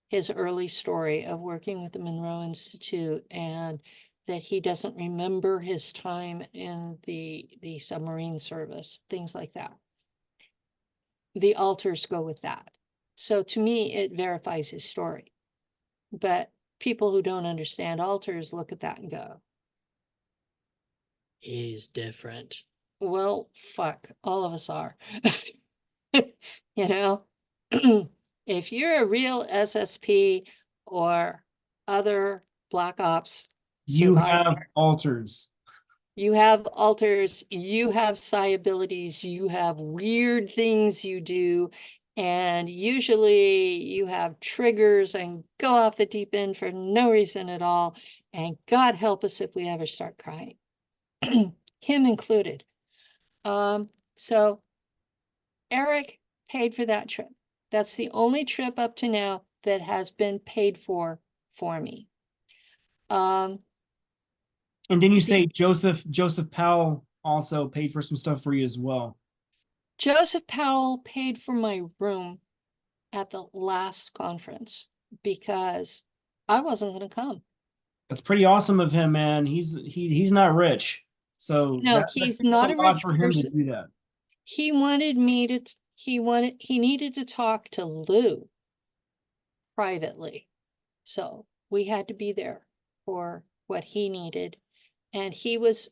his early story of working with the Monroe Institute, and that he doesn't remember his time in the submarine service, things like that. The alters go with that. So to me, it verifies his story. But people who don't understand alters look at that and go, he's different. Well, fuck, all of us are. You know, if you're a real SSP or other Black Ops You survivor, have alters. you have alters, you have psi abilities, you have weird things you do, and usually you have triggers and go off the deep end for no reason at all. And God help us if we ever start crying, him included. So Eric paid for that trip. That's the only trip up to now that has been paid for me. Um, And then you the say Joseph Powell also paid for some stuff for you as well. Joseph Powell paid for my room at the last conference because I wasn't going to come. That's pretty awesome of him, man. He's not rich, so No, that he's speaks a not a lot rich for him to person. do that. He wanted me to, he needed to talk to Lou privately. So we had to be there for what he needed. And he was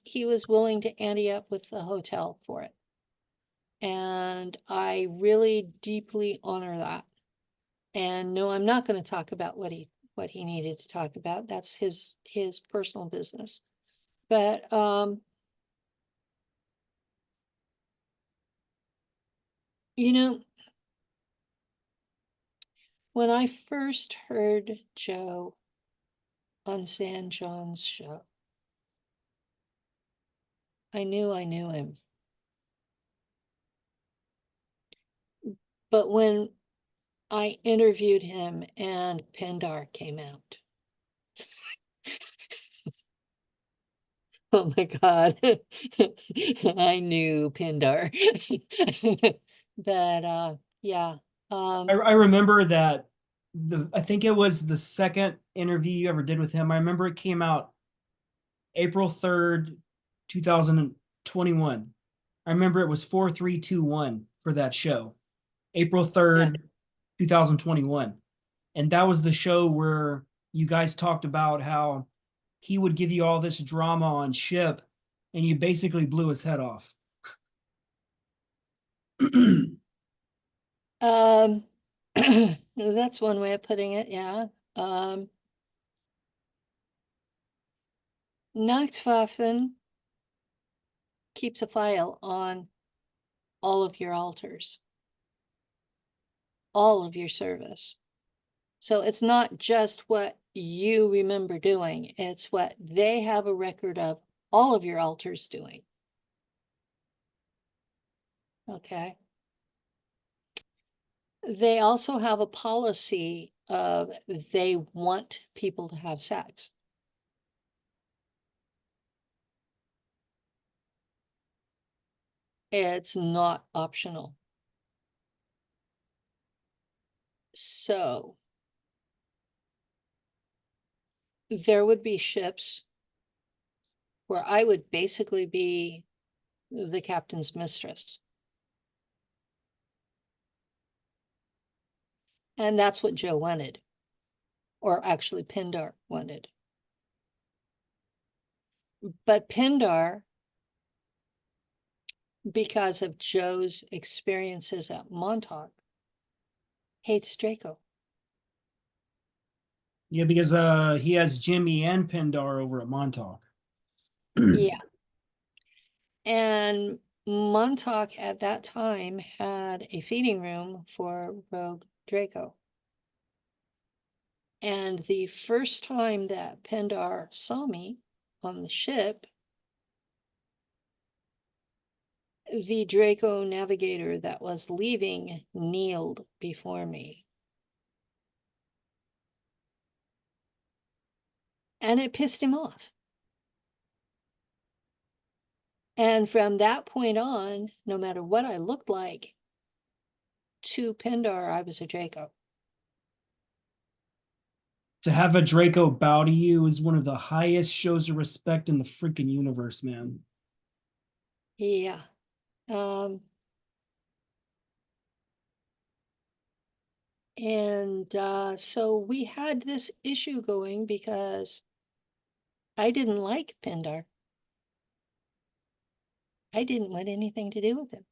willing to ante up with the hotel for it. And I really deeply honor that. And no, I'm not going to talk about what he needed to talk about. That's his personal business. But you know, when I first heard Joe on San John's show, I knew him. But when I interviewed him and Pindar came out, oh my God, I knew Pindar. But yeah, I remember that I think it was the second interview you ever did with him. I remember it came out April 3rd, 2021. I remember it was 4321 for that show. April yeah. 3rd, 2021. And that was the show where you guys talked about how he would give you all this drama on ship and you basically blew his head off. Um, that's one way of putting it, yeah. Um, Nacht Waffen keeps a file on all of your altars, all of your service. So it's not just what you remember doing, it's what they have a record of all of your altars doing. Okay. They also have a policy of they want people to have sex. It's not optional. So there would be ships where I would basically be the captain's mistress. And that's what Joe wanted, or actually Pindar wanted. But Pindar, because of Joe's experiences at Montauk, hates Draco. Yeah, because he has Jimmy and Pindar over at Montauk. Yeah. And Montauk at that time had a feeding room for rogue Draco. And the first time that Pindar saw me on the ship, the Draco navigator that was leaving kneeled before me. And it pissed him off. And from that point on, no matter what I looked like, to Pindar, I was a Draco. To have a Draco bow to you is one of the highest shows of respect in the freaking universe, man. Yeah. So we had this issue going because I didn't like Pindar. I didn't want anything to do with him.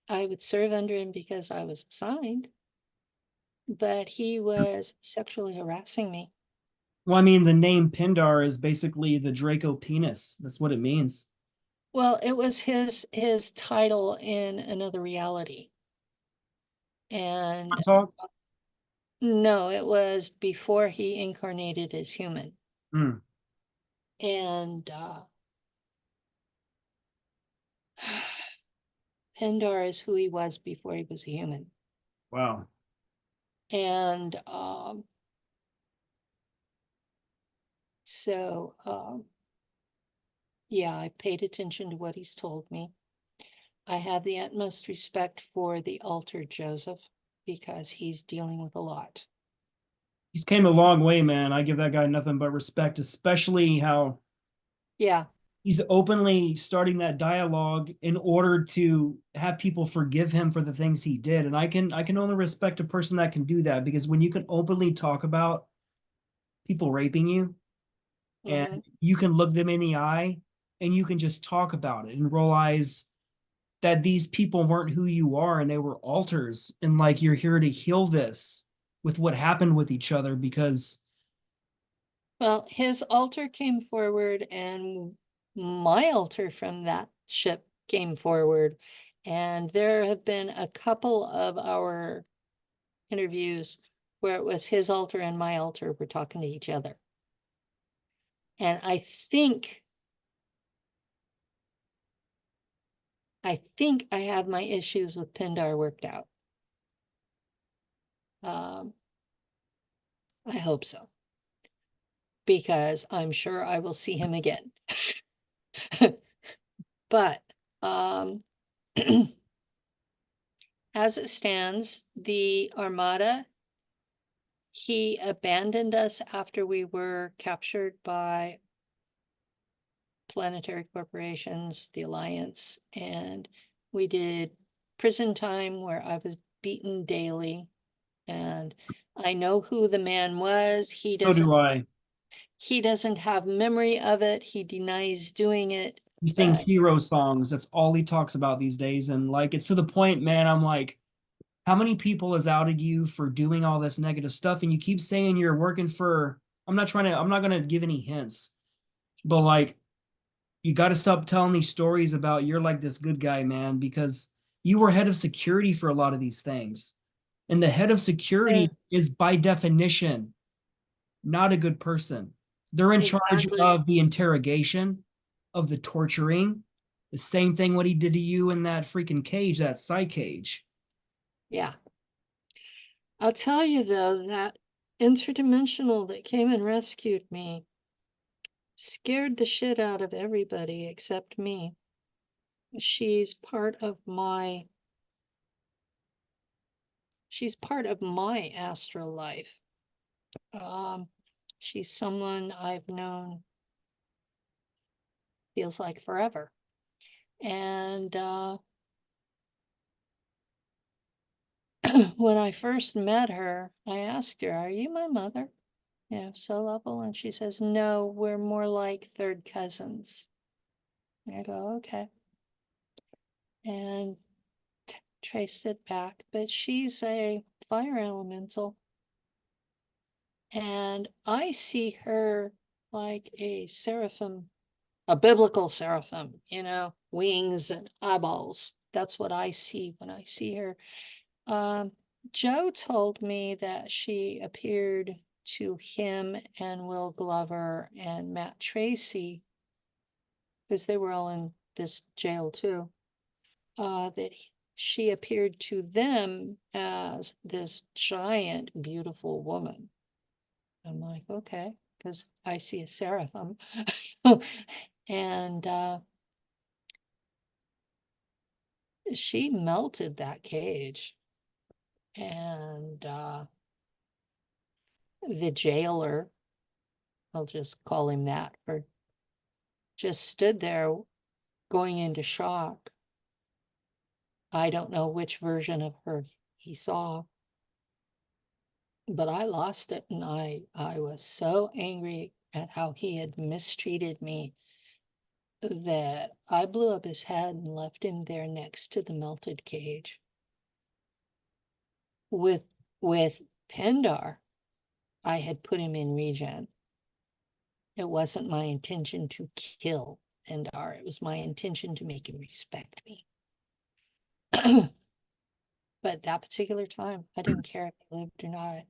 I would serve under him because I was assigned, but he was sexually harassing me. Well, I mean, the name Pindar is basically the Draco penis. That's what it means. Well, it was his title in another reality. And Montauk? no, it was before he incarnated as human. Hmm. And Pindar is who he was before he was a human. Wow. And so, yeah, I paid attention to what he's told me. I have the utmost respect for the altered Joseph because he's dealing with a lot. He's came a long way, man. I give that guy nothing but respect, especially how Yeah. he's openly starting that dialogue in order to have people forgive him for the things he did. And I can only respect a person that can do that, because when you can openly talk about people raping you and Mm-hmm. you can look them in the eye and you can just talk about it and realize that these people weren't who you are and they were alters, and like you're here to heal this with what happened with each other. Because Well, his altar came forward, and my altar from that ship came forward. And there have been a couple of our interviews where it was his altar and my altar were talking to each other. And I think I have my issues with Pindar worked out. Um, I hope so, because I'm sure I will see him again. But as it stands, the Armada, he abandoned us after we were captured by planetary corporations, the Alliance, and we did prison time where I was beaten daily. And I know who the man was. so do I. He doesn't have memory of it. He denies doing it, He sings but hero songs. That's all he talks about these days. And like, it's to the point, man, I'm like, how many people has outed you for doing all this negative stuff? And you keep saying you're working for, I'm not going to give any hints, but like, you got to stop telling these stories about you're like this good guy, man, because you were head of security for a lot of these things. And the head of yeah, security is by definition not a good person. They're in charge exactly. of the interrogation, of the torturing. The same thing what he did to you in that freaking cage, that psych cage. Yeah. I'll tell you though, that interdimensional that came and rescued me scared the shit out of everybody except me. She's part of my she's part of my astral life. Um, she's someone I've known feels like forever. And when I first met her, I asked her, "Are you my mother?" So level. And she says, "No, we're more like third cousins." I go, "Okay." And traced it back. But she's a fire elemental. And I see her like a seraphim, a biblical seraphim, wings and eyeballs. That's what I see when I see her. Um, Joe told me that she appeared to him and Will Glover and Matt Tracy, because they were all in this jail too, that she appeared to them as this giant, beautiful woman. I'm like, okay, because I see a seraphim. And she melted that cage. And the jailer, I'll just call him that, for just stood there going into shock. I don't know which version of her he saw, but I lost it, and I was so angry at how he had mistreated me that I blew up his head and left him there next to the melted cage. With Pendar, I had put him in regen. It wasn't my intention to kill Pendar. It was my intention to make him respect me. But that particular time, I didn't care if he lived or not.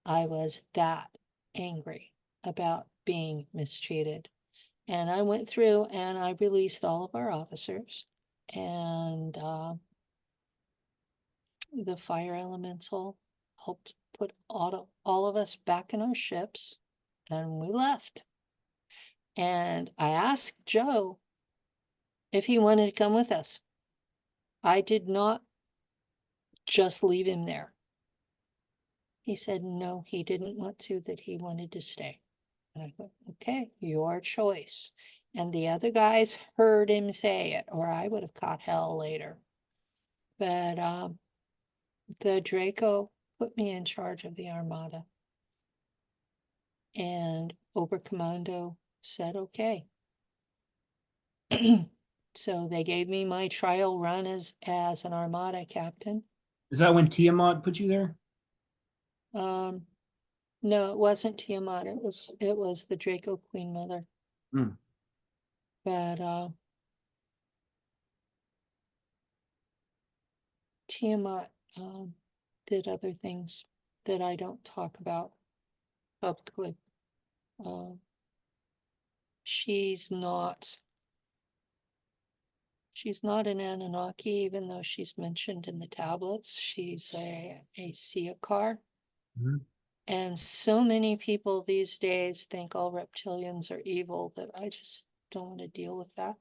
I was that angry about being mistreated. And I went through and I released all of our officers, and the fire elemental helped put all of us back in our ships, and we left. And I asked Joe if he wanted to come with us. I did not just leave him there. He said no, he didn't want to, that he wanted to stay. And I thought, okay, your choice. And the other guys heard him say it, or I would have caught hell later. But the Draco put me in charge of the Armada. And Oberkommando said, okay. So they gave me my trial run as an Armada captain. Is that when Tiamat put you there? No, it wasn't Tiamat. It was the Draco Queen Mother. Mm. But Tiamat did other things that I don't talk about publicly. She's not an Anunnaki, even though she's mentioned in the tablets. She's a Siakar. Mm-hmm. And so many people these days think all reptilians are evil that I just don't want to deal with that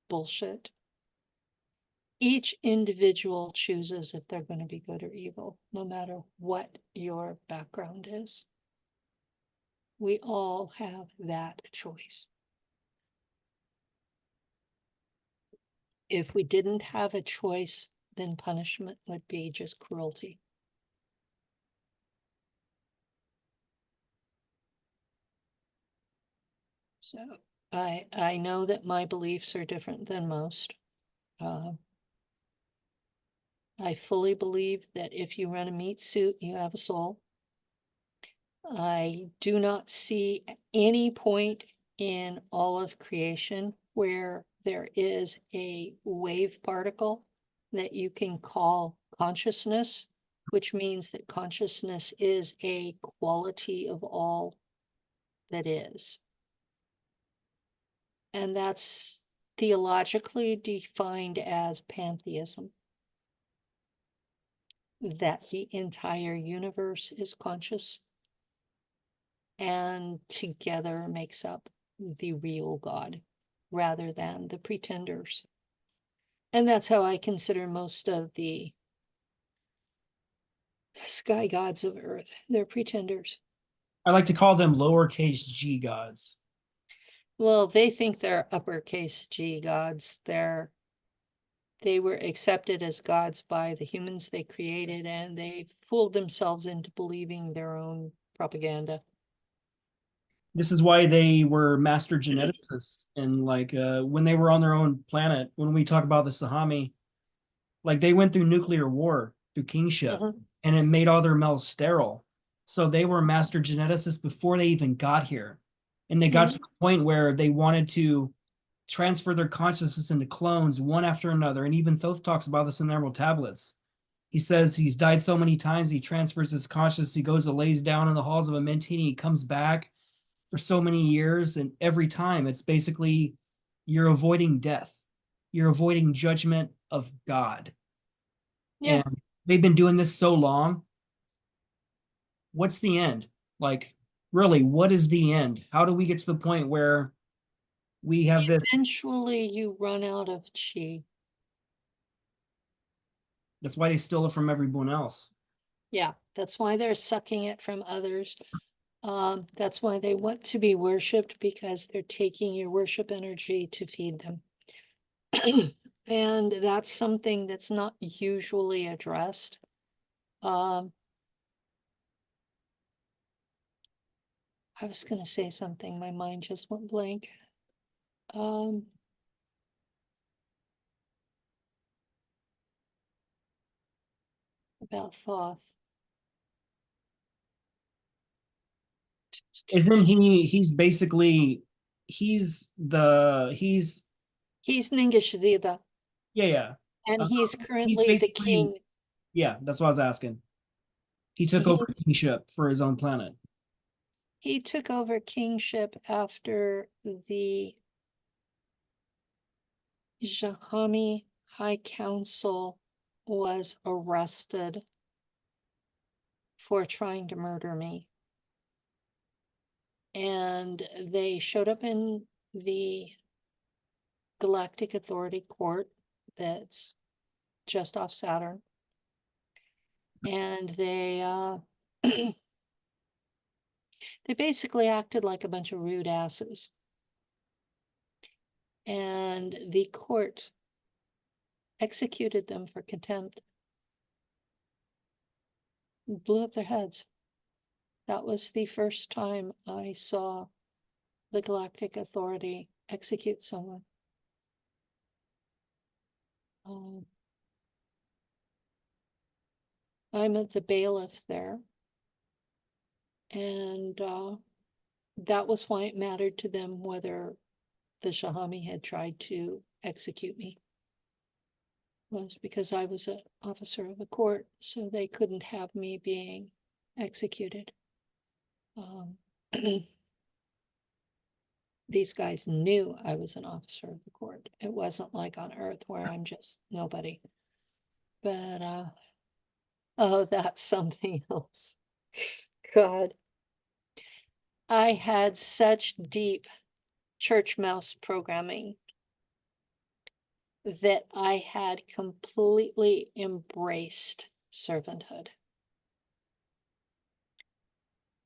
bullshit. Each individual chooses if they're going to be good or evil, no matter what your background is. We all have that choice. If we didn't have a choice, then punishment would be just cruelty. So I know that my beliefs are different than most. I fully believe that if you run a meat suit, you have a soul. I do not see any point in all of creation where there is a wave particle that you can call consciousness, which means that consciousness is a quality of all that is. And that's theologically defined as pantheism, that the entire universe is conscious and together makes up the real God rather than the pretenders. And that's how I consider most of the sky gods of Earth. They're pretenders. I like to call them lowercase g gods. Well, they think they're uppercase G gods. They were accepted as gods by the humans they created, and they fooled themselves into believing their own propaganda. This is why they were master geneticists, and like when they were on their own planet, when we talk about the Sahami, like they went through nuclear war through kingship, and it made all their males sterile. So they were master geneticists before they even got here. And they got to the point where they wanted to transfer their consciousness into clones one after another. And even Thoth talks about this in the Emerald Tablets. He says he's died so many times, he transfers his consciousness, he goes and lays down in the halls of Amenti, he comes back for so many years. And every time it's basically you're avoiding death, you're avoiding judgment of God. Yeah. And they've been doing this so long. What's the end? Like, really, what is the end? How do we get to the point where we have this? Eventually you run out of chi. That's why they steal it from everyone else. Yeah, that's why they're sucking it from others. That's why they want to be worshipped, because they're taking your worship energy to feed them. And that's something that's not usually addressed. I was going to say something, my mind just went blank. About Thoth. Isn't he's basically he's He's Ningishzida, yeah, yeah. and he's He's currently the basically king. yeah, that's what I was asking. He took He over kingship for his own planet. he took over kingship after the Jahami High Council was arrested for trying to murder me. And they showed up in the Galactic Authority Court that's just off Saturn. And they they basically acted like a bunch of rude asses. And the court executed them for contempt. Blew up their heads. That was the first time I saw the Galactic Authority execute someone. I'm at the bailiff there, and that was why it mattered to them whether the Shahami had tried to execute me. Was because I was an officer of the court, so they couldn't have me being executed. These guys knew I was an officer of the court. It wasn't like on Earth where I'm just nobody. But oh, that's something else. God. I had such deep church mouse programming that I had completely embraced servanthood.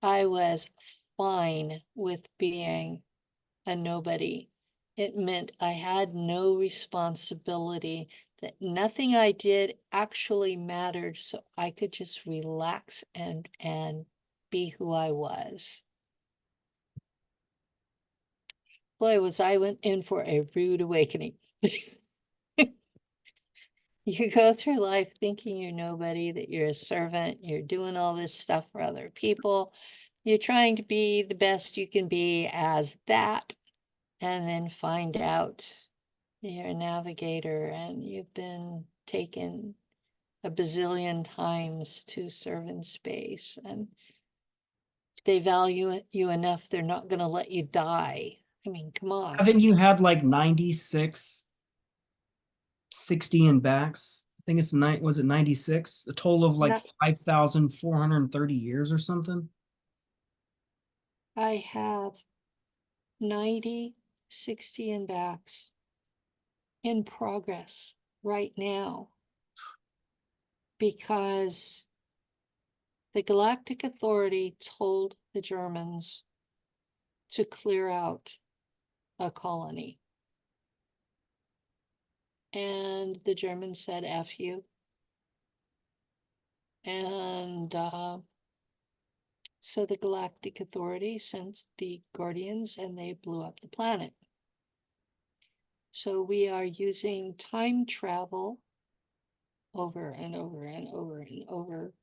I was fine with being a nobody. It meant I had no responsibility, that nothing I did actually mattered, so I could just relax and be who I was. Boy, was I went in for a rude awakening. You go through life thinking you're nobody, that you're a servant, you're doing all this stuff for other people. You're trying to be the best you can be as that, and then find out you're a navigator and you've been taken a bazillion times to serve in space, and they value you enough, they're not going to let you die. I mean, come on. Haven't you had like 96, 60 in backs? I think it's was it 96? A total of like 5,430 years or something. I have 90, 60 in backs in progress right now, because the Galactic Authority told the Germans to clear out a colony. And the Germans said, F you. And so the Galactic Authority sent the Guardians and they blew up the planet. So we are using time travel over and over and over and over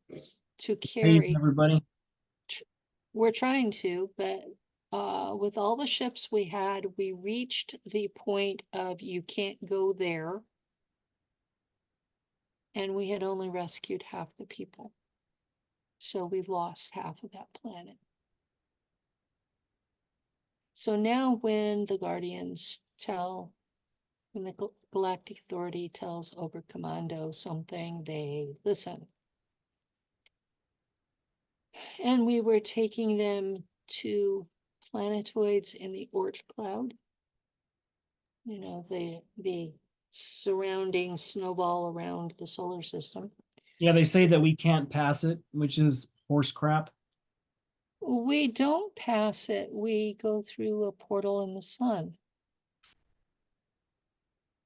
to Hey, carry everybody. we're trying to, but with all the ships we had, we reached the point of you can't go there. And we had only rescued half the people. So we've lost half of that planet. So now when the Guardians when the Galactic Authority tells Oberkommando something, they listen. And we were taking them to planetoids in the Oort cloud. You know, the surrounding snowball around the solar system. Yeah, they say that we can't pass it, which is horse crap. We don't pass it. We go through a portal in the sun.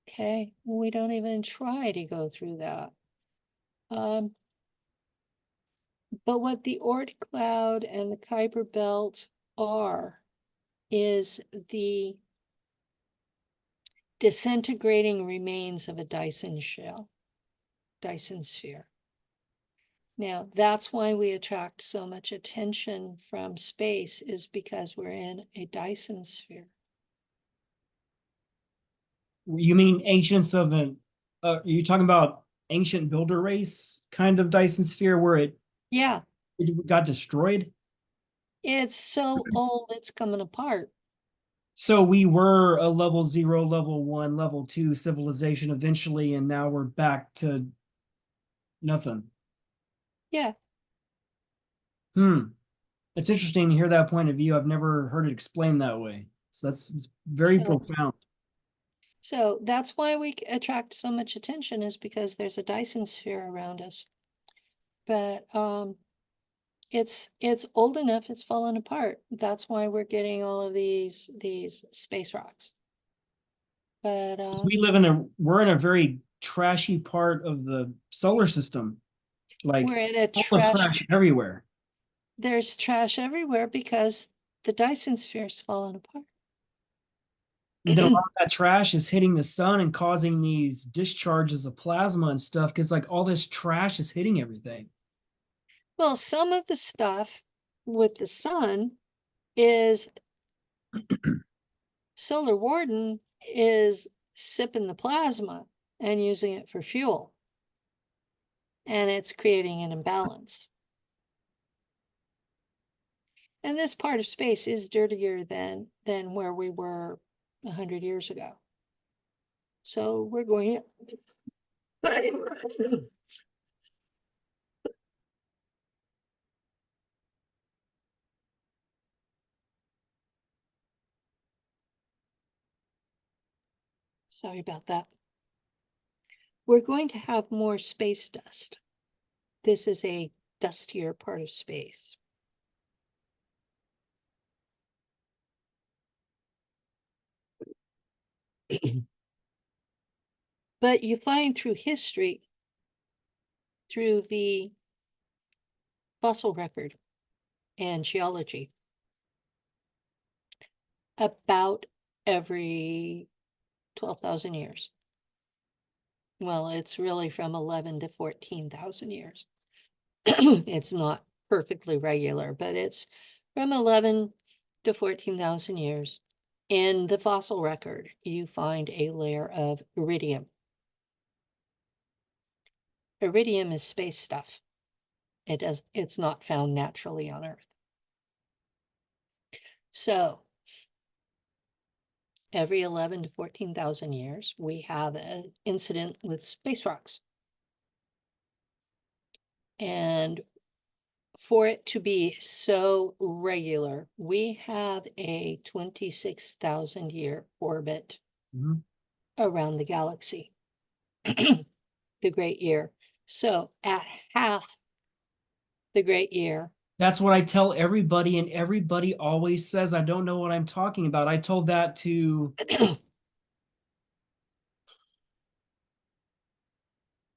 Okay, we don't even try to go through that. But what the Oort cloud and the Kuiper belt are is the disintegrating remains of a Dyson shell, Dyson sphere. Now, that's why we attract so much attention from space, is because we're in a Dyson sphere. You mean ancients of an? Are you talking about ancient builder race kind of Dyson sphere where Yeah, it got destroyed? it's so old, it's coming apart. So we were a level 0, level 1, level 2 civilization eventually, and now we're back to nothing. Yeah. It's interesting to hear that point of view. I've never heard it explained that way. So it's very profound. So that's why we attract so much attention, is because there's a Dyson sphere around us. But it's old enough, it's fallen apart. That's why we're getting all of these space rocks. But We're in a very trashy part of the solar system. Like we're in a full of trash everywhere. There's trash everywhere because the Dyson sphere's fallen apart. And then a lot of that trash is hitting the sun and causing these discharges of plasma and stuff because like all this trash is hitting everything. Well, some of the stuff with the sun is Solar Warden is sipping the plasma and using it for fuel. And it's creating an imbalance. And this part of space is dirtier than where we were 100 years ago. So we're going Sorry about that. We're going to have more space dust. This is a dustier part of space. But you find through history, through the fossil record and geology, about every 12,000 years. Well, it's really from 11 to 14,000 years. It's not perfectly regular, but it's from 11 to 14,000 years. In the fossil record, you find a layer of iridium. Iridium is space stuff. It's not found naturally on Earth. So every 11 to 14,000 years, we have an incident with space rocks. And for it to be so regular, we have a 26,000 year orbit around the galaxy, the Great Year. So at half the Great Year. That's what I tell everybody, and everybody always says I don't know what I'm talking about. I told that to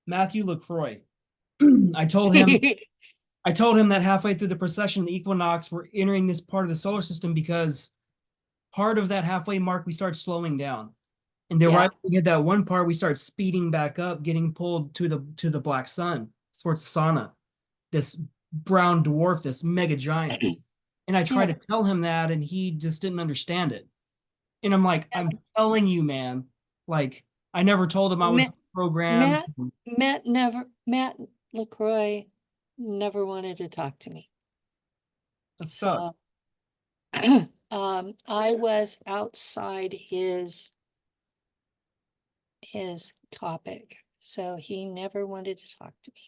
Matthew LaCroix. I told him that halfway through the precession, the equinox, we're entering this part of the solar system because part of that halfway mark we start slowing down. And then right when we hit that one part, we start speeding back up, getting pulled to the black sun, towards Sauna, this brown dwarf, this mega giant. And I tried Yeah. to tell him that, and he just didn't understand it. And I'm like, Yeah. I'm telling you, man, like, I never told him I was Matt, programmed. Matt LaCroix never wanted to talk to me. That sucks. So I was outside his topic, so he never wanted to talk to me.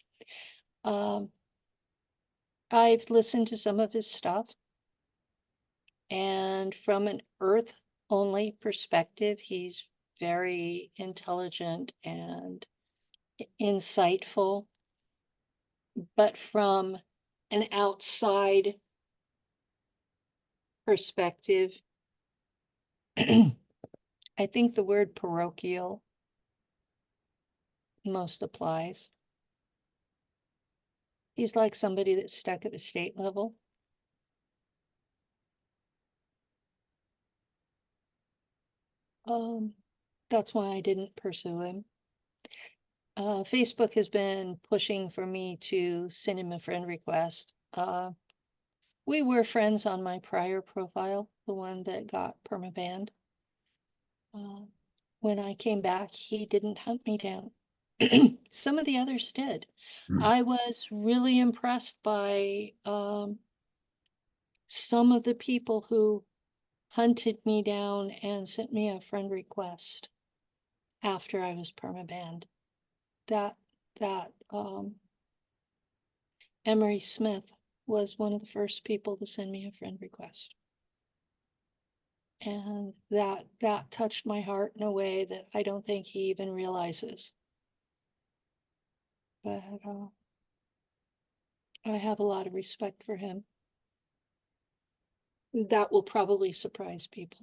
I've listened to some of his stuff, and from an Earth only perspective, he's very intelligent and insightful. But from an outside perspective, I think the word parochial most applies. He's like somebody that's stuck at the state level. That's why I didn't pursue him. Facebook has been pushing for me to send him a friend request. We were friends on my prior profile, the one that got permabanned. When I came back, he didn't hunt me down. Some of the others did. I was really impressed by some of the people who hunted me down and sent me a friend request after I was permabanned. That Emery Smith was one of the first people to send me a friend request. And that touched my heart in a way that I don't think he even realizes. But I have a lot of respect for him. That will probably surprise people.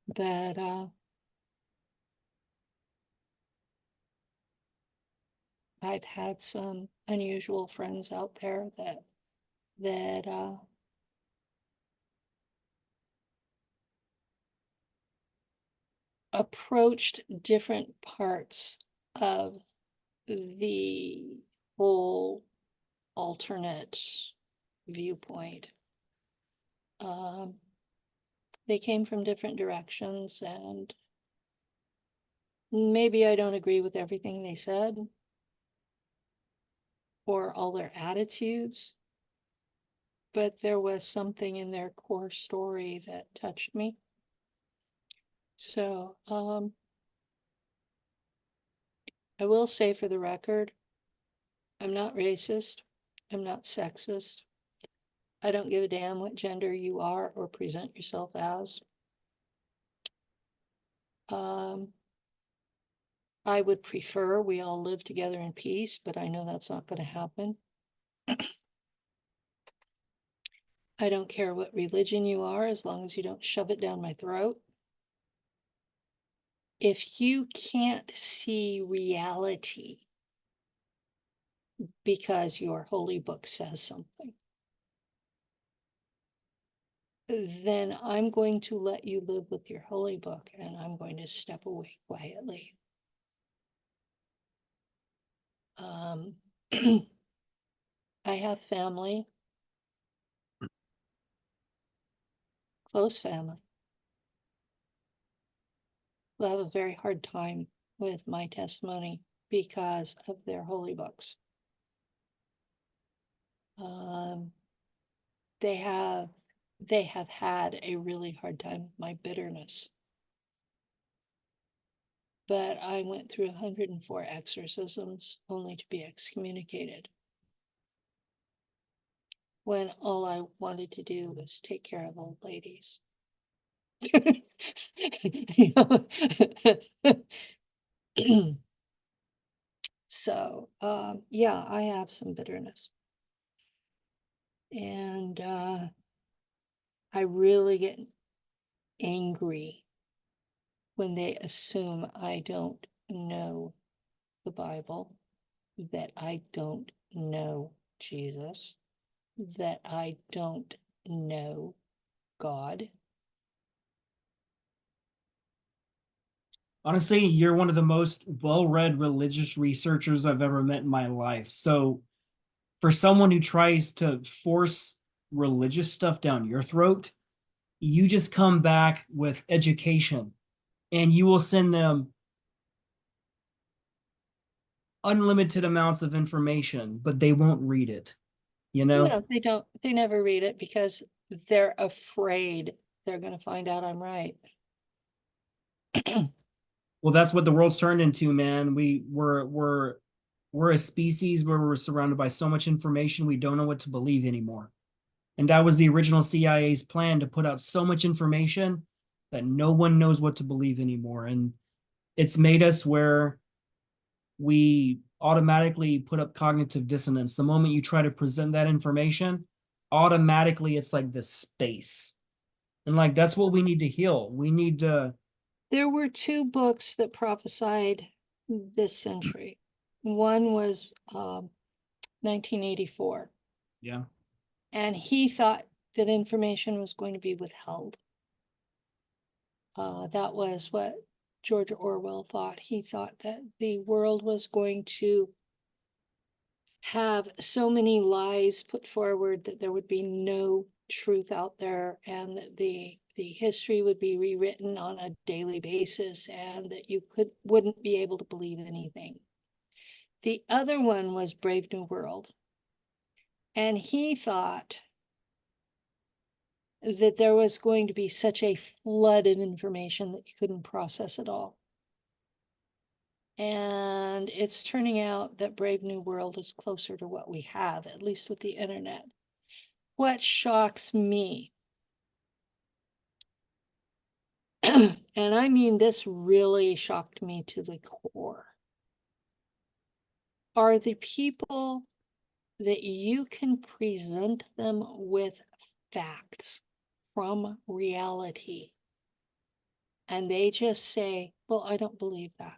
But I've had some unusual friends out there that approached different parts of the whole alternate viewpoint. They came from different directions, and maybe I don't agree with everything they said or all their attitudes, but there was something in their core story that touched me. So I will say for the record, I'm not racist. I'm not sexist. I don't give a damn what gender you are or present yourself as. I would prefer we all live together in peace, but I know that's not going to happen. I don't care what religion you are, as long as you don't shove it down my throat. If you can't see reality because your holy book says something, then I'm going to let you live with your holy book, and I'm going to step away quietly. I have family, close family, who have a very hard time with my testimony because of their holy books. They have had a really hard time with my bitterness. But I went through 104 exorcisms only to be excommunicated, when all I wanted to do was take care of old ladies. So, yeah, I have some bitterness. And I really get angry when they assume I don't know the Bible, that I don't know Jesus, that I don't know God. Honestly, you're one of the most well-read religious researchers I've ever met in my life. So for someone who tries to force religious stuff down your throat, you just come back with education and you will send them unlimited amounts of information, but they won't read it, you know? No, they don't. They never read it because they're afraid they're going to find out I'm right. Well, that's what the world's turned into, man. We're a species where we're surrounded by so much information we don't know what to believe anymore. And that was the original CIA's plan, to put out so much information that no one knows what to believe anymore. And it's made us where we automatically put up cognitive dissonance. The moment you try to present that information, automatically it's like this space. And like that's what we need to heal. We need to. There were two books that prophesied this century. One was 1984, Yeah. and he thought that information was going to be withheld. That was what George Orwell thought. He thought that the world was going to have so many lies put forward that there would be no truth out there, and that the history would be rewritten on a daily basis, and that you wouldn't be able to believe anything. The other one was Brave New World, and he thought that there was going to be such a flood of information that you couldn't process it all. And it's turning out that Brave New World is closer to what we have, at least with the internet. What shocks me, and I mean this really shocked me to the core, are the people that you can present them with facts from reality, and they just say, well, I don't believe that.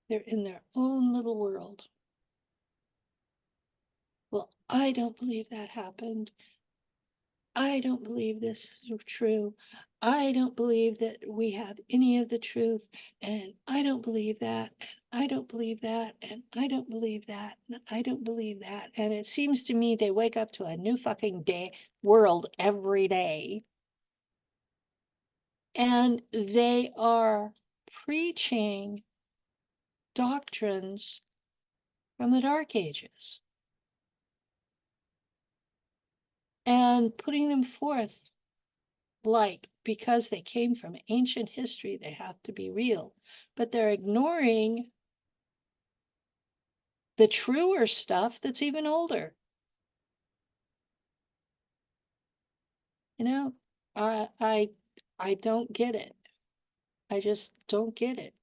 They're in their own little world. Well, I don't believe that happened. I don't believe this is true. I don't believe that we have any of the truth. And I don't believe that. And I don't believe that. And I don't believe that. And I don't believe that. And it seems to me they wake up to a new fucking world every day. And they are preaching doctrines from the Dark Ages and putting them forth like, because they came from ancient history, they have to be real. But they're ignoring the truer stuff that's even older. You know, I don't get it. I just don't get it.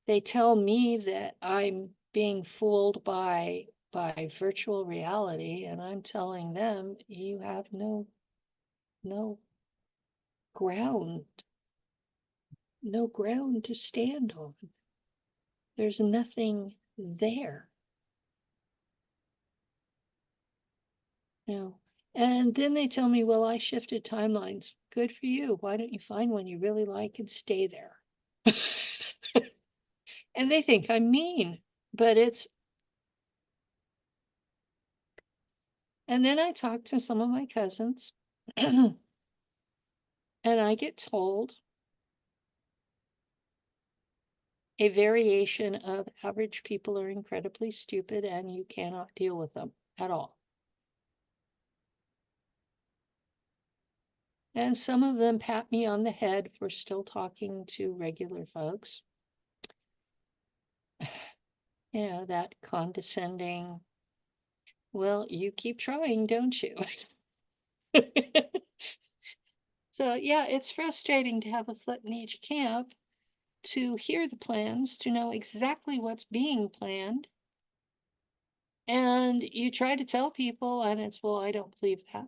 They tell me that I'm being fooled by virtual reality, and I'm telling them you have no ground, no ground to stand on. There's nothing there. No. And then they tell me, well, I shifted timelines. Good for you. Why don't you find one you really like and stay there? And they think I'm mean, but it's. And then I talk to some of my cousins, and I get told a variation of average people are incredibly stupid and you cannot deal with them at all. And some of them pat me on the head for still talking to regular folks. You know, that condescending, well, you keep trying, don't you? So, yeah, it's frustrating to have a foot in each camp, to hear the plans, to know exactly what's being planned. And you try to tell people, and it's, well, I don't believe that.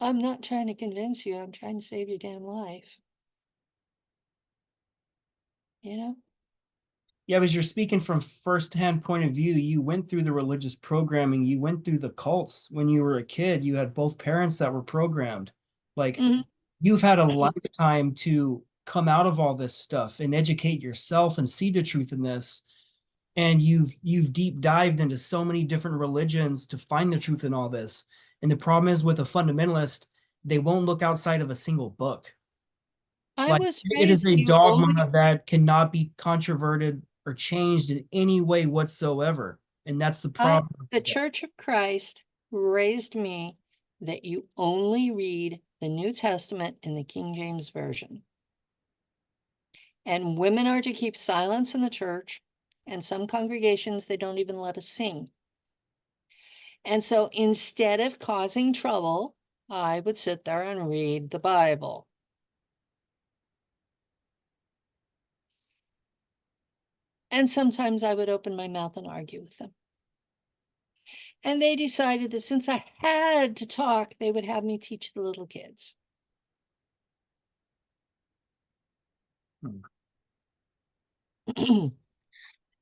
I'm not trying to convince you, I'm trying to save your damn life. You know? Yeah, because you're speaking from firsthand point of view. You went through the religious programming. You went through the cults when you were a kid. You had both parents that were programmed. Like, Mhm. you've had a lifetime to come out of all this stuff and educate yourself and see the truth in this. And you've deep dived into so many different religions to find the truth in all this. And the problem is with a fundamentalist, they won't look outside of a single book. I Like, was it is raised, a you only, dogma that cannot be controverted or changed in any way whatsoever. And that's the problem. the Church of Christ raised me that you only read the New Testament in the King James Version. And women are to keep silence in the church. And some congregations, they don't even let us sing. And so instead of causing trouble, I would sit there and read the Bible. And sometimes I would open my mouth and argue with them. And they decided that since I had to talk, they would have me teach the little kids.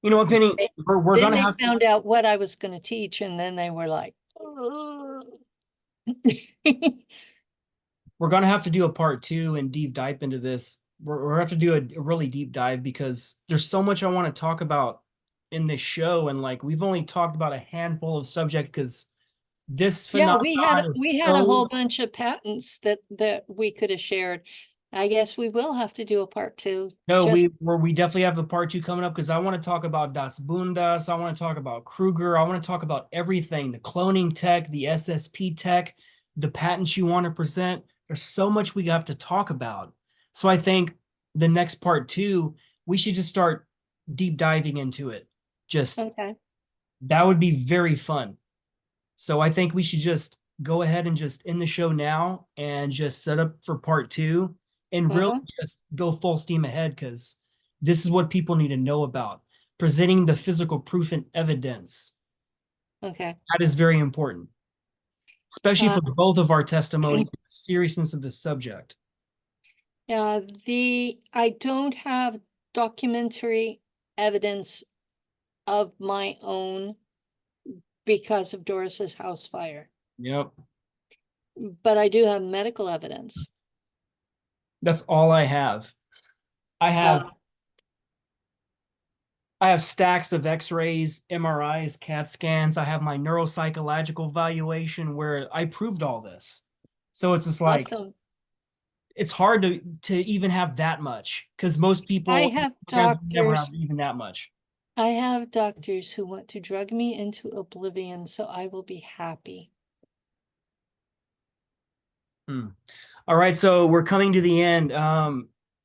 You know what, Penny? We're Then gonna they have to, found out what I was going to teach, and then they were like, "Ugh." we're gonna have to do a part two and deep dive into this. We're gonna have to do a really deep dive because there's so much I want to talk about in this show, and like we've only talked about a handful of subjects because this Yeah, phenomenon we is had a whole so. bunch of patents that we could have shared. I guess we will have to do a part two. No, Just we definitely have a part two coming up because I want to talk about Das Bundas. I want to talk about Kruger. I want to talk about everything, the cloning tech, the SSP tech, the patents you want to present. There's so much we have to talk about. So I think the next part two, we should just start deep diving into it. Just okay. that would be very fun. So I think we should just go ahead and just end the show now and just set up for part two and really Uh-huh. just go full steam ahead because this is what people need to know about. Presenting the physical proof and evidence. Okay. That is very important, especially Uh, for both of our testimony, the seriousness of the subject. yeah, I don't have documentary evidence of my own because of Doris's house fire, Yep. but I do have medical evidence. That's all I have. I have Uh, I have stacks of x-rays, MRIs, CAT scans. I have my neuropsychological evaluation where I proved all this. So it's just like awesome. it's hard to even have that much because most I people have never have doctors. even that much. I have doctors who want to drug me into oblivion, so I will be happy. Hmm. All right, so we're coming to the end.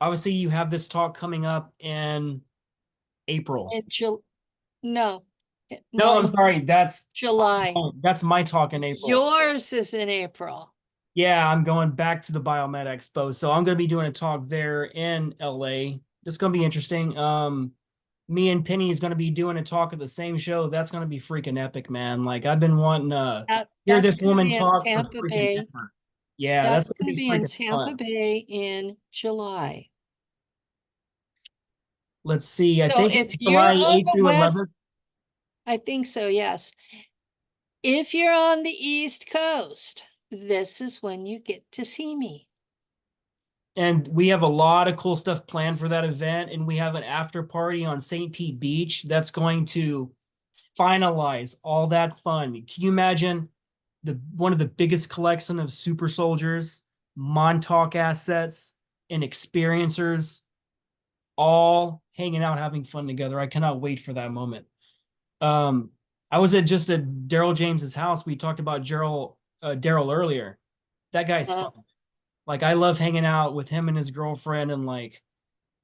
Obviously, you have this talk coming up in April. In no, No, I'm mine sorry. July. That's my talk in April. Yours is in April. Yeah, I'm going back to the Biomed Expo, so I'm going to be doing a talk there in LA. It's going to be interesting. Me and Penny is going to be doing a talk at the same show. That's going to be freaking epic, man. Like I've been wanting to hear That's this going to woman be in talk for Tampa freaking Bay. ever. Yeah, that's That's going to going to be be in freaking Tampa fun. Bay in July. Let's see. I So think if it's you're July on 8th the through west, 11th. I think so, yes. If you're on the East Coast, this is when you get to see me. And we have a lot of cool stuff planned for that event. And we have an after party on St. Pete Beach that's going to finalize all that fun. Can you imagine the one of the biggest collection of super soldiers, Montauk assets, and experiencers all hanging out, having fun together? I cannot wait for that moment. Um, I was at Daryl James's house. We talked about Daryl earlier. That guy's Uh, fun. Like I love hanging out with him and his girlfriend, and like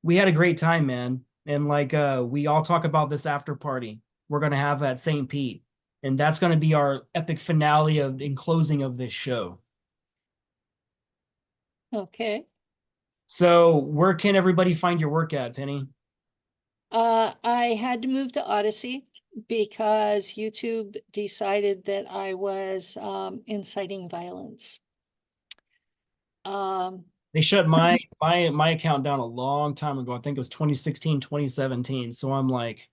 we had a great time, man. And like we all talk about this after party we're gonna have at St. Pete, and that's gonna be our epic finale of in closing of this show. okay. So where can everybody find your work at, Penny? I had to move to Odyssey because YouTube decided that I was inciting violence. Um, They shut my account down a long time ago. I think it was 2016, 2017. So I'm like,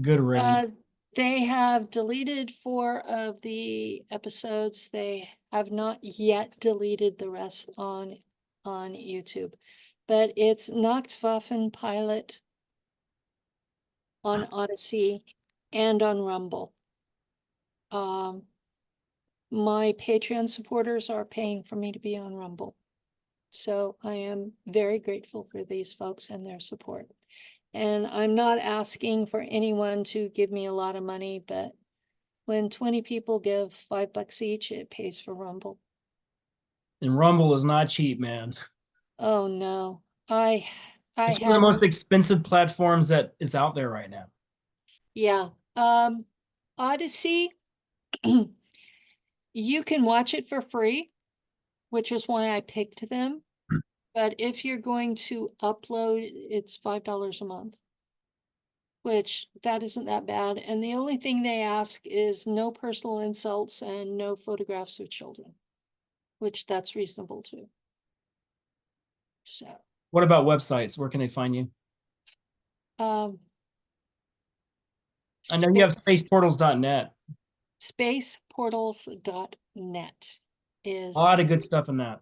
good riddance. they have deleted 4 of the episodes. They I've not yet deleted the rest on YouTube, but it's Nacht Waffen pilot on Odyssey and on Rumble. My Patreon supporters are paying for me to be on Rumble. So I am very grateful for these folks and their support. And I'm not asking for anyone to give me a lot of money, but when 20 people give $5 each, it pays for Rumble. And Rumble is not cheap, man. Oh no. I It's one of the have, most expensive platforms that is out there right now. yeah. Odyssey, you can watch it for free, which is why I picked them. But if you're going to upload, it's $5 a month, which that isn't that bad. And the only thing they ask is no personal insults and no photographs of children, which that's reasonable too. So, What about websites? Where can they find you? um, I know you have spaceportals.net. spaceportals.net A is lot of good stuff in that.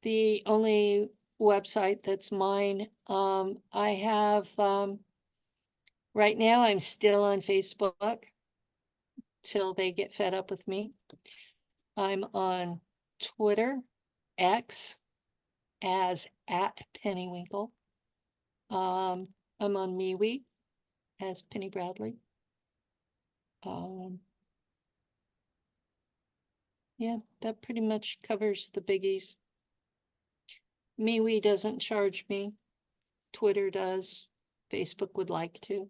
the only website that's mine. I have, right now I'm still on Facebook till they get fed up with me. I'm on Twitter, X, as @Pennywinkle. I'm on MeWe as Penny Bradley. Yeah, that pretty much covers the biggies. MeWe doesn't charge me. Twitter does. Facebook would like to.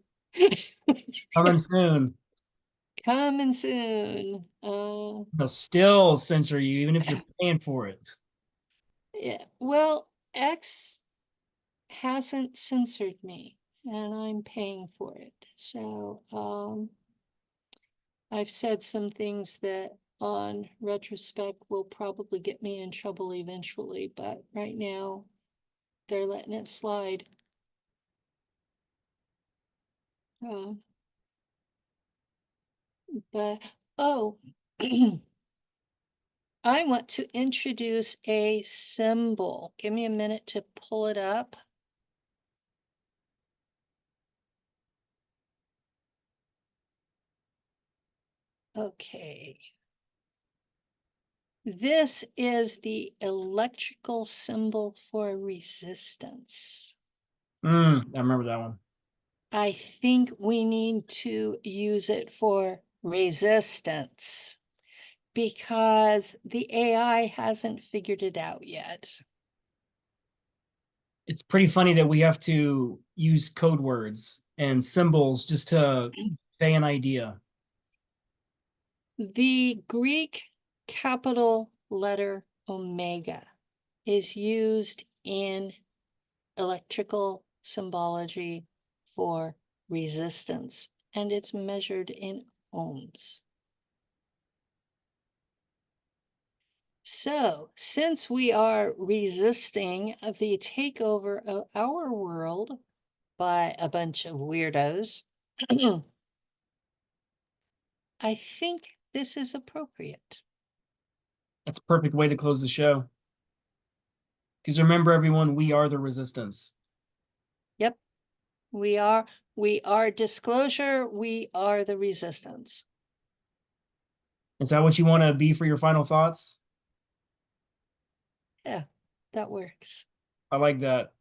Coming soon. Coming soon. They'll still censor you, even if you're paying for it. Yeah. Well, X hasn't censored me, and I'm paying for it. So, I've said some things that on retrospect will probably get me in trouble eventually, but right now they're letting it slide. But oh, I want to introduce a symbol. Give me a minute to pull it up. Okay. This is the electrical symbol for resistance. I remember that one. I think we need to use it for resistance because the AI hasn't figured it out yet. It's pretty funny that we have to use code words and symbols just to convey an idea. The Greek capital letter omega is used in electrical symbology for resistance, and it's measured in ohms. So, since we are resisting the takeover of our world by a bunch of weirdos, I think this is appropriate. That's a perfect way to close the show. Because remember, everyone, we are the resistance. Yep, we are disclosure, we are the resistance. Is that what you want to be for your final thoughts? Yeah, that works. I like that.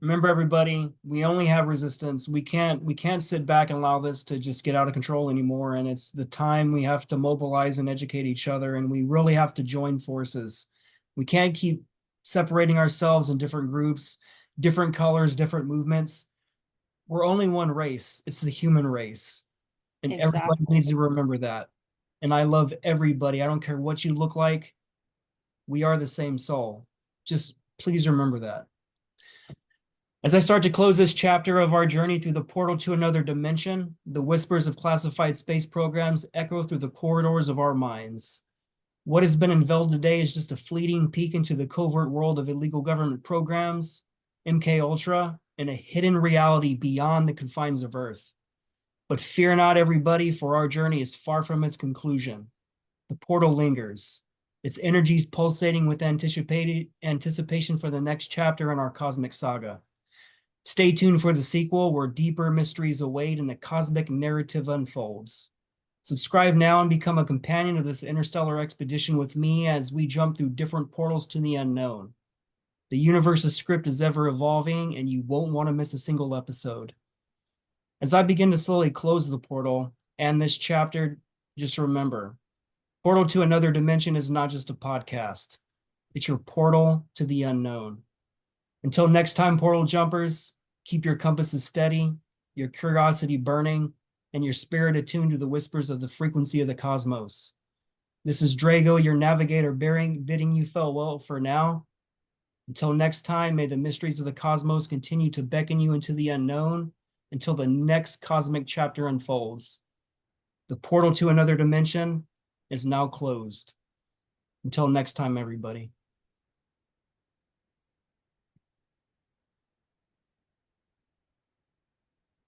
Remember, everybody, we only have resistance. We can't sit back and allow this to just get out of control anymore. And it's the time we have to mobilize and educate each other, and we really have to join forces. We can't keep separating ourselves in different groups, different colors, different movements. We're only one race. It's the human race. And everybody Exactly. needs to remember that. And I love everybody. I don't care what you look like. We are the same soul. Just please remember that. As I start to close this chapter of our journey through the portal to another dimension, the whispers of classified space programs echo through the corridors of our minds. What has been unveiled today is just a fleeting peek into the covert world of illegal government programs, MK Ultra, and a hidden reality beyond the confines of Earth. But fear not, everybody, for our journey is far from its conclusion. The portal lingers, its energies pulsating with anticipation for the next chapter in our cosmic saga. Stay tuned for the sequel, where deeper mysteries await and the cosmic narrative unfolds. Subscribe now and become a companion of this interstellar expedition with me as we jump through different portals to the unknown. The universe's script is ever evolving, and you won't want to miss a single episode. As I begin to slowly close the portal and this chapter, just remember, Portal to Another Dimension is not just a podcast. It's your portal to the unknown. Until next time, portal jumpers, keep your compasses steady, your curiosity burning, and your spirit attuned to the whispers of the frequency of the cosmos. This is Drago, your navigator, bidding you farewell for now. Until next time, may the mysteries of the cosmos continue to beckon you into the unknown until the next cosmic chapter unfolds. The portal to another dimension is now closed. Until next time, everybody.